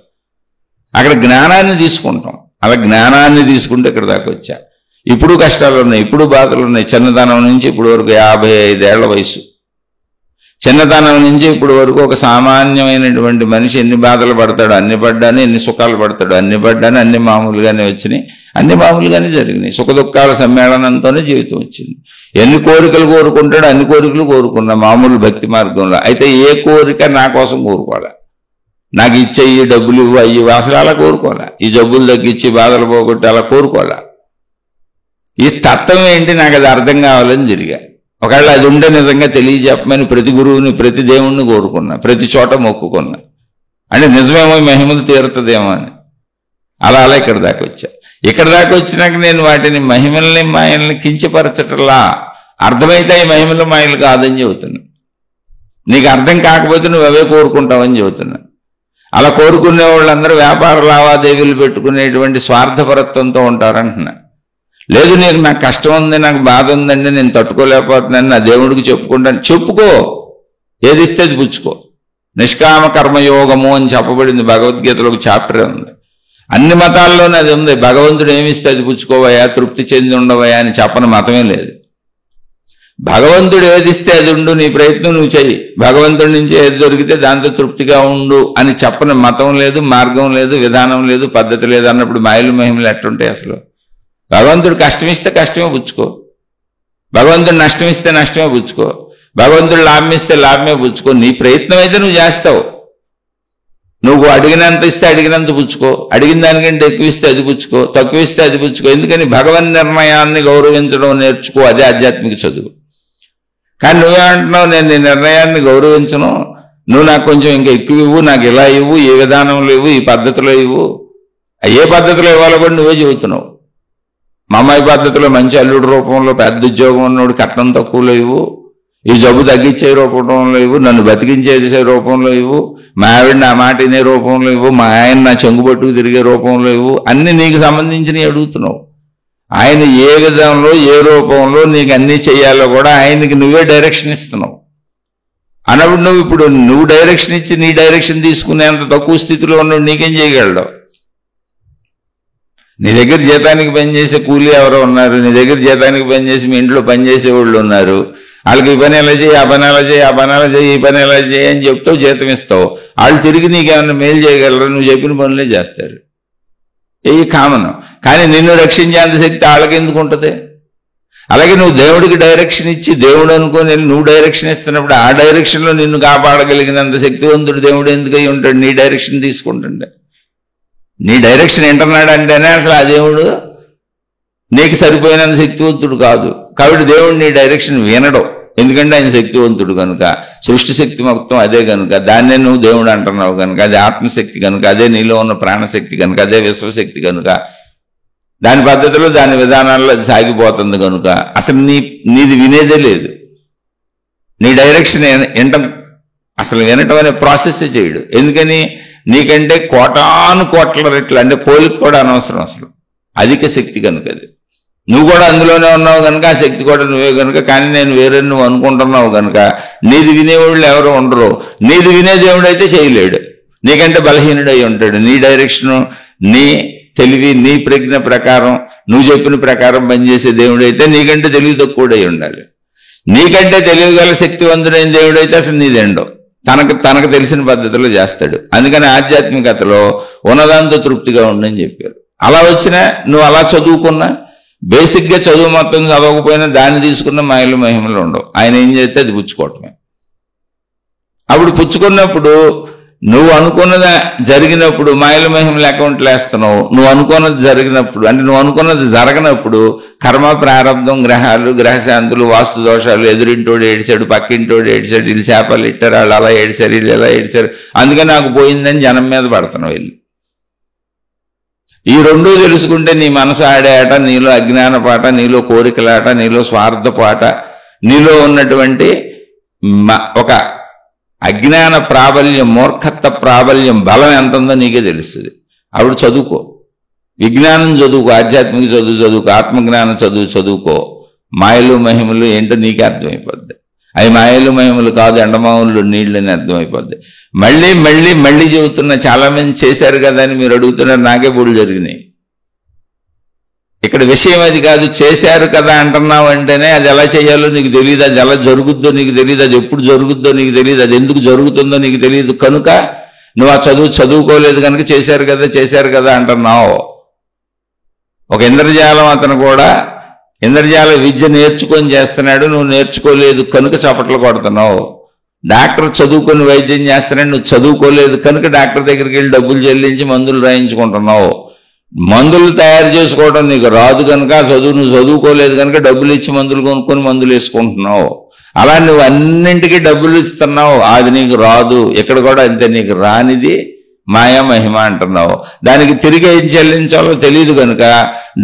అక్కడ జ్ఞానాన్ని తీసుకుంటాం. అలా జ్ఞానాన్ని తీసుకుంటే ఇక్కడ దాకా వచ్చా. ఇప్పుడు కష్టాలు ఉన్నాయి, ఇప్పుడు బాధలు ఉన్నాయి. చిన్నతనం నుంచి ఇప్పుడు వరకు 55 ఏళ్ల వయసు. చిన్నతనం నుంచి ఇప్పుడు వరకు ఒక సామాన్యమైనటువంటి మనిషి ఎన్ని బాధలు పడతాడు, అన్ని పడ్డాను, ఎన్ని సుఖాలు పడతాడు, అన్ని పడ్డాను, అన్ని మామూలుగానే వచ్చినాయి, అన్ని మామూలుగానే జరిగినాయి. సుఖ దుఃఖాల సమ్మేళనంతోనే జీవితం వచ్చింది. ఎన్ని కోరికలు కోరుకుంటాడో అన్ని కోరికలు కోరుకున్నా మామూలు భక్తి మార్గంలో. అయితే ఏ కోరిక నా కోసం కోరుకోవాలి, నాకు ఇచ్చేయి డబ్బులు ఇవ్వు అయ్యి అసలు అలా కోరుకోవాలా. ఈ జబ్బులు తగ్గించి బాధలు పోగొట్టి అలా కోరుకోవాలా. ఈ తత్వం ఏంటి నాకు అది అర్థం కావాలని తిరిగా. ఒకవేళ అది ఉండే నిజంగా తెలియజెప్పమని ప్రతి గురువుని ప్రతి దేవుణ్ణి కోరుకున్నా, ప్రతి చోట మొక్కుకున్నా. అంటే నిజమేమో మహిమలు తీరుతుందేమో అని అలా ఇక్కడ దాకా వచ్చా. ఇక్కడ దాకా వచ్చినాక నేను వాటిని మహిమల్ని మాయల్ని కించపరచటలా, అర్థమైతే ఈ మహిమలు మాయలు కాదని చెబుతున్నా. నీకు అర్థం కాకపోతే నువ్వు అవే కోరుకుంటావని చెబుతున్నా. అలా కోరుకునే వాళ్ళందరూ వ్యాపార లావాదేవీలు పెట్టుకునేటువంటి స్వార్థపరత్వంతో ఉంటారంటున్నా. లేదు నీకు నాకు కష్టం ఉంది, నాకు బాధ ఉందండి, నేను తట్టుకోలేకపోతున్నాను, నా దేవుడికి చెప్పుకుంటాను. చెప్పుకో, ఏది ఇస్తే అది పుచ్చుకో. నిష్కామ కర్మయోగము అని చెప్పబడింది భగవద్గీతలో ఒక చాప్టరే ఉంది. అన్ని మతాల్లోనే అది ఉంది. భగవంతుడు ఏమిస్తే అది పుచ్చుకోవయా, తృప్తి చెంది ఉండవయా అని చెప్పని మతమే లేదు. భగవంతుడు ఏదిస్తే అది ఉండు, నీ ప్రయత్నం నువ్వు చెయ్యి, భగవంతుడి నుంచి ఏది దొరికితే దాంతో తృప్తిగా ఉండు అని చెప్పని మతం లేదు, మార్గం లేదు, విధానం లేదు, పద్ధతి లేదు. అన్నప్పుడు మాయలు మహిమలు ఎట్టుంటాయి అసలు? భగవంతుడు కష్టమిస్తే కష్టమే పుచ్చుకో, భగవంతుడు నష్టమిస్తే నష్టమే పుచ్చుకో, భగవంతుడు లాభం ఇస్తే లాభమే పుచ్చుకో. నీ ప్రయత్నం అయితే నువ్వు చేస్తావు. నువ్వు అడిగినంత ఇస్తే అడిగినంత పుచ్చుకో, అడిగిన దానికంటే ఎక్కువ ఇస్తే అది పుచ్చుకో, తక్కువ ఇస్తే అది పుచ్చుకో. ఎందుకని భగవన్ నిర్ణయాన్ని గౌరవించడం నేర్చుకో, అదే ఆధ్యాత్మిక చదువు. కానీ నువ్వేమంటున్నావు, నేను నీ నిర్ణయాన్ని గౌరవించను, నువ్వు నాకు కొంచెం ఇంకా ఎక్కువ ఇవ్వు, నాకు ఇలా ఇవ్వు, ఏ విధానంలో ఇవ్వు, ఈ పద్ధతిలో ఇవ్వు. ఏ పద్ధతిలో ఇవ్వాలో కూడా నువ్వే చెబుతున్నావు. మా అమ్మాయి పద్ధతిలో మంచి అల్లుడు రూపంలో పెద్ద ఉద్యోగం ఉన్నోడు కట్నం తక్కువలో ఇవ్వు, ఈ జబ్బు తగ్గించే రూపంలో ఇవ్వు, నన్ను బతికించేసే రూపంలో ఇవ్వు, మా ఆవిడ నా మాట వినే రూపంలో ఇవ్వు, మా ఆయన నా చెంగుబట్టుకు తిరిగే రూపంలో ఇవ్వు. అన్ని నీకు సంబంధించినవి అడుగుతున్నావు. ఆయన ఏ విధంలో ఏ రూపంలో నీకు అన్నీ చేయాలో కూడా ఆయనకి నువ్వే డైరెక్షన్ ఇస్తున్నావు. అన్నప్పుడు నువ్వు ఇప్పుడు నువ్వు డైరెక్షన్ ఇచ్చి నీ డైరెక్షన్ తీసుకునేంత తక్కువ స్థితిలో ఉన్నావు, నీకేం చేయగలడు? నీ దగ్గర జీతానికి పనిచేసే కూలీ ఎవరో ఉన్నారు, నీ దగ్గర జీతానికి పనిచేసి మీ ఇంట్లో పనిచేసే వాళ్ళు ఉన్నారు. వాళ్ళకి ఈ పని ఎలా చేయి, ఆ పని ఎలా చేయి, ఆ పని ఎలా చేయి, ఈ పని ఎలా చేయి అని చెప్తావు, జీతం ఇస్తావు. వాళ్ళు తిరిగి నీకేమన్నా మేలు చేయగలరు? నువ్వు చెప్పిన పనులే చేస్తారు. ఈ కామన్. కానీ నిన్ను రక్షించేంత శక్తి వాళ్ళకి ఎందుకు ఉంటుంది? అలాగే నువ్వు దేవుడికి డైరెక్షన్ ఇచ్చి దేవుడు అనుకొని నువ్వు డైరెక్షన్ ఇస్తున్నప్పుడు ఆ డైరెక్షన్లో నిన్ను కాపాడగలిగినంత శక్తివంతుడు దేవుడు ఎందుకు అయి ఉంటాడు? నీ డైరెక్షన్ తీసుకుంటుండే. నీ డైరెక్షన్ వింటున్నాడు అంటేనే అసలు ఆ దేవుడు నీకు సరిపోయినంత శక్తివంతుడు కాదు. కాబట్టి దేవుడు నీ డైరెక్షన్ వినడు. ఎందుకంటే ఆయన శక్తివంతుడు కనుక, సృష్టి శక్తి మొత్తం అదే కనుక, దాన్నే నువ్వు దేవుడు అంటున్నావు కనుక, అది ఆత్మశక్తి కనుక, అదే నీలో ఉన్న ప్రాణశక్తి కనుక, అదే విశ్వశక్తి కనుక, దాని పద్ధతిలో దాని విధానాల్లో అది సాగిపోతుంది కనుక అసలు నీది వినేదే లేదు. నీ డైరెక్షన్ అసలు వినటం అనే ప్రాసెస్ చేయడు. ఎందుకని? నీకంటే కోటాను కోట్ల రెట్లు, అంటే పోలిక కూడా అనవసరం అసలు. అధిక శక్తి కనుక అది. నువ్వు కూడా అందులోనే ఉన్నావు కనుక ఆ శక్తి కూడా నువ్వే కనుక. కానీ నేను వేరే నువ్వు అనుకుంటున్నావు కనుక నీది వినేవాళ్ళు ఎవరు ఉండరు. నీది వినే దేవుడు అయితే చేయలేడు, నీకంటే బలహీనుడై ఉంటాడు. నీ డైరెక్షను, నీ తెలివి, నీ ప్రజ్ఞ ప్రకారం నువ్వు చెప్పిన ప్రకారం పనిచేసే దేవుడైతే నీకంటే తెలివి తక్కువడై ఉండాలి. నీకంటే తెలివిగల శక్తివంతుడైన దేవుడైతే అసలు నీదేండో తనకు తెలిసిన పద్ధతిలో చేస్తాడు. అందుకని ఆధ్యాత్మికతలో ఉన్నదాంతో తృప్తిగా ఉండని చెప్పారు. అలా వచ్చినా నువ్వు అలా చదువుకున్నా, బేసిక్గా చదువు మొత్తం చదవకపోయినా దాన్ని తీసుకున్న మాయలు మహిమలు ఉండవు. ఆయన ఏం చేస్తే అది పుచ్చుకోవటమే. అప్పుడు పుచ్చుకున్నప్పుడు నువ్వు అనుకున్నది జరిగినప్పుడు మాయలు మహిమలు అకౌంట్లు వేస్తున్నావు. నువ్వు అనుకున్నది జరిగినప్పుడు, అంటే నువ్వు అనుకున్నది జరగనప్పుడు కర్మ, ప్రారంధం, గ్రహాలు, గ్రహశాంతులు, వాస్తు దోషాలు, ఎదురింటోడు ఏడిచాడు, పక్కింటోడు ఏడిచాడు, వీళ్ళు చేపలు ఇట్టారు, వాళ్ళు అలా ఏడిచారు, వీళ్ళు ఎలా ఏడిచారు, అందుకని నాకు పోయిందని జనం మీద పడుతున్నావు వెళ్ళి. ఈ రెండూ తెలుసుకుంటే నీ మనసు ఆడే ఆట, నీలో అజ్ఞాన పాట, నీలో కోరికలాట, నీలో స్వార్థపాట, నీలో ఉన్నటువంటి ఒక అజ్ఞాన ప్రాబల్యం, మూర్ఖత్వ ప్రాబల్యం బలం ఎంత ఉందో నీకే తెలుస్తుంది. అప్పుడు చదువుకో, విజ్ఞానం చదువుకో, ఆధ్యాత్మిక చదువుకో, ఆత్మజ్ఞానం చదువుకో. మాయలు మహిమలు ఏంటో నీకే అర్థమైపోద్ది. అవి మాయలు మహిమలు కాదు, ఎండమావులు నీళ్ళని అర్థమైపోద్ది. మళ్ళీ మళ్ళీ మళ్ళీ చెబుతున్నా, చాలా మంది చేశారు కదా అని మీరు అడుగుతున్నారు, నాకే బుడులు జరిగినాయి. ఇక్కడ విషయం అది కాదు. చేశారు కదా అంటున్నావు అంటేనే అది ఎలా చేయాలో నీకు తెలియదు, అది ఎలా జరుగుద్దో నీకు తెలియదు, అది ఎప్పుడు జరుగుద్దో నీకు తెలియదు, అది ఎందుకు జరుగుతుందో నీకు తెలియదు. కనుక నువ్వు ఆ చదువుకోలేదు కనుక చేశారు కదా అంటున్నావు. ఒక ఇంద్రజాలం అతను కూడా ఇంద్రజాల విద్య నేర్చుకొని చేస్తున్నాడు, నువ్వు నేర్చుకోలేదు కనుక చప్పట్లు కొడుతున్నావు. డాక్టర్ చదువుకొని వైద్యం చేస్తున్నాడు, నువ్వు చదువుకోలేదు కనుక డాక్టర్ దగ్గరికి వెళ్ళి డబ్బులు చెల్లించి మందులు రాయించుకుంటున్నావు. మందులు తయారు చేసుకోవడం నీకు రాదు కనుక నువ్వు చదువుకోలేదు కనుక డబ్బులు ఇచ్చి మందులు కొనుక్కొని మందులు వేసుకుంటున్నావు. అలా నువ్వు అన్నింటికీ డబ్బులు ఇస్తున్నావు, అది నీకు రాదు. ఇక్కడ కూడా అంతే, నీకు రానిది మాయా మహిమ అంటున్నావు. దానికి తిరిగి ఏం చెల్లించాలో తెలియదు కనుక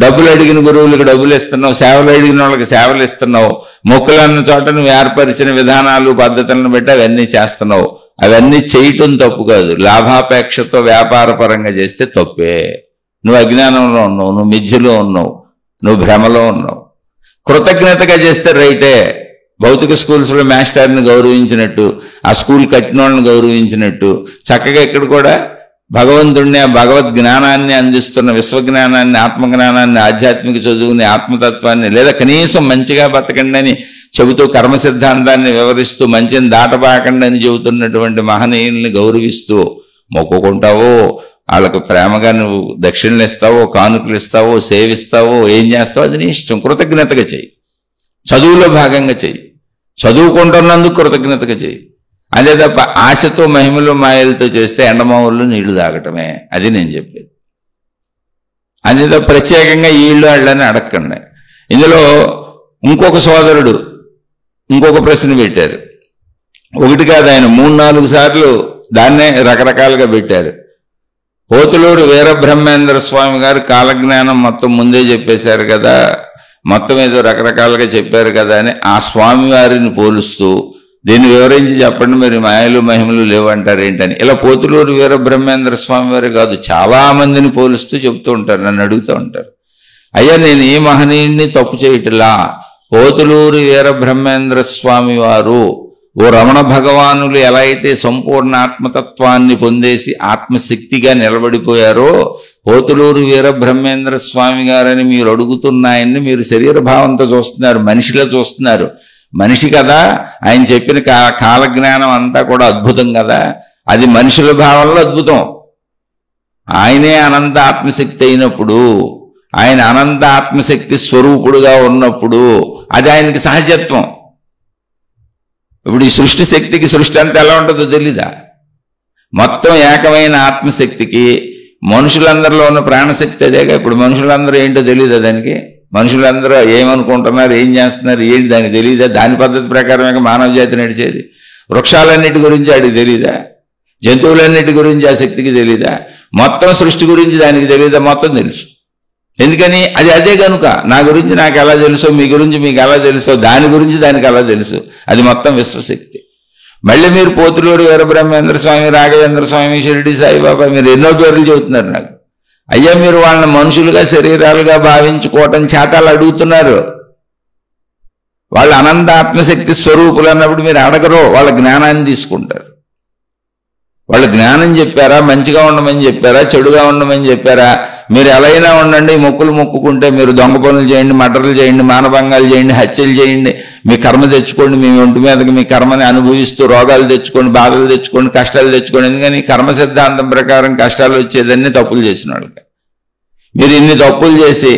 డబ్బులు అడిగిన గురువులకు డబ్బులు ఇస్తున్నావు, సేవలు అడిగిన వాళ్ళకి సేవలు ఇస్తున్నావు. మొక్కులు అన్న చోట నువ్వు ఏర్పరిచిన విధానాలు పద్ధతులను బట్టి అవన్నీ చేస్తున్నావు. అవన్నీ చేయటం తప్పు కాదు, లాభాపేక్షతో వ్యాపార పరంగా చేస్తే తప్పే. నువ్వు అజ్ఞానంలో ఉన్నావు, నువ్వు మిథ్యలో ఉన్నావు, నువ్వు భ్రమలో ఉన్నావు. కృతజ్ఞతగా చేస్తే రైటే. భౌతిక స్కూల్స్లో మాస్టర్ని గౌరవించినట్టు, ఆ స్కూల్ కట్టిన వాళ్ళని గౌరవించినట్టు చక్కగా ఇక్కడ కూడా భగవంతుడిని, ఆ భగవద్ జ్ఞానాన్ని అందిస్తున్న విశ్వజ్ఞానాన్ని, ఆత్మజ్ఞానాన్ని, ఆధ్యాత్మిక చదువుని, ఆత్మతత్వాన్ని, లేదా కనీసం మంచిగా బతకండి అని చెబుతూ కర్మ సిద్ధాంతాన్ని వివరిస్తూ మంచిని దాటబాకండి అని చెబుతున్నటువంటి మహనీయుల్ని గౌరవిస్తూ మొక్కుకుంటావో, వాళ్ళకు ప్రేమగా నువ్వు దక్షిణలు ఇస్తావో, కానుకలు ఇస్తావో, సేవిస్తావో, ఏం చేస్తావో అది నీ ఇష్టం. కృతజ్ఞతగా చెయ్యి. చదువులో భాగంగా చెయ్యి. చదువుకుంటున్నందుకు కృతజ్ఞతగా చెయ్యి. అదే తప్ప ఆశతో మహిమలు మాయలతో చేస్తే ఎండమావుల్లో నీళ్లు తాగటమే. అది నేను చెప్పేది. అదే తప్ప ప్రత్యేకంగా ఈళ్ళు వాళ్ళని అడగకండి. ఇందులో ఇంకొక సోదరుడు ఇంకొక ప్రశ్న పెట్టారు. ఒకటి కాదు, ఆయన 3-4 సార్లు దాన్నే రకరకాలుగా పెట్టారు. పోతులూరు వీరబ్రహ్మేంద్ర స్వామి గారు కాలజ్ఞానం మొత్తం ముందే చెప్పేశారు కదా, మొత్తం ఏదో రకరకాలుగా చెప్పారు కదా అని ఆ స్వామి వారిని పోలుస్తూ దీన్ని వివరించి చెప్పండి, మరి మాయలు మహిమలు లేవంటారు ఏంటని. ఇలా పోతులూరు వీరబ్రహ్మేంద్ర స్వామి వారు కాదు, చాలా మందిని పోలుస్తూ చెప్తూ ఉంటారు, నన్ను అడుగుతూ ఉంటారు. అయ్యా నేను ఈ మహనీయుడిని తప్పు చేయటలా. పోతులూరు వీరబ్రహ్మేంద్ర స్వామి వారు ఓ రమణ భగవానులు ఎలా అయితే సంపూర్ణ ఆత్మతత్వాన్ని పొందేసి ఆత్మశక్తిగా నిలబడిపోయారో, పోతులూరు వీరబ్రహ్మేంద్ర స్వామి గారని మీరు అడుగుతున్నాయని మీరు శరీర భావంతో చూస్తున్నారు, మనిషిలో చూస్తున్నారు. మనిషి కదా, ఆయన చెప్పిన కాలజ్ఞానం అంతా కూడా అద్భుతం కదా, అది మనుషుల భావంలో అద్భుతం. ఆయనే అనంత ఆత్మశక్తి అయినప్పుడు, ఆయన అనంత ఆత్మశక్తి స్వరూపుడుగా ఉన్నప్పుడు అది ఆయనకి సహజత్వం. ఇప్పుడు ఈ సృష్టి శక్తికి సృష్టి అంతా ఎలా ఉంటుందో తెలీదా? మొత్తం ఏకమైన ఆత్మశక్తికి మనుషులందరిలో ఉన్న ప్రాణశక్తి అదేగా. ఇప్పుడు మనుషులందరూ ఏంటో తెలీదా దానికి? మనుషులందరూ ఏమనుకుంటున్నారు, ఏం చేస్తున్నారు, ఏంటి దానికి తెలీదా? దాని పద్ధతి ప్రకారమే మానవ జాతి నడిచేది. వృక్షాలన్నిటి గురించి వాడికి తెలీదా? జంతువులన్నిటి గురించి ఆ శక్తికి తెలీదా? మొత్తం సృష్టి గురించి దానికి తెలీదా? మొత్తం తెలుసు. ఎందుకని? అది అదే కనుక. నా గురించి నాకు ఎలా తెలుసో, మీ గురించి మీకు ఎలా తెలుసో, దాని గురించి దానికి ఎలా తెలుసు. అది మొత్తం విశ్వశక్తి. మళ్ళీ మీరు పోతులూరు వీరబ్రహ్మేంద్ర స్వామి, రాఘవేంద్ర స్వామి, షిరిడి సాయిబాబా, మీరు ఎన్నో పేర్లు చెబుతున్నారు నాకు. అయ్యా మీరు వాళ్ళని మనుషులుగా శరీరాలుగా భావించుకోవటం చేతాలు అడుగుతున్నారు. వాళ్ళు అనంత ఆత్మశక్తి స్వరూపులు అన్నప్పుడు మీరు అడగరు, వాళ్ళ జ్ఞానాన్ని తీసుకుంటారు. వాళ్ళు జ్ఞానం చెప్పారా, మంచిగా ఉండమని చెప్పారా, చెడుగా ఉండమని చెప్పారా? మీరు ఎలా అయినా ఉండండి, మొక్కులు మొక్కుకుంటే మీరు దొంగ పనులు చేయండి, మర్డర్లు చేయండి, మానభంగాలు చేయండి, హత్యలు చేయండి, మీ కర్మ తెచ్చుకోండి, మీ ఒంటి మీదకి మీ కర్మని అనుభవిస్తూ రోగాలు తెచ్చుకోండి, బాధలు తెచ్చుకోండి, కష్టాలు తెచ్చుకోండి. ఎందుకని? కర్మ సిద్ధాంతం ప్రకారం కష్టాలు వచ్చేదన్నీ తప్పులు చేసిన వాళ్ళకి. మీరు ఇన్ని తప్పులు చేసి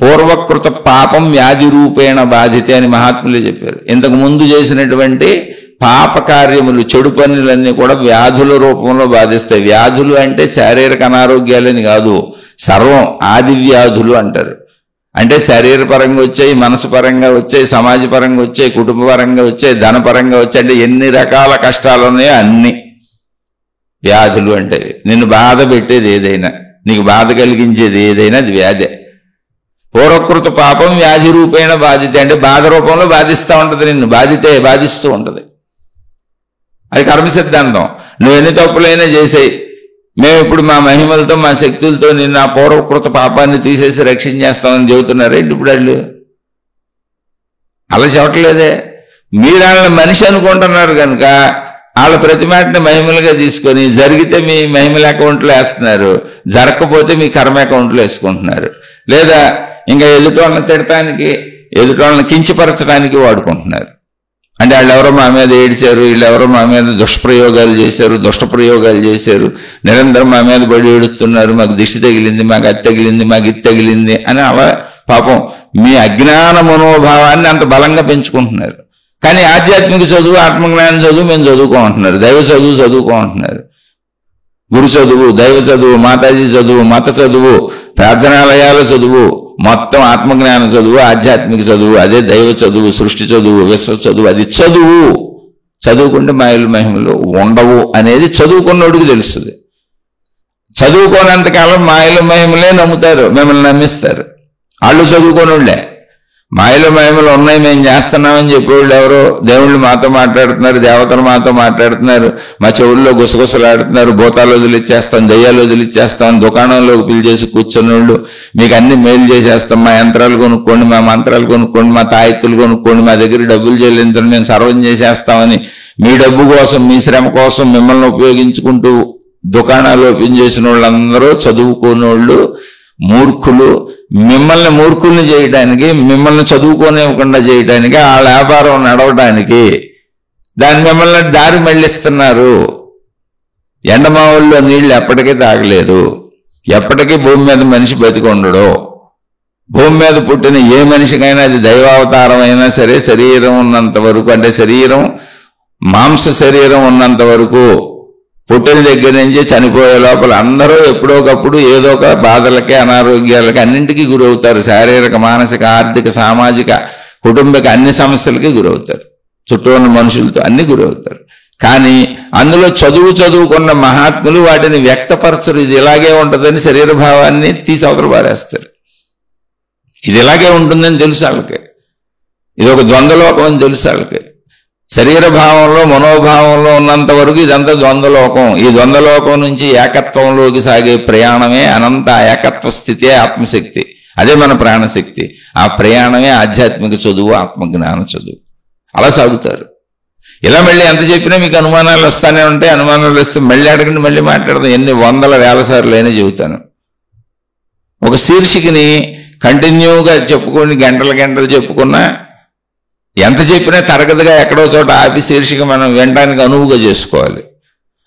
పూర్వకృత పాపం వ్యాధి రూపేణ బాధితే అని మహాత్ములే చెప్పారు. ఇంతకు ముందు చేసినటువంటి పాప కార్యములు, చెడు పనులన్నీ కూడా వ్యాధుల రూపంలో బాధిస్తాయి. వ్యాధులు అంటే శారీరక అనారోగ్యాలని కాదు, సర్వం ఆది వ్యాధులు అంటారు. అంటే శరీరపరంగా వచ్చాయి, మనసు పరంగా వచ్చాయి, సమాజ పరంగా వచ్చాయి, కుటుంబ పరంగా వచ్చాయి, ధనపరంగా వచ్చాయి. అంటే ఎన్ని రకాల కష్టాలు ఉన్నాయో అన్ని వ్యాధులు అంటే. నిన్ను బాధ పెట్టేది ఏదైనా, నీకు బాధ కలిగించేది ఏదైనా అది వ్యాధే. పూర్వకృత పాపం వ్యాధి రూపేణ బాధితే అంటే బాధ రూపంలో బాధిస్తూ ఉంటుంది, నిన్ను బాధిస్తూ ఉంటుంది. అది కర్మ సిద్ధాంతం. నువ్వు ఎన్ని తప్పులైనా చేసేయి, మేము ఇప్పుడు మా మహిమలతో మా శక్తులతో నిన్ను ఆ పూర్వకృత పాపాన్ని తీసేసి రక్షించేస్తామని చెబుతున్నారు. ఏంటి ఇప్పుడు వాళ్ళు అలా చెప్పట్లేదే. మీరు వాళ్ళని మనిషి అనుకుంటున్నారు కనుక వాళ్ళ ప్రతి మాటని మహిమలుగా తీసుకొని జరిగితే మీ మహిమల అకౌంట్లో వేస్తున్నారు, జరగకపోతే మీ కర్మ అకౌంట్లో వేసుకుంటున్నారు. లేదా ఇంకా ఎదుటోళ్ళని తిడటానికి, ఎదుటోళ్ళని కించపరచడానికి వాడుకుంటున్నారు. అంటే వాళ్ళు ఎవరో మా మీద ఏడిచారు, వీళ్ళు ఎవరో మా మీద దుష్ప్రయోగాలు చేశారు, నిరంతరం మా మీద బడి ఏడుస్తున్నారు, మాకు దిష్టి తగిలింది, మాకు అది తగిలింది, మాకు ఇది తగిలింది అని అలా పాపం మీ అజ్ఞాన మనోభావాన్ని అంత బలంగా పెంచుకుంటున్నారు. కానీ ఆధ్యాత్మిక చదువు, ఆత్మజ్ఞానం చదువు మేము చదువుకోమంటున్నారు, దైవ చదువు చదువుకోమంటున్నారు. గురు చదువు, దైవ చదువు, మాతాజీ చదువు, మత చదువు, ప్రార్థనాలయాల చదువు, మొత్తం ఆత్మజ్ఞాన చదువు, ఆధ్యాత్మిక చదువు, అదే దైవ చదువు, సృష్టి చదువు, విశ్వ చదువు. అది చదువు. చదువుకుంటే మాయలు మహిమలు ఉండవు అనేది చదువుకున్నోడికి తెలుస్తుంది. చదువుకోనంతకాలం మాయలు మహిమలే నమ్ముతారు, మిమ్మల్ని నమ్మిస్తారు. వాళ్ళు చదువుకోనోళ్ళే. మాయలు మహిమలు ఉన్నాయి, మేము చేస్తున్నామని చెప్పేవాళ్ళు ఎవరో, దేవుళ్ళు మాతో మాట్లాడుతున్నారు, దేవతలు మాతో మాట్లాడుతున్నారు, మా చెవుల్లో గుసగుసలాడుతున్నారు, భూతాలు వదిలిచ్చేస్తాం, దయ్యాలు వదిలిచ్చేస్తాం, దుకాణంలోకి పిలిచేసి కూర్చున్నోళ్ళు, మీకు అన్ని మేలు చేసేస్తాం, మా యంత్రాలు కొనుక్కోండి, మా మంత్రాలు కొనుక్కోండి, మా తాయెత్తులు కొనుక్కోండి, మా దగ్గర డబ్బులు చెల్లించండి, మేము సర్వం చేసేస్తామని మీ డబ్బు కోసం, మీ శ్రమ కోసం మిమ్మల్ని ఉపయోగించుకుంటూ దుకాణాలు ఓపెన్ చేసిన వాళ్ళందరూ చదువుకోనోళ్ళు, మూర్ఖులు. మిమ్మల్ని మూర్ఖుల్ని చేయడానికి, మిమ్మల్ని చదువుకోనివ్వకుండా చేయడానికి, ఆ వ్యాపారం నడవడానికి దాన్ని మిమ్మల్ని దారి మళ్ళిస్తున్నారు. ఎండమావుల్లో నీళ్లు ఎప్పటికీ తాగలేరు. ఎప్పటికీ భూమి మీద మనిషి బతికొండడు. భూమి మీద పుట్టిన ఏ మనిషికైనా, అది దైవావతారం అయినా సరే, శరీరం ఉన్నంత వరకు, అంటే శరీరం మాంస శరీరం ఉన్నంత వరకు, పుట్టిన దగ్గర నుంచి చనిపోయే లోపల అందరూ ఎప్పుడోకప్పుడు ఏదో ఒక బాధలకి, అనారోగ్యాలకి, అన్నింటికీ గురవుతారు. శారీరక, మానసిక, ఆర్థిక, సామాజిక, కుటుంబిక అన్ని సమస్యలకి గురవుతారు. చుట్టూ ఉన్న మనుషులతో అన్ని గురవుతారు. కానీ అందులో చదువుకున్న మహాత్ములు వాటిని వ్యక్తపరచరు. ఇది ఇలాగే ఉంటుందని శరీర భావాన్ని తీసి అవతల పారేస్తారు. ఇది ఇలాగే ఉంటుందని తెలుసు వాళ్ళకి. ఇది ఒక ద్వంద్వలోకం అని తెలుసు వాళ్ళకి. శరీర భావంలో, మనోభావంలో ఉన్నంత వరకు ఇదంతా ద్వంద్వలోకం. ఈ ద్వంద్వలోకం నుంచి ఏకత్వంలోకి సాగే ప్రయాణమే అనంత ఏకత్వ స్థితే ఆత్మశక్తి. అదే మన ప్రాణశక్తి. ఆ ప్రయాణమే ఆధ్యాత్మిక చదువు, ఆత్మజ్ఞాన చదువు. అలా సాగుతారు. ఇలా మళ్ళీ ఎంత చెప్పినా మీకు అనుమానాలు వస్తానే ఉంటాయి. అనుమానాలు వస్తే మళ్ళీ అడగండి, మళ్ళీ మాట్లాడదాం. ఎన్ని వందల వేల సార్లు అయినా చెబుతాను. ఒక శీర్షికని కంటిన్యూగా చెప్పుకొని గంటలు చెప్పుకున్నా, ఎంత చెప్పినా తరగతిగా ఎక్కడో చోట ఆపి శీర్షిక మనం వినడానికి అనువుగా చేసుకోవాలి.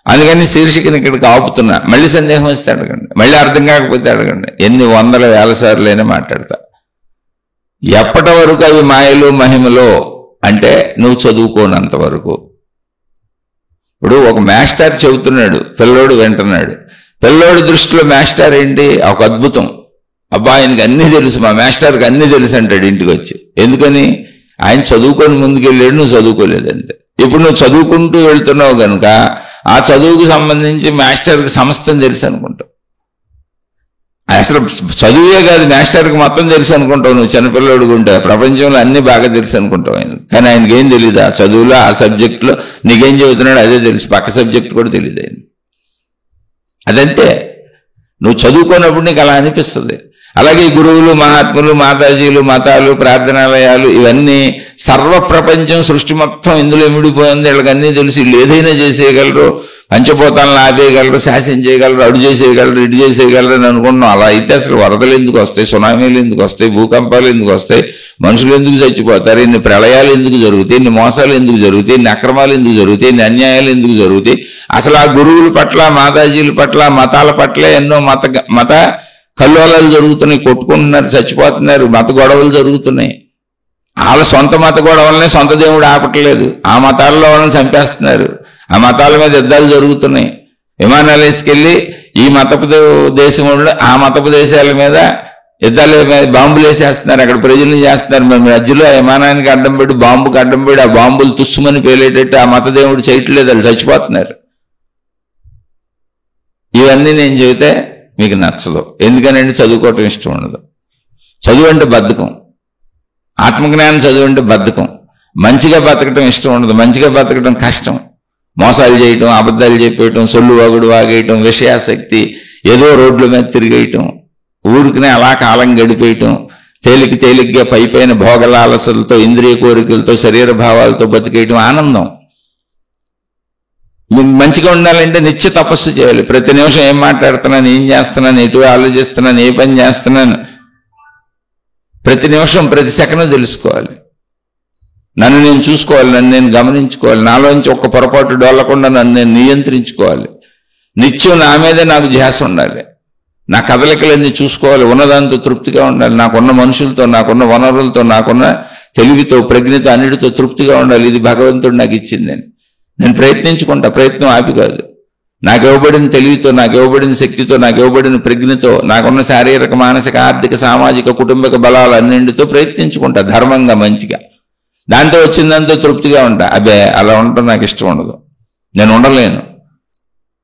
అందుకని శీర్షికని ఇక్కడికి ఆపుతున్నా. మళ్ళీ సందేహం వస్తే అడగండి, మళ్ళీ అర్థం కాకపోతే అడగండి. ఎన్ని వందల వేల సార్లైనా మాట్లాడతా. ఎప్పటి వరకు అవి మాయలు మహిమలో అంటే నువ్వు చదువుకోనంత వరకు. ఇప్పుడు ఒక మాస్టర్ చెబుతున్నాడు, పిల్లోడు వింటున్నాడు. పిల్లోడి దృష్టిలో మాస్టర్ ఏంటి? ఒక అద్భుతం. అబ్బా, ఆయనకి అన్నీ తెలుసు, మా మాస్టర్కి అన్నీ తెలుసు అంటాడు ఇంటికి వచ్చి. ఎందుకని? ఆయన చదువుకొని ముందుకెళ్ళాడు, నువ్వు చదువుకోలేదంతే. ఇప్పుడు నువ్వు చదువుకుంటూ వెళ్తున్నావు కనుక ఆ చదువుకు సంబంధించి మాస్టర్కి సమస్తం తెలుసు అనుకుంటావు. అసలు చదువే కాదు, మాస్టర్కి మొత్తం తెలుసు అనుకుంటావు. నువ్వు చిన్నపిల్లడు ఉంటే ప్రపంచంలో అన్ని బాగా తెలుసు అనుకుంటావు ఆయన. కానీ ఆయనకి ఏం తెలియదు. ఆ చదువులో, ఆ సబ్జెక్టులో నీకేం చెబుతున్నాడు అదే తెలుసు, పక్క సబ్జెక్ట్ కూడా తెలియదు ఆయన. అదంతే. నువ్వు చదువుకున్నప్పుడు నీకు అలా అనిపిస్తుంది. అలాగే గురువులు, మహాత్ములు, మాతాజీలు, మతాలు, ప్రార్థనాలయాలు ఇవన్నీ సర్వప్రపంచం, సృష్టి మొత్తం ఇందులో ఇమిడిపోయింది. వీళ్ళకి అన్నీ తెలిసి వీళ్ళు ఏదైనా చేసేయగలరు, పంచభూతాలను ఆపేయగలరు, శాసించేయగలరు, అడు చేసేయగలరు, ఇటు చేసేయగలరు అని అనుకుంటున్నాం. అలా అయితే అసలు వరదలు ఎందుకు వస్తాయి, సునామీలు ఎందుకు వస్తాయి, భూకంపాలు ఎందుకు వస్తాయి, మనుషులు ఎందుకు చచ్చిపోతారు, ఇన్ని ప్రళయాలు ఎందుకు జరుగుతాయి, ఇన్ని మోసాలు ఎందుకు జరుగుతాయి, ఇన్ని అక్రమాలు ఎందుకు జరుగుతాయి, ఇన్ని అన్యాయాలు ఎందుకు జరుగుతాయి? అసలు ఆ గురువుల పట్ల, మాతాజీల పట్ల, మతాల పట్ల ఎన్నో మత కల్లోలాలు జరుగుతున్నాయి. కొట్టుకుంటున్నారు, చచ్చిపోతున్నారు, మత గొడవలు జరుగుతున్నాయి. వాళ్ళ సొంత మత గొడవలనే సొంత దేవుడు ఆపట్లేదు. ఆ మతాల్లో వాళ్ళని చంపేస్తున్నారు. ఆ మతాల మీద యుద్ధాలు జరుగుతున్నాయి. విమానాలు వేసుకెళ్ళి ఈ మతపు దేశం ఆ మతపు దేశాల మీద యుద్ధాల మీద బాంబులు వేసేస్తున్నారు. అక్కడ ప్రజలు చేస్తున్నారు. మరి మధ్యలో ఆ విమానానికి అడ్డం పెట్టి, బాంబుకి అడ్డం పెట్టి, ఆ బాంబులు తుస్సుమని పేలేటట్టు ఆ మత దేవుడు చేయట్లేదు, వాళ్ళు చచ్చిపోతున్నారు. ఇవన్నీ నేను చెబితే మీకు నచ్చదు. ఎందుకనంటే చదువుకోవటం ఇష్టం ఉండదు. చదువు అంటే బద్ధకం. ఆత్మజ్ఞానం చదువు అంటే బద్ధకం. మంచిగా బతకటం ఇష్టం ఉండదు. మంచిగా బతకటం కష్టం. మోసాలు చేయటం, అబద్ధాలు చెప్పేయటం, సొల్లు వాగుడు వాగేయటం, విషయాసక్తి, ఏదో రోడ్ల మీద తిరిగేయటం, ఊరికినే అలా కాలం గడిపేయటం, తేలిగ్గా పైపైన భోగలాలసలతో, ఇంద్రియ కోరికలతో, శరీర భావాలతో బతికేయటం ఆనందం. మంచిగా ఉండాలంటే నిత్య తపస్సు చేయాలి. ప్రతి నిమిషం ఏం మాట్లాడుతున్నాను, ఏం చేస్తున్నాను, ఎటు ఆలోచిస్తున్నాను, ఏ పని చేస్తున్నాను, ప్రతి నిమిషం, ప్రతి సెకండ్ తెలుసుకోవాలి. నన్ను నేను చూసుకోవాలి, నన్ను నేను గమనించుకోవాలి. నాలోంచి ఒక్క పొరపాటు డోలకుండా నన్ను నేను నియంత్రించుకోవాలి. నిత్యం నా మీదే నాకు ధ్యాస ఉండాలి. నా కదలికలన్నీ చూసుకోవాలి. ఉన్నదాంతో తృప్తిగా ఉండాలి. నాకున్న మనుషులతో, నాకున్న వనరులతో, నాకున్న తెలివితో, ప్రజ్ఞతో, అన్నిటితో తృప్తిగా ఉండాలి. ఇది భగవంతుడు నాకు ఇచ్చిందని నేను ప్రయత్నించుకుంటా. ప్రయత్నం ఆపి కాదు. నాకు ఇవ్వబడిన తెలివితో, నాకు ఇవ్వబడిన శక్తితో, నాకు ఇవ్వబడిన ప్రజ్ఞతో, నాకున్న శారీరక, మానసిక, ఆర్థిక, సామాజిక, కుటుంబక బలాలు అన్నింటితో ప్రయత్నించుకుంటా ధర్మంగా, మంచిగా. దాంతో వచ్చిందంతో తృప్తిగా ఉంటా. అబ్బే అలా ఉండటం నాకు ఇష్టం ఉండదు, నేను ఉండలేను,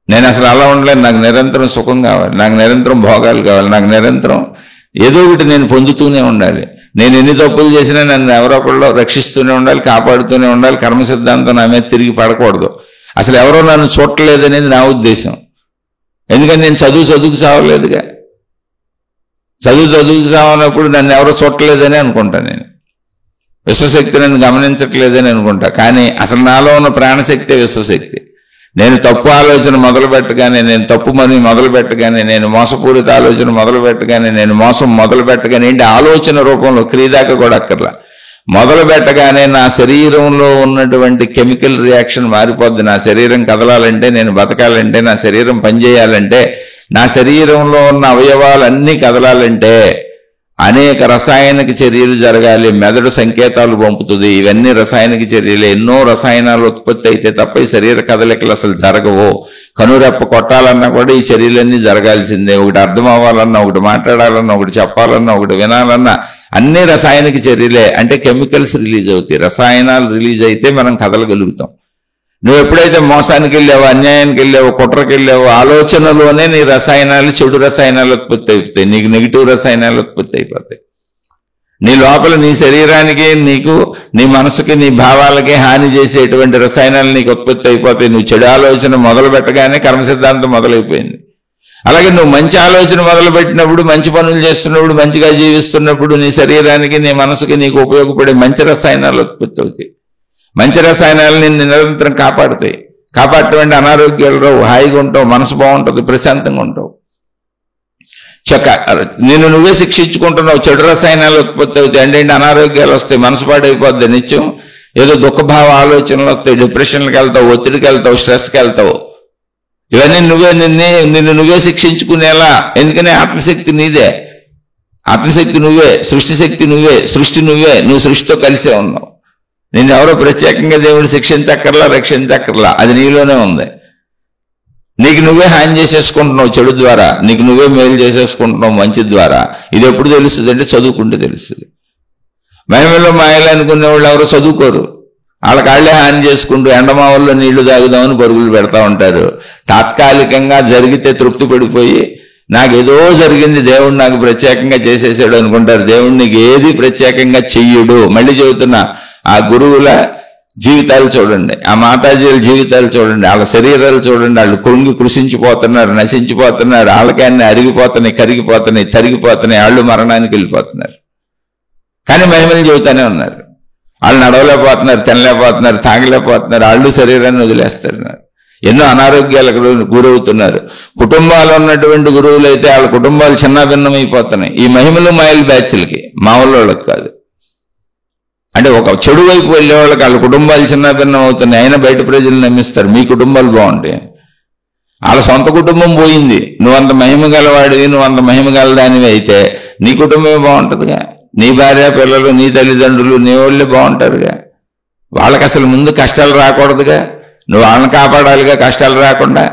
నేను అసలు అలా ఉండలేను. నాకు నిరంతరం సుఖం కావాలి, నాకు నిరంతరం భోగాలు కావాలి, నాకు నిరంతరం ఏదో ఒకటి నేను పొందుతూనే ఉండాలి. నేను ఎన్ని తప్పులు చేసినా నన్ను ఎవరో ఒకళ్ళు రక్షిస్తూనే ఉండాలి, కాపాడుతూనే ఉండాలి. కర్మ సిద్ధాంతం నా మీద తిరిగి పడకూడదు. అసలు ఎవరో నన్ను చూడలేదనేది నా ఉద్దేశం. ఎందుకంటే నేను చదువుకు చావలేదుగా. చదువుకు చావనప్పుడు నన్ను ఎవరో చూడలేదని అనుకుంటా. నేను విశ్వశక్తి నన్ను గమనించట్లేదని అనుకుంటా. కానీ అసలు నాలో ఉన్న ప్రాణశక్తి విశ్వశక్తి. నేను తప్పు ఆలోచన మొదలు పెట్టగానే, నేను తప్పు పని మొదలు పెట్టగానే, నేను మోసపూరిత ఆలోచన మొదలు పెట్టగానే, నేను మోసం మొదలు పెట్టగానే, ఏంటి ఆలోచన రూపంలో క్రియదాకా కూడా అక్కర్లా, మొదలు పెట్టగానే నా శరీరంలో ఉన్నటువంటి కెమికల్ రియాక్షన్ మారిపోద్ది. నా శరీరం కదలాలంటే, నేను బతకాలంటే, నా శరీరం పనిచేయాలంటే, నా శరీరంలో ఉన్న అవయవాలన్నీ కదలాలంటే అనేక రసాయనిక చర్యలు జరగాలి. మెదడు సంకేతాలు పంపుతుంది. ఇవన్నీ రసాయనిక చర్యలు. ఎన్నో రసాయనాలు ఉత్పత్తి అయితే తప్ప ఈ శరీర కదలికలు అసలు జరగవు. కనురెప్ప కొట్టాలన్నా కూడా ఈ చర్యలన్నీ జరగాల్సిందే. ఒకటి అర్థం అవ్వాలన్నా, ఒకటి మాట్లాడాలన్నా, ఒకటి చెప్పాలన్నా, ఒకటి వినాలన్నా అన్ని రసాయనిక చర్యలే. అంటే కెమికల్స్ రిలీజ్ అవుతాయి. రసాయనాలు రిలీజ్ అయితే మనం కదలగలుగుతాం. నువ్వు ఎప్పుడైతే మోసానికి వెళ్ళావో, అన్యాయానికి వెళ్ళావో, కుట్రకి వెళ్ళావో, ఆలోచనలోనే నీ రసాయనాలు, చెడు రసాయనాలు ఉత్పత్తి అయిపోతాయి. నీకు నెగిటివ్ రసాయనాలు ఉత్పత్తి అయిపోతాయి. నీ లోపల నీ శరీరానికి, నీకు, నీ మనసుకి, నీ భావాలకి హాని చేసేటువంటి రసాయనాలు నీకు ఉత్పత్తి అయిపోతాయి. నువ్వు చెడు ఆలోచన మొదలు పెట్టగానే కర్మ సిద్ధాంతం మొదలైపోయింది. అలాగే నువ్వు మంచి ఆలోచన మొదలు పెట్టినప్పుడు, మంచి పనులు చేస్తున్నప్పుడు, మంచిగా జీవిస్తున్నప్పుడు నీ శరీరానికి, నీ మనసుకి, నీకు ఉపయోగపడే మంచి రసాయనాలు ఉత్పత్తి అవుతాయి. మంచి రసాయనాలు నిన్ను నిరంతరం కాపాడుతాయి. కాపాడేటువంటి అనారోగ్యాలు రావు. హాయిగా ఉంటావు, మనసు బాగుంటుంది, ప్రశాంతంగా ఉంటావు. నిన్ను నువ్వే శిక్షించుకుంటున్నావు. చెడు రసాయనాలు ఉత్పత్తి అవుతాయి. అంటే అనారోగ్యాలు వస్తాయి, మనసు పాడైపోద్ది, నిత్యం ఏదో దుఃఖభావ ఆలోచనలు వస్తాయి, డిప్రెషన్కి వెళ్తావు, ఒత్తిడికి వెళ్తావు, స్ట్రెస్కి వెళ్తావు. ఇవన్నీ నిన్ను నువ్వే శిక్షించుకునేలా. ఎందుకని ఆత్మశక్తి నీదే, ఆత్మశక్తి నువ్వే, సృష్టి శక్తి నువ్వే, సృష్టి నువ్వే. నువ్వు సృష్టితో కలిసే ఉన్నావు. నిన్ను ఎవరో ప్రత్యేకంగా దేవుడు శిక్షించక్కర్లా, రక్షించక్కర్లా. అది నీలోనే ఉంది. నీకు నువ్వే హాని చేసేసుకుంటున్నావు చెడు ద్వారా, నీకు నువ్వే మేలు చేసేసుకుంటున్నావు మంచి ద్వారా. ఇది ఎప్పుడు తెలుస్తుంది అంటే చదువుకుంటే తెలుస్తుంది. మహిమలో మాయలు అనుకునే వాళ్ళు ఎవరో చదువుకోరు. వాళ్ళకాళ్లే హాని చేసుకుంటూ ఎండమావుల్లో నీళ్లు తాగుదామని పరుగులు పెడతా ఉంటారు. తాత్కాలికంగా జరిగితే తృప్తి పడిపోయి, నాకేదో జరిగింది, దేవుడు నాకు ప్రత్యేకంగా చేసేసాడు అనుకుంటారు. దేవుడు నీకు ఏది ప్రత్యేకంగా చెయ్యడు. మళ్ళీ చెబుతున్నా, ఆ గురువుల జీవితాలు చూడండి, ఆ మాతాజీల జీవితాలు చూడండి, వాళ్ళ శరీరాలు చూడండి. వాళ్ళు కృంగి కృషించిపోతున్నారు, నశించిపోతున్నారు. వాళ్ళకి అన్ని అరిగిపోతున్నాయి, కరిగిపోతున్నాయి, తరిగిపోతున్నాయి. వాళ్ళు మరణానికి వెళ్ళిపోతున్నారు. కానీ మహిమలు చెబుతానే ఉన్నారు. వాళ్ళు నడవలేకపోతున్నారు, తినలేకపోతున్నారు, తాగలేకపోతున్నారు. వాళ్ళు శరీరాన్ని వదిలేస్తున్నారు. ఎన్నో అనారోగ్యాలకు గురవుతున్నారు. కుటుంబాలు ఉన్నటువంటి గురువులు అయితే వాళ్ళ కుటుంబాలు చిన్న భిన్నమైపోతున్నాయి. ఈ మహిమలు మాయల బ్యాచ్లకి, మామూలుళ్ళకి కాదు. అంటే ఒక చెడు వైపు వెళ్ళే వాళ్ళకి వాళ్ళ కుటుంబాలు చిన్న భిన్నం అవుతున్నాయి. అయినా బయట ప్రజలు నమ్మిస్తారు మీ కుటుంబాలు బాగుంటాయి. వాళ్ళ సొంత కుటుంబం పోయింది. నువ్వంత మహిమ గలవాడివి, నువ్వంత మహిమ గలదానివి అయితే నీ కుటుంబమే బాగుంటుందిగా. నీ భార్య, పిల్లలు, నీ తల్లిదండ్రులు, నీ వాళ్ళే బాగుంటారుగా. వాళ్ళకి అసలు ముందు కష్టాలు రాకూడదుగా. నువ్వు వాళ్ళని కాపాడాలిగా కష్టాలు రాకుండా.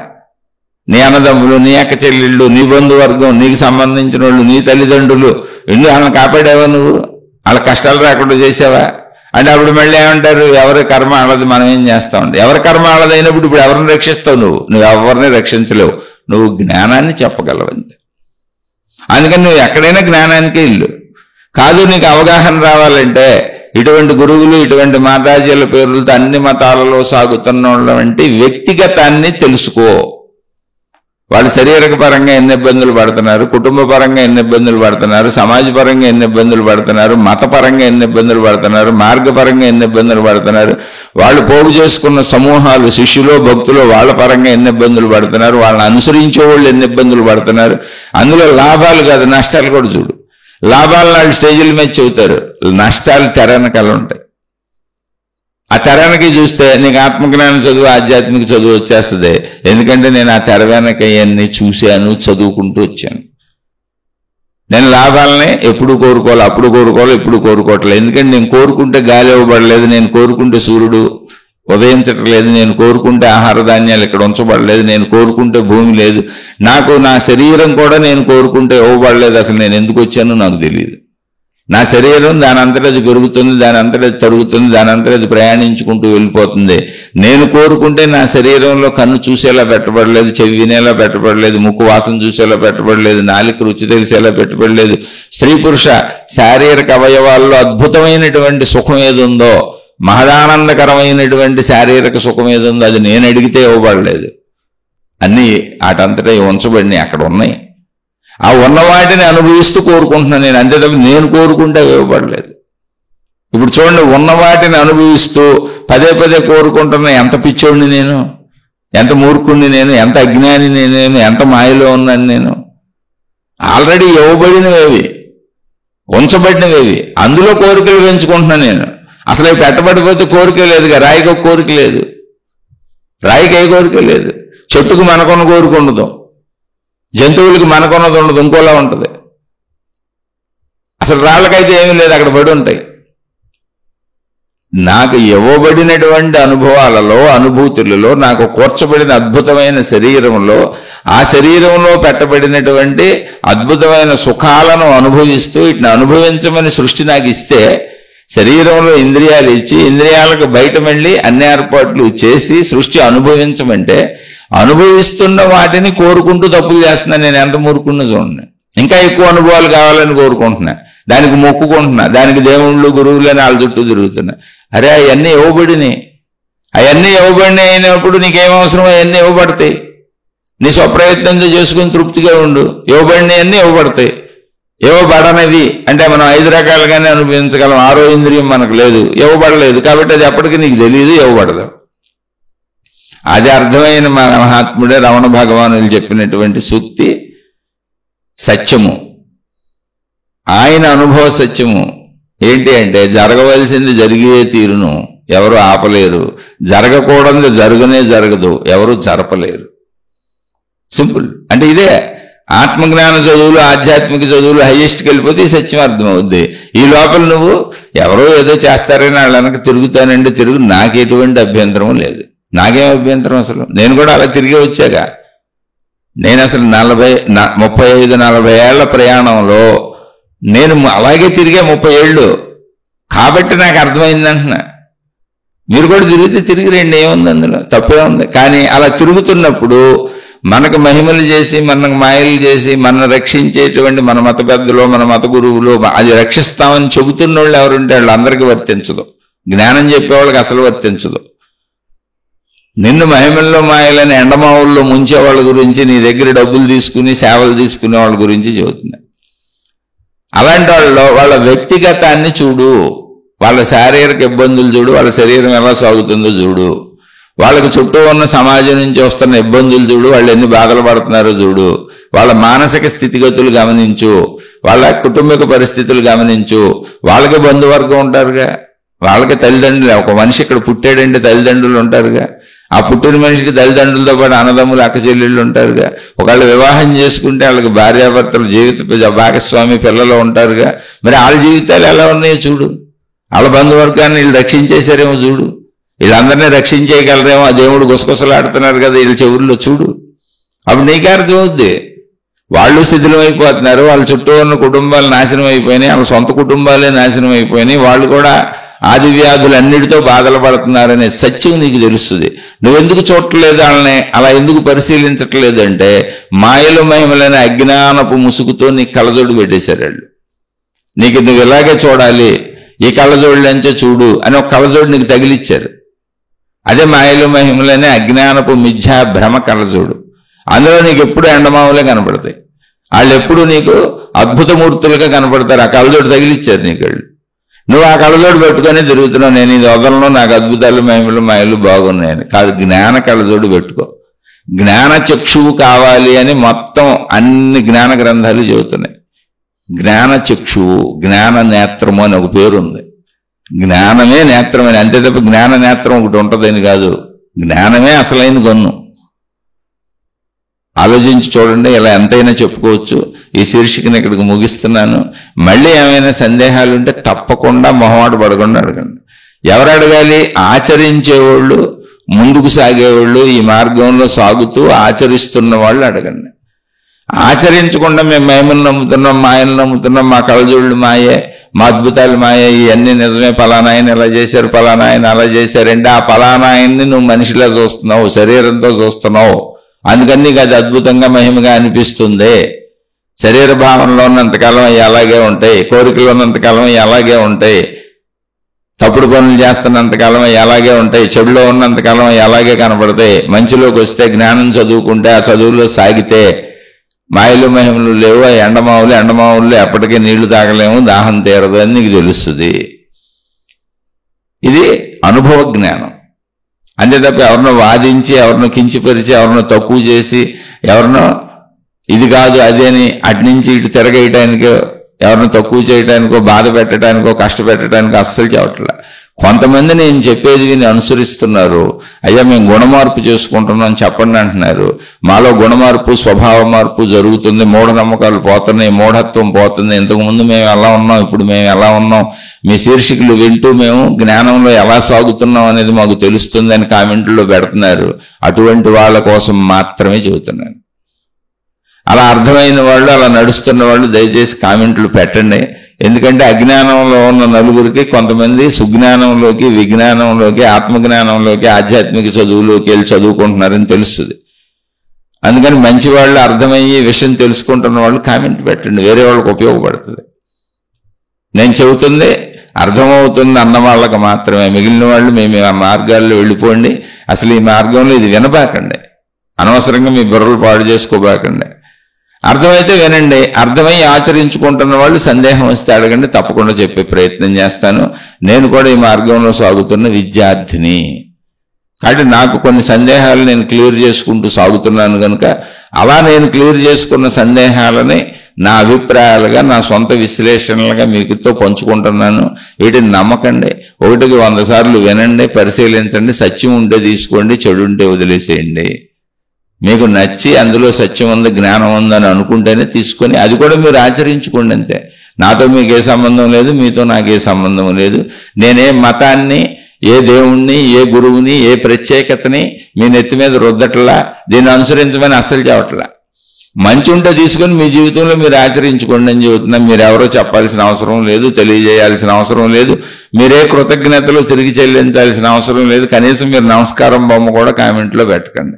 నీ అన్నదమ్ములు, నీ అక్క చెల్లెళ్ళు, నీ బంధువర్గం, నీకు సంబంధించిన వాళ్ళు, నీ తల్లిదండ్రులు, ఎందుకు వాళ్ళని కాపాడావా? నువ్వు వాళ్ళ కష్టాలు రాకుండా చేసావా? అంటే అప్పుడు మళ్ళీ ఏమంటారు, ఎవరి కర్మ ఆడది, మనం ఏం చేస్తా ఉంటే. ఎవరి కర్మ ఆడదైనప్పుడు ఇప్పుడు ఎవరిని రక్షిస్తావు? నువ్వు ఎవరిని రక్షించలేవు. నువ్వు జ్ఞానాన్ని చెప్పగలవు అంతే. అందుకని నువ్వు ఎక్కడైనా జ్ఞానానికే ఇల్లు కాదు. నీకు అవగాహన రావాలంటే ఇటువంటి గురువులు, ఇటువంటి మాతాజీల పేర్లతో అన్ని మతాలలో సాగుతున్నటువంటి వ్యక్తిగతాన్ని తెలుసుకో. వాళ్ళు శారీరక పరంగా ఎన్ని ఇబ్బందులు పడుతున్నారు, కుటుంబ పరంగా ఎన్ని ఇబ్బందులు పడుతున్నారు, సమాజ పరంగా ఎన్ని ఇబ్బందులు పడుతున్నారు, మతపరంగా ఎన్ని ఇబ్బందులు పడుతున్నారు, మార్గపరంగా ఎన్ని ఇబ్బందులు పడుతున్నారు, వాళ్ళు పోగు చేసుకున్న సమూహాలు, శిష్యులు, భక్తులు, వాళ్ళ పరంగా ఎన్ని ఇబ్బందులు పడుతున్నారు, వాళ్ళని అనుసరించే వాళ్ళు ఎన్ని ఇబ్బందులు పడుతున్నారు. అందులో లాభాలు కాదు, నష్టాలు కూడా చూడు. లాభాలు వాళ్ళు స్టేజీల మీద చెబుతారు, నష్టాలు తెరనకలు ఉంటాయి. ఆ తెరనకి చూస్తే నీకు ఆత్మజ్ఞానం చదువు, ఆధ్యాత్మిక చదువు వచ్చేస్తుంది. ఎందుకంటే నేను ఆ తెర వెనక అన్ని చూశాను, చదువుకుంటూ వచ్చాను. నేను లాభాలని ఎప్పుడు కోరుకోవాలి, అప్పుడు కోరుకోవాలి, ఇప్పుడు కోరుకోవట్లేదు. ఎందుకంటే నేను కోరుకుంటే గాలి ఇవ్వబడలేదు, నేను కోరుకుంటే సూర్యుడు ఉదయించటం లేదు, నేను కోరుకుంటే ఆహార ధాన్యాలు ఇక్కడ ఉంచబడలేదు, నేను కోరుకుంటే భూమి లేదు, నాకు నా శరీరం కూడా నేను కోరుకుంటే ఇవ్వబడలేదు, అసలు నేను ఎందుకు వచ్చానో నాకు తెలియదు. నా శరీరం దాని అంతటా అది పెరుగుతుంది, దాని అంతటా అది తరుగుతుంది, దాని అంతటా అది ప్రయాణించుకుంటూ వెళ్ళిపోతుంది. నేను కోరుకుంటే నా శరీరంలో కన్ను చూసేలా పెట్టబడలేదు, చెవి వినేలా పెట్టబడలేదు, ముక్కు వాసన చూసేలా పెట్టబడలేదు, నాలుక రుచి తెలిసేలా పెట్టబడలేదు. స్త్రీ పురుష శారీరక అవయవాల్లో అద్భుతమైనటువంటి సుఖం ఏది ఉందో, మహదానందకరమైనటువంటి శారీరక సుఖం ఏది ఉందో అది నేను అడిగితే ఇవ్వబడలేదు. అన్నీ వాటంతటా ఉంచబడినాయి, అక్కడ ఉన్నాయి. ఆ ఉన్న వాటిని అనుభవిస్తూ కోరుకుంటున్నాను నేను, అంతే తప్ప నేను కోరుకుంటే ఇవ్వబడలేదు. ఇప్పుడు చూడండి, ఉన్న వాటిని అనుభవిస్తూ పదే పదే కోరుకుంటున్నా ఎంత పిచ్చోడిని నేను, ఎంత మూర్ఖుడిని నేను, ఎంత అజ్ఞాని నేను, ఎంత మాయలో ఉన్నాను నేను. ఆల్రెడీ ఇవ్వబడినవేవి, ఉంచబడినవేవి, అందులో కోరికలు పెంచుకుంటున్నాను నేను. అసలు అవి పెట్టబడిపోతే కోరిక లేదుగా, రాయికి ఒక కోరిక లేదు, రాయికి ఏ కోరిక లేదు, చెట్టుకు మనకొన్న కోరిక ఉండదు, జంతువులకి మనకొన్నది ఉండదు, ఇంకోలా ఉంటుంది. అసలు రాళ్ళకైతే ఏమీ లేదు, అక్కడ పడి ఉంటాయి. నాకు ఇవ్వబడినటువంటి అనుభవాలలో, అనుభూతులలో, నాకు కూర్చబడిన అద్భుతమైన శరీరంలో, ఆ శరీరంలో పెట్టబడినటువంటి అద్భుతమైన సుఖాలను అనుభవిస్తూ వీటిని అనుభవించమని సృష్టి నాకు ఇస్తే, శరీరంలో ఇంద్రియాలు ఇచ్చి ఇంద్రియాలకు బయట మళ్ళీ అన్ని ఏర్పాట్లు చేసి సృష్టి అనుభవించమంటే అనుభవిస్తున్న వాటిని కోరుకుంటూ తప్పులు చేస్తున్నా. నేను ఎంత మూర్ఖున్నా చూడండి. ఇంకా ఎక్కువ అనుభవాలు కావాలని కోరుకుంటున్నా, దానికి మొక్కుకుంటున్నా, దానికి దేవుళ్ళు గురువులు అని వాళ్ళ చుట్టూ తిరుగుతున్నా. అరే అవన్నీ ఇవ్వబడినాయి, అవన్నీ ఇవ్వబడినాయి అయినప్పుడు నీకేం అవసరం, అవన్నీ ఇవ్వబడతాయి. నీ స్వప్రయత్నంతో చేసుకుని తృప్తిగా ఉండు. ఇవ్వబడినవి అన్నీ ఇవ్వబడతాయి. ఇవ్వబడనవి అంటే మనం 5 రకాలుగానే అనుభవించగలం. 6వ ఇంద్రియం మనకు లేదు, ఇవ్వబడలేదు కాబట్టి అది ఎప్పటికీ నీకు తెలియదు, ఇవ్వబడదు. అది అర్థమైన మన మహాత్ముడే రమణ భగవానులు చెప్పినటువంటి సూక్తి సత్యము. ఆయన అనుభవ సత్యము ఏంటి అంటే, జరగవలసింది జరిగే తీరును ఎవరు ఆపలేరు, జరగకూడదు జరగనే జరగదు ఎవరు జరపలేరు. సింపుల్. అంటే ఇదే ఆత్మజ్ఞాన చదువులు, ఆధ్యాత్మిక చదువులు హైయెస్ట్కి వెళ్ళిపోతే ఈ సత్యం అర్థం అవుద్ది. ఈ లోపల నువ్వు ఎవరో ఏదో చేస్తారని వాళ్ళ వెనక తిరుగుతానండి, తిరుగు, నాకు ఎటువంటి అభ్యంతరం లేదు. నాకేం అభ్యంతరం అసలు, నేను కూడా అలా తిరిగి వచ్చాక. నేను అసలు 35-40 ఏళ్ల ప్రయాణంలో నేను అలాగే తిరిగే 30 ఏళ్ళు కాబట్టి నాకు అర్థమైందంటున్నా. మీరు కూడా తిరిగితే తిరిగి రండి, ఏముంది అందులో, తప్పే ఉంది. కానీ అలా తిరుగుతున్నప్పుడు మనకు మహిమలు చేసి, మనకు మాయలు చేసి, మనల్ని రక్షించేటువంటి మన మత పెద్దలు, మన మత గురువులు అది రక్షిస్తామని చెబుతున్న వాళ్ళు ఎవరుంటే వాళ్ళందరికీ వర్తించదు. జ్ఞానం చెప్పేవాళ్ళకి అసలు వర్తించదు. నిన్ను మహిమల్లో మాయలని ఎండమావుల్లో ముంచే వాళ్ళ గురించి, నీ దగ్గర డబ్బులు తీసుకుని సేవలు తీసుకునే వాళ్ళ గురించి చెబుతుంది. అలాంటి వాళ్ళ వ్యక్తిగతాన్ని చూడు, వాళ్ళ శారీరక ఇబ్బందులు చూడు, వాళ్ళ శరీరం ఎలా సాగుతుందో చూడు, వాళ్ళకి చుట్టూ ఉన్న సమాజం నుంచి వస్తున్న ఇబ్బందులు చూడు, వాళ్ళు ఎన్ని బాధలు పడుతున్నారో చూడు, వాళ్ళ మానసిక స్థితిగతులు గమనించు, వాళ్ళ కుటుంబిక పరిస్థితులు గమనించు. వాళ్ళకి బంధువర్గం ఉంటారుగా, వాళ్ళకి తల్లిదండ్రులు, ఒక మనిషి ఇక్కడ పుట్టాడంటే తల్లిదండ్రులు ఉంటారుగా, ఆ పుట్టిన మనిషికి తల్లిదండ్రులతో పాటు అన్నదమ్ములు, అక్క చెల్లెళ్ళు ఉంటారుగా. ఒకళ్ళు వివాహం చేసుకుంటే వాళ్ళకి భార్యాభర్తలు, జీవిత భాగస్వామి, పిల్లలు ఉంటారుగా. మరి వాళ్ళ జీవితాలు ఎలా ఉన్నాయో చూడు, వాళ్ళ బంధువర్గాన్ని వీళ్ళు రక్షించేశారేమో చూడు, వీళ్ళందరినీ రక్షించేయగలరేమో, ఆ దేవుడు గుసగుసలాడుతున్నారు కదా వీళ్ళ చెవుల్లో చూడు. అప్పుడు నీకే అర్థమవుద్ది. వాళ్ళు శిథిలం అయిపోతున్నారు, వాళ్ళ చుట్టూ ఉన్న కుటుంబాలు నాశనం అయిపోయినాయి, వాళ్ళ సొంత కుటుంబాలే నాశనం అయిపోయినాయి, వాళ్ళు కూడా ఆది వ్యాధులన్నిటితో బాధలు పడుతున్నారనే సత్యం నీకు తెలుస్తుంది. నువ్వెందుకు చూడట్లేదు వాళ్ళని, అలా ఎందుకు పరిశీలించట్లేదు అంటే, మాయలు మహిమలైన అజ్ఞానపు ముసుగుతో నీకు కళ్ళజోడు పెట్టేశారు వాళ్ళు. నీకు నువ్వు ఇలాగే చూడాలి, ఈ కళ్ళజోడులంచే చూడు అని ఒక కళ్ళజోడు నీకు తగిలిచ్చారు. అదే మాయలు మహిమలనే అజ్ఞానపు మిథ్యా భ్రమ కళ్ళజోడు. అందులో నీకు ఎప్పుడు ఎండమావులే కనపడతాయి. వాళ్ళు ఎప్పుడు నీకు అద్భుతమూర్తులుగా కనపడతారు. ఆ కళ్ళజోడు తగిలిచ్చారు నీకు వాళ్ళు. నువ్వు ఆ కళ్ళజోడు పెట్టుకొని తిరుగుతున్నావు, నేను ఇది వదలను, నాకు అద్భుతాలు మహిమలు మాయలు బాగున్నాయని కాదు. జ్ఞాన కళ్ళజోడు పెట్టుకో. జ్ఞాన చక్షువు కావాలి అని మొత్తం అన్ని జ్ఞాన గ్రంథాలు చెబుతున్నాయి. జ్ఞాన చక్షువు, జ్ఞాన నేత్రము అని ఒక పేరు ఉంది. జ్ఞానమే నేత్రమని, అంతే తప్ప జ్ఞాన నేత్రం ఒకటి ఉంటుందని కాదు. జ్ఞానమే అసలైన గన్ను. ఆలోచించి చూడండి, ఇలా ఎంతైనా చెప్పుకోవచ్చు. ఈ శీర్షికను ఇక్కడికి ముగిస్తున్నాను. మళ్ళీ ఏమైనా సందేహాలు ఉంటే తప్పకుండా మొహమాట పడకుండా అడగండి. ఎవరు అడగాలి? ఆచరించేవాళ్ళు, ముందుకు సాగేవాళ్ళు, ఈ మార్గంలో సాగుతూ ఆచరిస్తున్న వాళ్ళు అడగండి. ఆచరించకుండా మేము మేమని నమ్ముతున్నాం, మాయలు నమ్ముతున్నాం, మా కళ్ళజోళ్ళు మాయే, మా అద్భుతాలు మాయే, ఇవన్నీ నిజమే, పలానా ఆయన ఇలా చేశారు, పలానా ఆయన అలా చేశారంటే ఆ పలానా ఆయన్ని నువ్వు మనిషిలా చూస్తున్నావు, శరీరంతో చూస్తున్నావు, అందుకని నీకు అది అద్భుతంగా మహిమగా అనిపిస్తుంది. శరీర భావంలో ఉన్నంతకాలం అవి అలాగే ఉంటాయి, కోరికలు ఉన్నంతకాలం అవి అలాగే ఉంటాయి, తప్పుడు పనులు చేస్తున్నంతకాలం అవి అలాగే ఉంటాయి, చెడులో ఉన్నంతకాలం అవి అలాగే కనపడతాయి. మంచిలోకి వస్తే, జ్ఞానం చదువుకుంటే, ఆ చదువులో సాగితే మాయలు మహిమలు లేవు, ఆ ఎండమావులు ఎప్పటికీ నీళ్లు తాగలేము, దాహం తీరదు అని నీకు తెలుస్తుంది. ఇది అనుభవ జ్ఞానం. అంతే తప్ప ఎవరినో వాదించి, ఎవరినో కించిపరిచి, ఎవరినో తక్కువ చేసి, ఎవరినో ఇది కాదు అది అని అట్నుంచి ఇటు తిరగేయటానికో, ఎవరిని తక్కువ చేయడానికో, బాధ పెట్టడానికో, కష్టపెట్టడానికో అస్సలు చెప్పట్లే. కొంతమంది నేను చెప్పేది విని అనుసరిస్తున్నారు. అయ్యా మేము గుణమార్పు చేసుకుంటున్నాం చెప్పండి అంటున్నారు. మాలో గుణమార్పు, స్వభావ మార్పు జరుగుతుంది, మూఢనమ్మకాలు పోతున్నాయి, మూఢత్వం పోతుంది. ఇంతకుముందు మేము ఎలా ఉన్నాం, ఇప్పుడు మేము ఎలా ఉన్నాం, మీ శీర్షికలు వింటూ మేము జ్ఞానంలో ఎలా సాగుతున్నాం అనేది మాకు తెలుస్తుంది అని కామెంట్లో పెడుతున్నారు. అటువంటి వాళ్ళ కోసం మాత్రమే చెబుతున్నాను. అలా అర్థమైన వాళ్ళు, అలా నడుస్తున్న వాళ్ళు దయచేసి కామెంట్లు పెట్టండి. ఎందుకంటే అజ్ఞానంలో ఉన్న నలుగురికి కొంతమంది సుజ్ఞానంలోకి, విజ్ఞానంలోకి, ఆత్మజ్ఞానంలోకి, ఆధ్యాత్మిక చదువులోకి వెళ్ళి చదువుకుంటున్నారని తెలుస్తుంది. అందుకని మంచి వాళ్ళు, అర్థమయ్యి విషయం తెలుసుకుంటున్న వాళ్ళు కామెంట్ పెట్టండి, వేరే వాళ్ళకి ఉపయోగపడుతుంది. నేను చెబుతుంది అర్థమవుతుంది అన్న వాళ్ళకి మాత్రమే. మిగిలిన వాళ్ళు మేము ఆ మార్గాల్లో వెళ్ళిపోండి, అసలు ఈ మార్గంలో ఇది వినబాకండి, అనవసరంగా మీ బుర్రలు పాడు చేసుకోబాకండి. అర్థమైతే వినండి, అర్థమై ఆచరించుకుంటున్న వాళ్ళు సందేహం వస్తే అడగండి, తప్పకుండా చెప్పే ప్రయత్నం చేస్తాను. నేను కూడా ఈ మార్గంలో సాగుతున్న విద్యార్థిని కాబట్టి నాకు కొన్ని సందేహాలు నేను క్లియర్ చేసుకుంటూ సాగుతున్నాను కనుక అలా నేను క్లియర్ చేసుకున్న సందేహాలని నా అభిప్రాయాలుగా, నా సొంత విశ్లేషణలుగా మీకుతో పంచుకుంటున్నాను. వీటిని నమ్మకండి, 1కి 100 సార్లు వినండి, పరిశీలించండి, సత్యం ఉంటే తీసుకోండి, చెడు ఉంటే వదిలేసేయండి. మీకు నచ్చి అందులో సత్యం ఉంది, జ్ఞానం ఉందని అనుకుంటేనే తీసుకొని అది కూడా మీరు ఆచరించుకోండి అంతే. నాతో మీకు ఏ సంబంధం లేదు, మీతో నాకు ఏ సంబంధం లేదు. నేనే మతాన్ని, ఏ దేవుణ్ణి, ఏ గురువుని, ఏ ప్రత్యేకతని మీ నెత్తి మీద రుద్దట్లా, దీన్ని అనుసరించమని అస్సలు చెప్పట్లా. మంచి ఉంటే తీసుకొని మీ జీవితంలో మీరు ఆచరించుకోండి అని చెబుతున్నా. మీరెవరో చెప్పాల్సిన అవసరం లేదు, తెలియజేయాల్సిన అవసరం లేదు, మీరే కృతజ్ఞతలు తిరిగి చెల్లించాల్సిన అవసరం లేదు. కనీసం మీరు నమస్కారం బొమ్మ కూడా కామెంట్లో పెట్టకండి,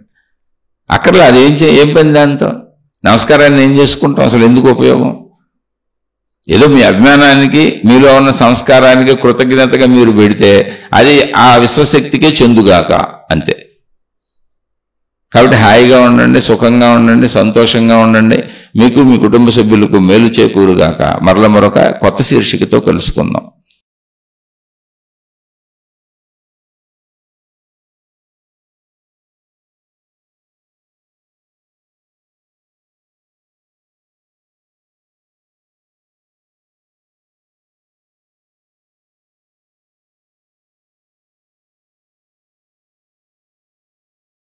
అక్కర్లో. అది ఏం పని దాంతో? నమస్కారాన్ని ఏం చేసుకుంటాం, అసలు ఎందుకు ఉపయోగం? ఏదో మీ అభిమానానికి, మీలో ఉన్న సంస్కారానికి కృతజ్ఞతగా మీరు పెడితే అది ఆ విశ్వశక్తికే చెందుగాక అంతే. కాబట్టి హాయిగా ఉండండి, సుఖంగా ఉండండి, సంతోషంగా ఉండండి. మీకు, మీ కుటుంబ సభ్యులకు మేలు చేకూరుగాక. మరొక కొత్త శీర్షికతో కలుసుకుందాం.